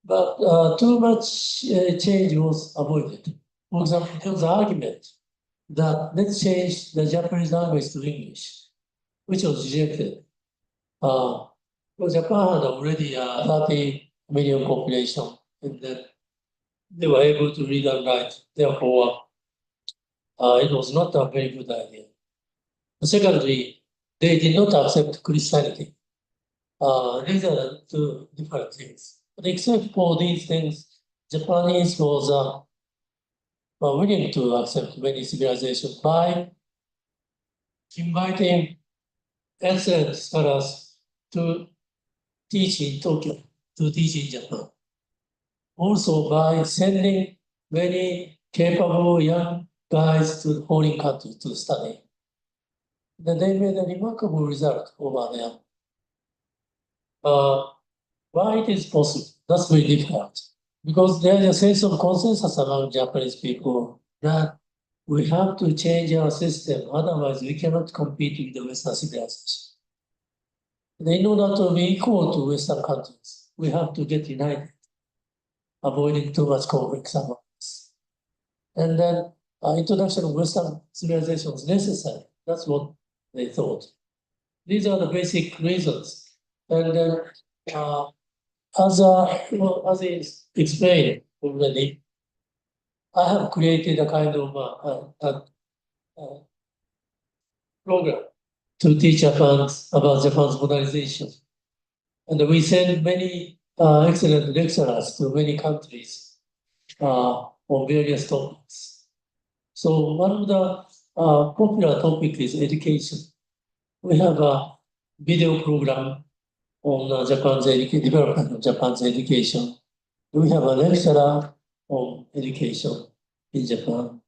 But too much change was avoided. For example, there was an argument that let's change the Japanese language to English, which was rejected. Because Japan had already a 30 million population, and then they were able to read and write. Therefore, it was not a very good idea. Secondly, they did not accept Christianity. These are the two different things. But except for these things, Japanese was willing to accept many civilizations by inviting excellent scholars to teach in Tokyo, to teach in Japan. Also by sending many capable young guys to foreign countries to study. Then they made a remarkable result over there. Why it is possible? That's very difficult. Because there is a sense of consensus among Japanese people that we have to change our system, otherwise we cannot compete with the Western civilization. In order to be equal to Western countries, we have to get united, avoiding too much conflict among us. And then introduction of Western civilization was necessary. That's what they thought. These are the basic reasons. And then, as is explained already, I have created a kind of program to teach Japan's about Japan's modernization. And we send many excellent lecturers to many countries on various topics. So one of the popular topics is education. We have a video program on development of Japan's education. We have a lecturer on education in Japan.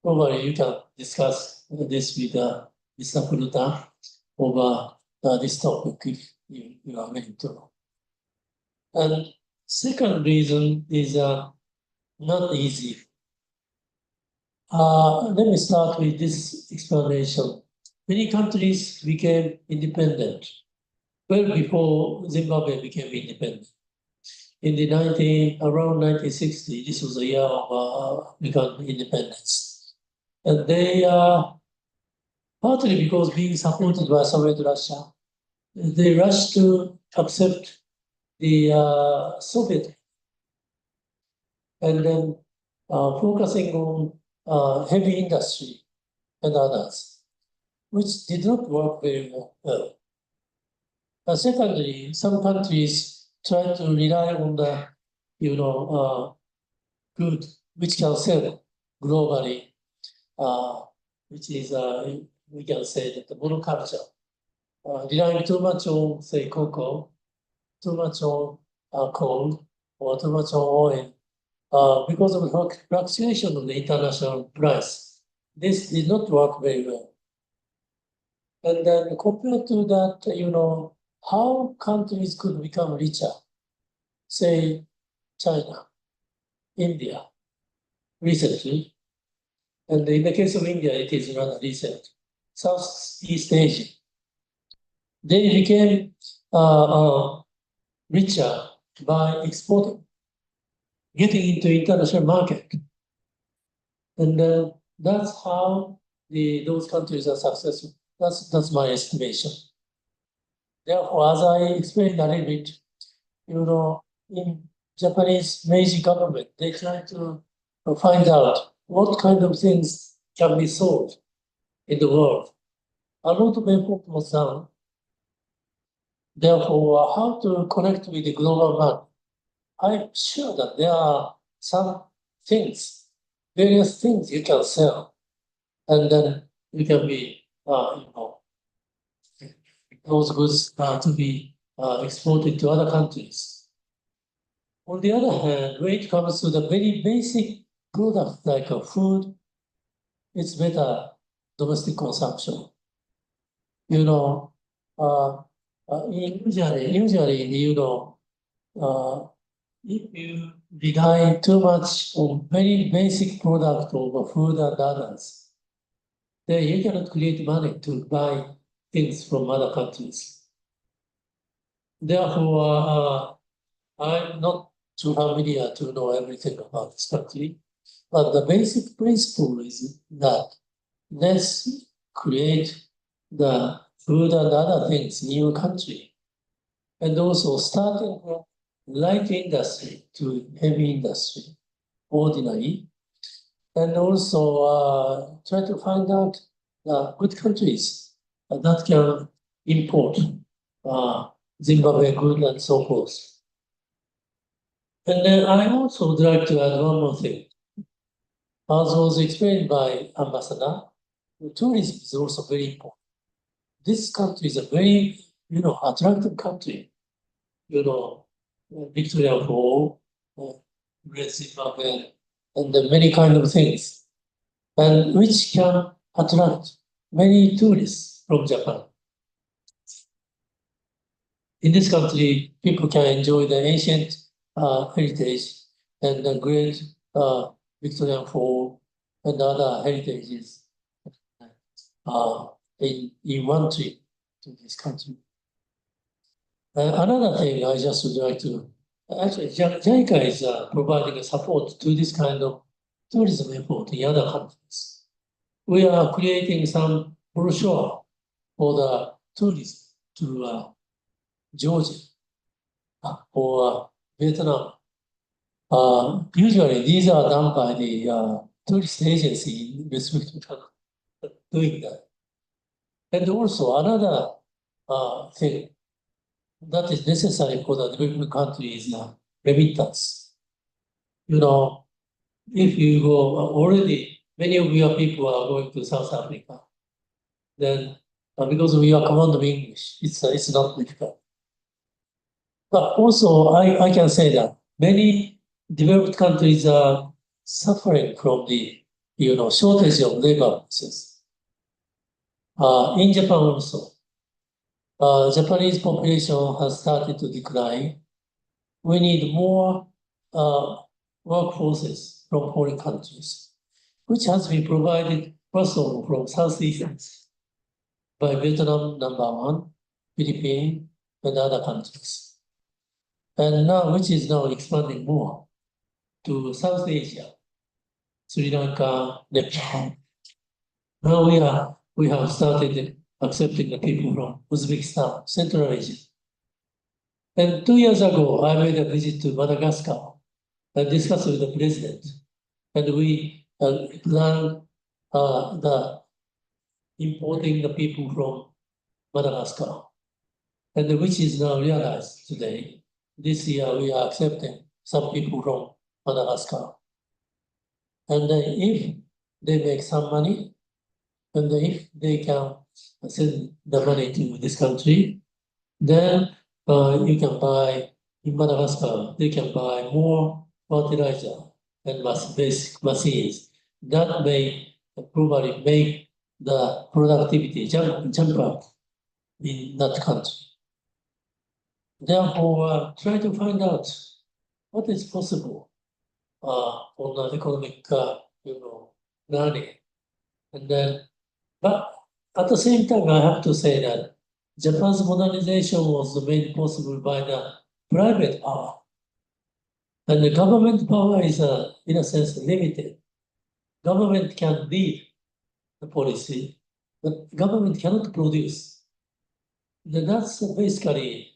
Probably you can discuss this with Mr. Furuta over this topic if you are willing to. And second reason is not easy. Let me start with this explanation. Many countries became independent well before Zimbabwe became independent. In the around 1960, this was the year of African independence. And they partly because being supported by Soviet Russia, they rushed to accept the Soviet and then focusing on heavy industry and others, which did not work very well. And secondly, some countries tried to rely on the, good which can sell globally, which is, we can say that the monoculture. Relying too much on, say, cocoa, too much on corn, or too much on oil, because of the fluctuation of the international price. This did not work very well. And then compared to that, how countries could become richer, say China, India, recently, and in the case of India, it is rather recent, Southeast Asia. They became richer by exporting, getting into international market. And that's how those countries are successful. That's my estimation. Therefore, as I explained a little bit, in Japanese Meiji government, they try to find out what kind of things can be sold in the world. A lot of effort was done. Therefore, how to connect with the global market? I'm sure that there are some things, various things you can sell, and then you can be, those goods to be exported to other countries. On the other hand, when it comes to the very basic product like food, it's better domestic consumption. Usually, if you rely too much on very basic product of food and others, then you cannot create money to buy things from other countries. Therefore, I'm not too familiar to know everything about this country, but the basic principle is that let's create the food and other things in your country, and also starting from light industry to heavy industry, ordinary, and also try to find out good countries that can import Zimbabwe goods and so forth. And then I also would like to add one more thing. As was explained by Ambassador, tourism is also very important. This country is a very, attractive country. Victoria Falls, Great Zimbabwe, and many kind of things, and which can attract many tourists from Japan. In this country, people can enjoy the ancient heritage and the great Victorian Falls and other heritages in one trip to this country. Another thing I just would like to, actually, JICA is providing support to this kind of tourism effort in other countries. We are creating some brochure for the tourism to Georgia or Vietnam. Usually these are done by the tourist agency in respective country doing that. And also another thing that is necessary for the developing country is remittance. If you go already, many of your people are going to South Africa, then because we are command of English, it's not difficult. But also, I can say that many developed countries are suffering from the shortage of labor forces. In Japan also, Japanese population has started to decline. We need more workforces from foreign countries, which has been provided first of all from Southeast Asia by Vietnam #1, Philippines, and other countries. And now, which is now expanding more to South Asia, Sri Lanka, Nepal. Now we have started accepting the people from Uzbekistan, Central Asia. And 2 years ago, I made a visit to Madagascar and discussed with the president. And we planned the importing the people from Madagascar, and which is now realized today. This year, we are accepting some people from Madagascar. And if they make some money, and if they can send the money to this country, then you can buy, in Madagascar, they can buy more fertilizer and basic machines. That may probably make the productivity jump up in that country. Therefore, try to find out what is possible on the economic, learning. And then, but at the same time, I have to say that Japan's modernization was made possible by the private power. And the government power is, in a sense, limited. Government can lead the policy, but government cannot produce. That's basically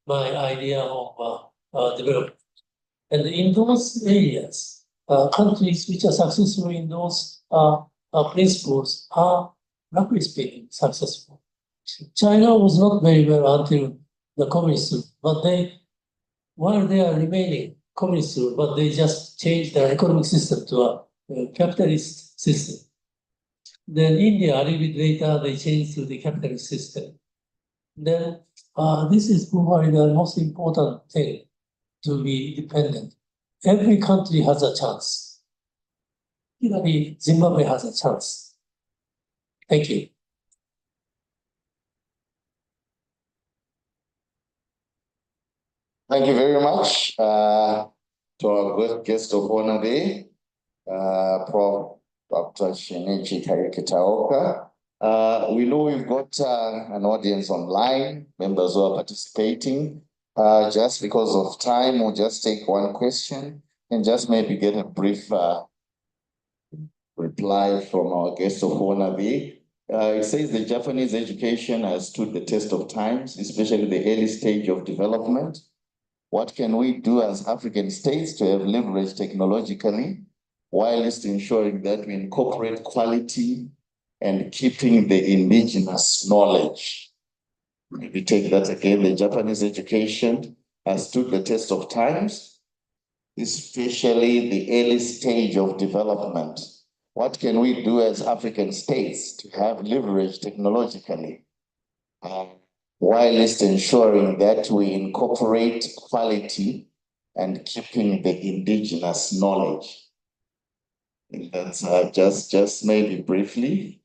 my idea of development. And in those areas, countries which are successful in those principles are, roughly speaking, successful. China was not very well until the communist rule, but while they are remaining communist rule, but they just changed their economic system to a capitalist system. Then India, a little bit later, they changed to the capitalist system. Then this is probably the most important thing to be independent. Every country has a chance. Even Zimbabwe has a chance. Thank you. Thank you very much to our good guest of honor there, Prof. Dr. Shinichi Kitaoka. We know we've got an audience online, members who are participating. Just because of time, we'll just take one question and just maybe get a brief reply from our guest of honor there. It says the Japanese education has stood the test of times, especially the early stage of development. What can we do as African states to have leverage technologically, whilst ensuring that we incorporate quality and keeping the indigenous knowledge? Maybe take that again. The Japanese education has stood the test of times, especially the early stage of development. What can we do as African states to have leverage technologically, whilst ensuring that we incorporate quality and keeping the indigenous knowledge? And that's just maybe briefly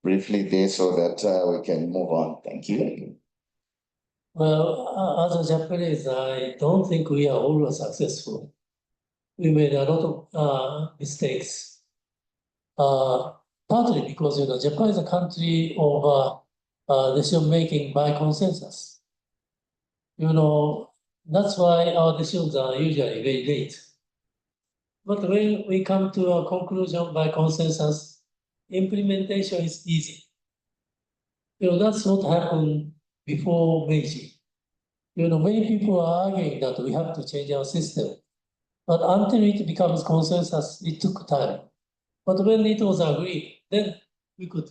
there so that we can move on. Thank you. Well, as a Japanese, I don't think we are always successful. We made a lot of mistakes. Partly because Japan is a country of decision making by consensus. That's why our decisions are usually very late. But when we come to a conclusion by consensus, implementation is easy. That's what happened before Meiji. Many people are arguing that we have to change our system. But until it becomes consensus, it took time. But when it was agreed, then we could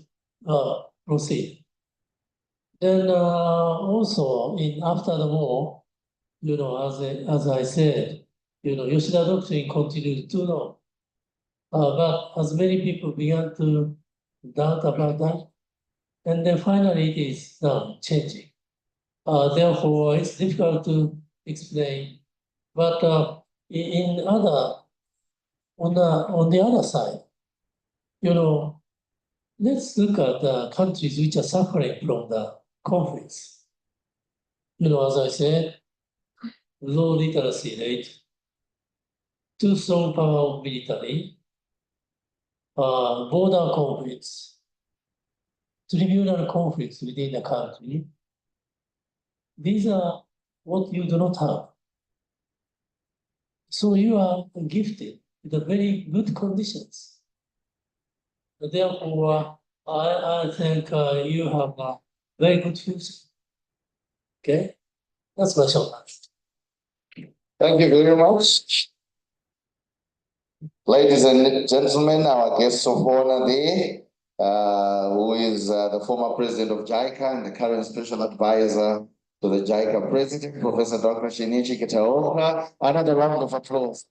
proceed. Then also, after the war, as I said, Yoshida doctrine continued too long. But as many people began to doubt about that, and then finally it is now changing. Therefore, it's difficult to explain. But on the other side, let's look at the countries which are suffering from the conflicts. As I said, low literacy rate, too strong power of military, border conflicts, tribunal conflicts within the country. These are what you do not have. So you are gifted with very good conditions. Therefore, I think you have a very good future. Okay? That's my short answer. Thank you very much. Ladies and gentlemen, our guest of honor there, who is the former president of JICA and the current special advisor to the JICA president, Professor Dr. Shinichi Kitaoka. Another round of applause.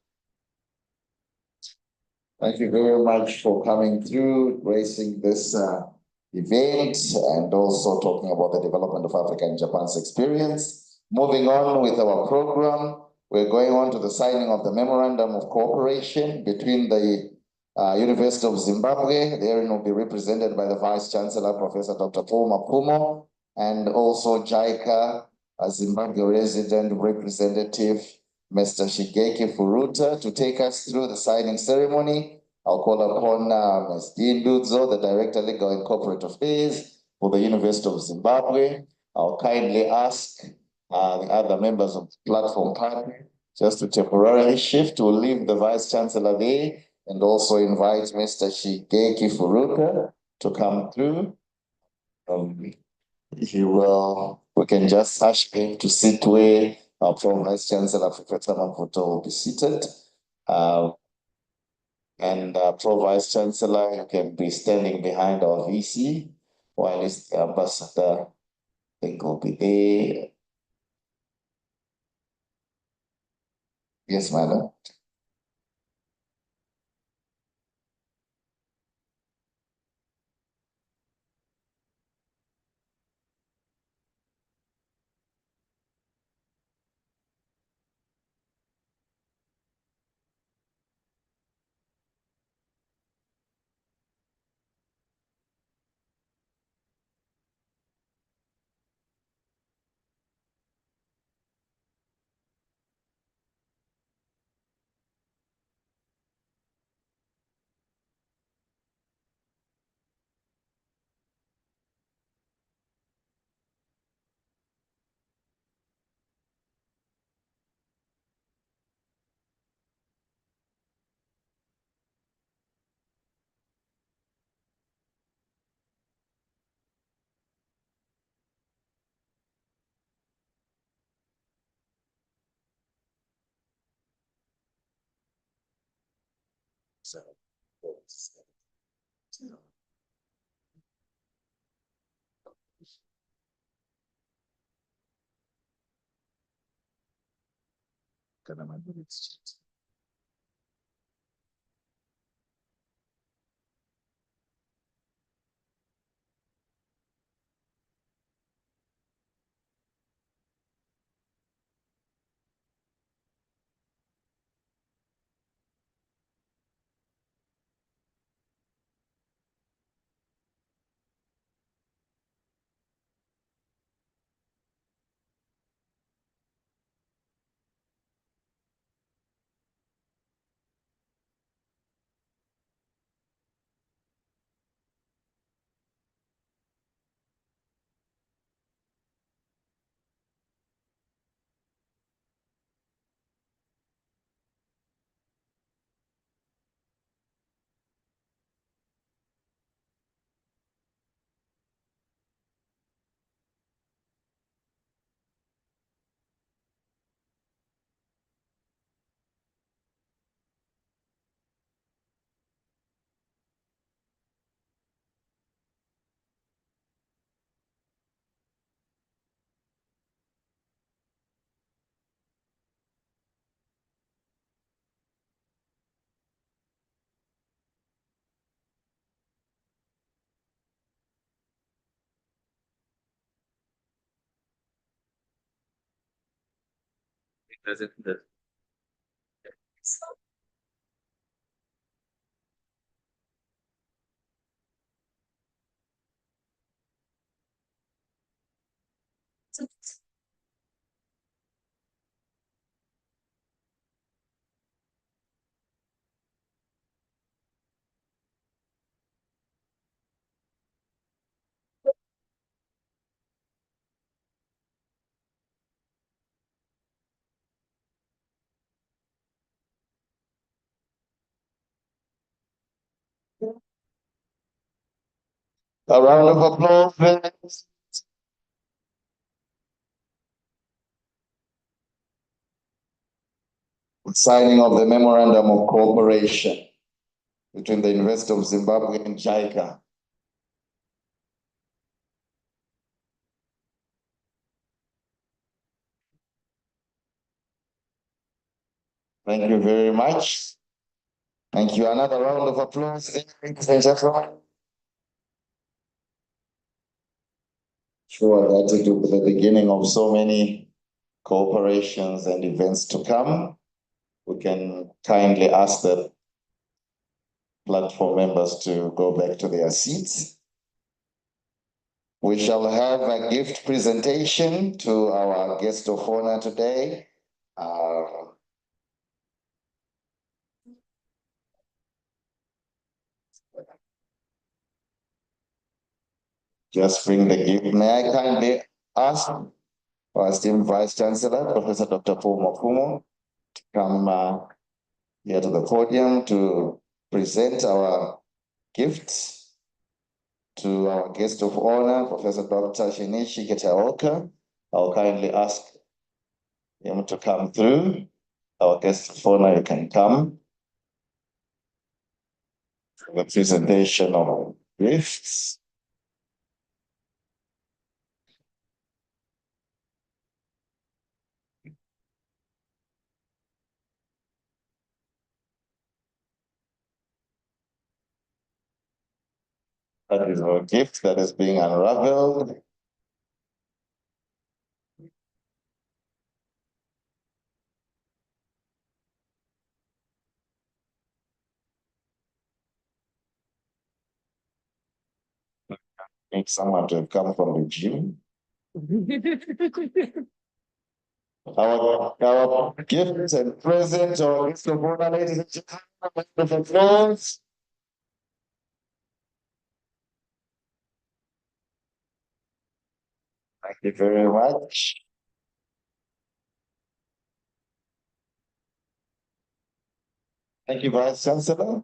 Thank you very much for coming through, gracing this event, and also talking about the development of Africa and Japan's experience. Moving on with our program, we're going on to the signing of the Memorandum of Cooperation between the University of Zimbabwe. The area will be represented by the Vice Chancellor, Professor Dr. Paul Mapumo, and also JICA, a Zimbabwe resident representative, Mr. Shigeki Furuta, to take us through the signing ceremony. I'll call upon Ms. Dean Dudzo, the Director Legal and Corporate Affairs for the University of Zimbabwe. I'll kindly ask the other members of the platform partner just to temporarily shift. We'll leave the Vice Chancellor there and also invite Mr. Shigeki Furuta to come through. If you will, we can just ask him to sit where our Vice Chancellor, Professor Maputo, will be seated. Pro Vice Chancellor, you can be standing behind our VC, while the Ambassador, I think, will be there. Yes, madam. A round of applause, please. Signing of the Memorandum of Cooperation between the University of Zimbabwe and JICA. Thank you very much. Thank you. Another round of applause, ladies and gentlemen. Sure, that it will be the beginning of so many cooperations and events to come. We can kindly ask the platform members to go back to their seats. We shall have a gift presentation to our guest of honor today. Just bring the gift. May I kindly ask our esteemed Vice Chancellor, Professor Dr. Paul Mafumo, to come here to the podium to present our gifts to our guest of honor, Professor Dr. Shinichi Kitaoka. I'll kindly ask him to come through. Our guest of honor, you can come. The presentation of gifts. That is our gift that is being unraveled. Need someone to come from the gym. Our gifts and presents, our guest of honor, ladies and gentlemen, round of applause. Thank you very much. Thank you, Vice Chancellor.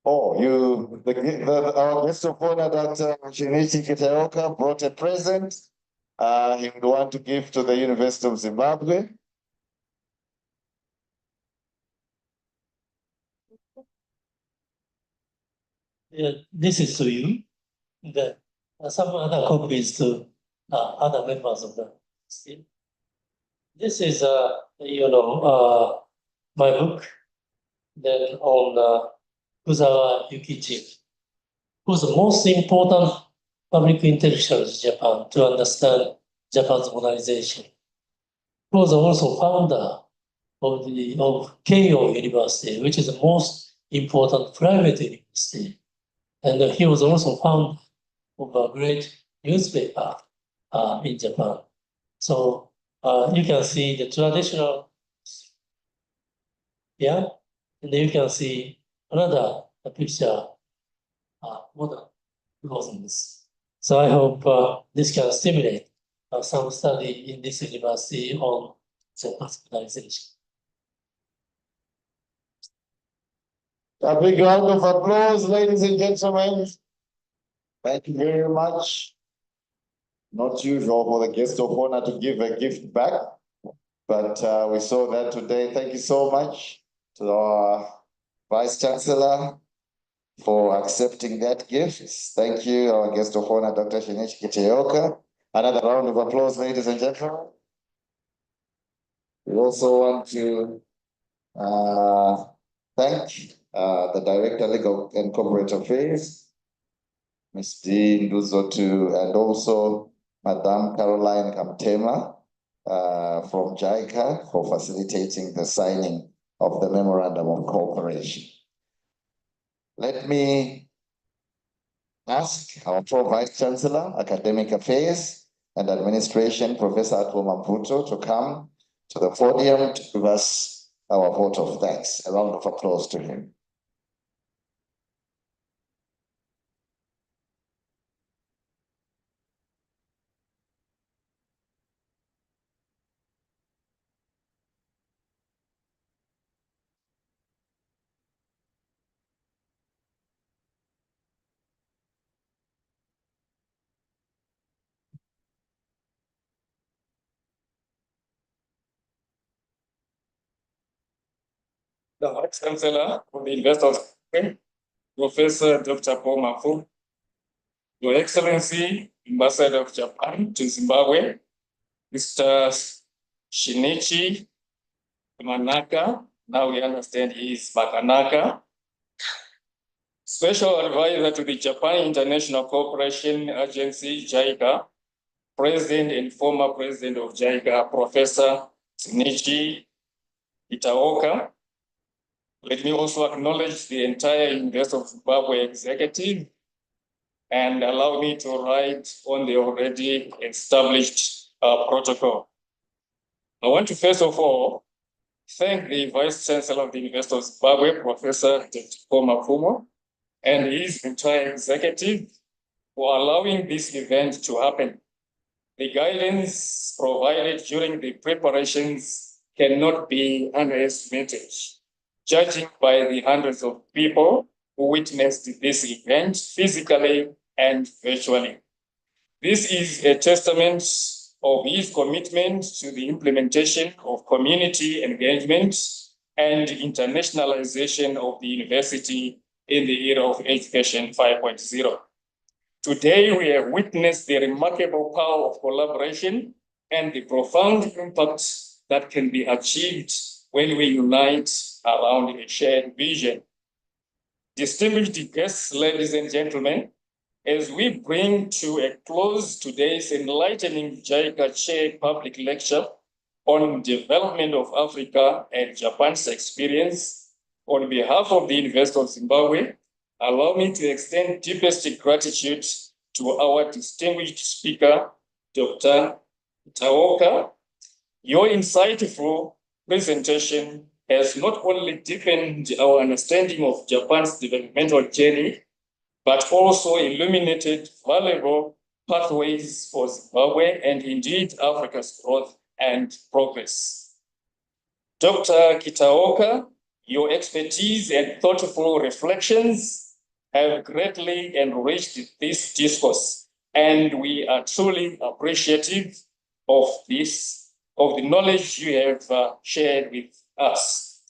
Oh, our guest of honor, Dr. Shinichi Kitaoka, brought a present. He would want to give to the University of Zimbabwe. Yeah, this is to you. Some other copies to other members of the team. This is, my book. Then on Kuzawa Yukichi, who's the most important public intellectuals in Japan to understand Japan's modernization. He was also founder of Keio University, which is the most important private university. And he was also founder of a great newspaper in Japan. So you can see the traditional, yeah, and you can see another picture, modern clothings. So I hope this can stimulate some study in this university on Japan's modernization. A big round of applause, ladies and gentlemen. Thank you very much. Not usual for the guest of honor to give a gift back, but we saw that today. Thank you so much to our Vice Chancellor for accepting that gift. Thank you, our guest of honor, Dr. Shinichi Kitaoka. Another round of applause, ladies and gentlemen. We also want to thank the Director, Legal and Corporate Affairs, Ms. Dean Duzotu, and also Madame Caroline Kamtema from JICA for facilitating the signing of the Memorandum of Cooperation. Let me ask our Pro-Vice Chancellor, Academic Affairs and Administration, Professor Atwo Maputo, to come to the podium to give us our vote of thanks. A round of applause to him. The Vice Chancellor of the University of Professor Dr. Paul Mafumo, Your Excellency, Ambassador of Japan to Zimbabwe, Mr. Shinichi Manaka, Now we understand he is Makanaka, Special Advisor to the Japan International Cooperation Agency, JICA, President and former President of JICA, Professor Shinichi Itaoka. Let me also acknowledge the entire University of Zimbabwe executive and allow me to write on the already established protocol. I want to first of all thank the Vice Chancellor of the University of Zimbabwe, Professor Dr. Mafumo, and his entire executive for allowing this event to happen. The guidance provided during the preparations cannot be underestimated, judging by the hundreds of people who witnessed this event physically and virtually. This is a testament of his commitment to the implementation of community engagement and internationalization of the university in the era of Education 5.0. Today, we have witnessed the remarkable power of collaboration and the profound impact that can be achieved when we unite around a shared vision. Distinguished guests, ladies and gentlemen, as we bring to a close today's enlightening JICA Chair public lecture on development of Africa and Japan's experience, on behalf of the University of Zimbabwe, allow me to extend deepest gratitude to our distinguished speaker, Dr. Itaoka. Your insightful presentation has not only deepened our understanding of Japan's developmental journey, but also illuminated valuable pathways for Zimbabwe and indeed Africa's growth and progress. Dr. Kitaoka, your expertise and thoughtful reflections have greatly enriched this discourse, and we are truly appreciative of the knowledge you have shared with us.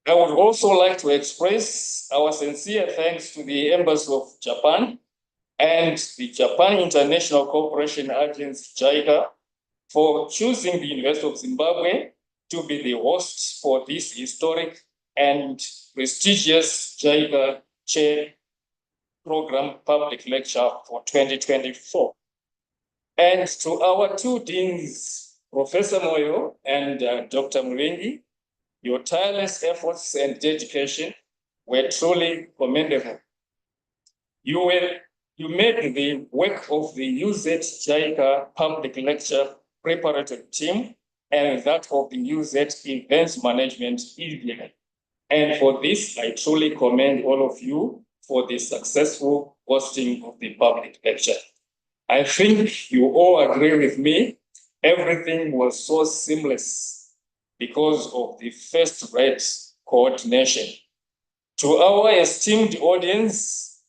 I would also like to express our sincere thanks to the Embassy of Japan and the Japan International Cooperation Agency, JICA, for choosing the University of Zimbabwe to be the host for this historic and prestigious JICA Chair Program Public Lecture for 2024. And to our two deans, Professor Moyo and Dr. Mulingi, your tireless efforts and dedication were truly commendable. You made the work of the UZ JICA public lecture preparatory team and that of the UZ events management easier. And for this, I truly commend all of you for the successful hosting of the public lecture. I think you all agree with me, everything was so seamless because of the first-rate coordination. To our esteemed audience,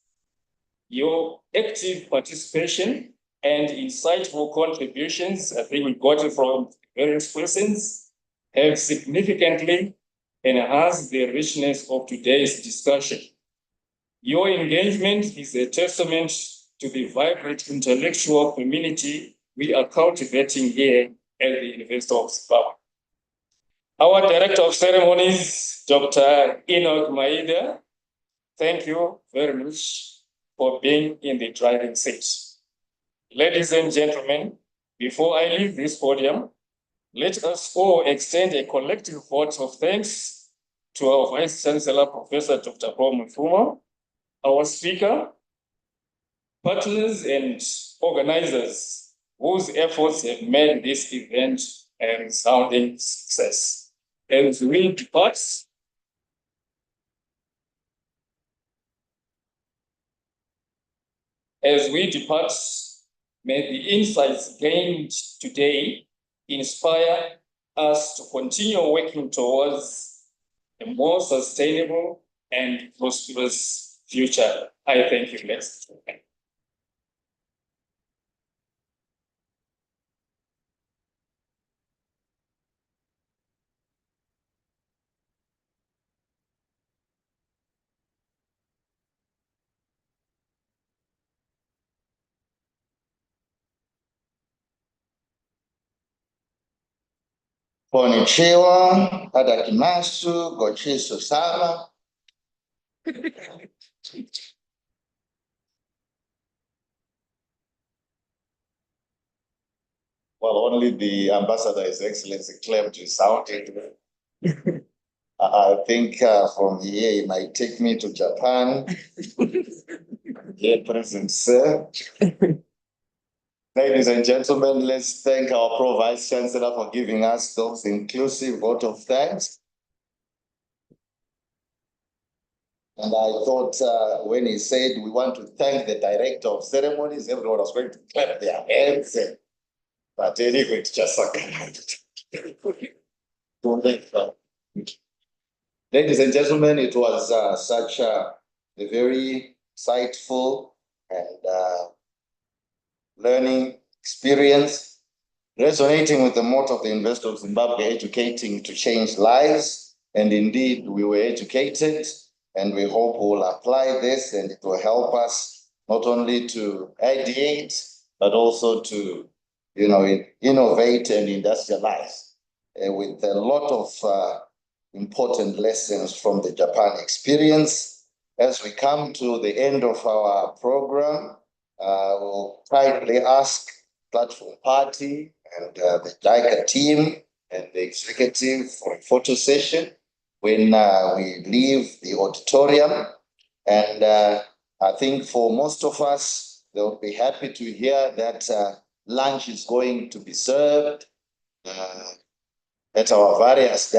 your active participation and insightful contributions, I think we got it from various persons, have significantly enhanced the richness of today's discussion. Your engagement is a testament to the vibrant intellectual community we are cultivating here at the University of Zimbabwe. Our Director of Ceremonies, Dr. Enoch Maida, thank you very much for being in the driving seat. Ladies and gentlemen, before I leave this podium, let us all extend a collective vote of thanks to our Vice Chancellor, Professor Dr. Paul Mfumo, our speaker, partners and organizers whose efforts have made this event a resounding success. As we depart, may the insights gained today inspire us to continue working towards a more sustainable and prosperous future. I thank you, ladies and gentlemen. Konnichiwa, Adakimasu, Gochisu Sama. Well, only the ambassador, His Excellency, claimed to sound it. I think from here, he might take me to Japan. Dear present, sir. Ladies and gentlemen, let's thank our Pro Vice Chancellor for giving us those inclusive vote of thanks. And I thought when he said we want to thank the Director of Ceremonies, everyone was going to clap their hands. But anyway, it's just Ladies and gentlemen, it was such a very insightful and learning experience, resonating with the motto of the University of Zimbabwe, educating to change lives. And indeed, we were educated, and we hope we'll apply this, and it will help us not only to ideate, but also to, innovate and industrialize with a lot of important lessons from the Japan experience. As we come to the end of our program, we'll kindly ask Platform Party and the JICA team and the executive for a photo session when we leave the auditorium. And I think for most of us, they'll be happy to hear that lunch is going to be served at our various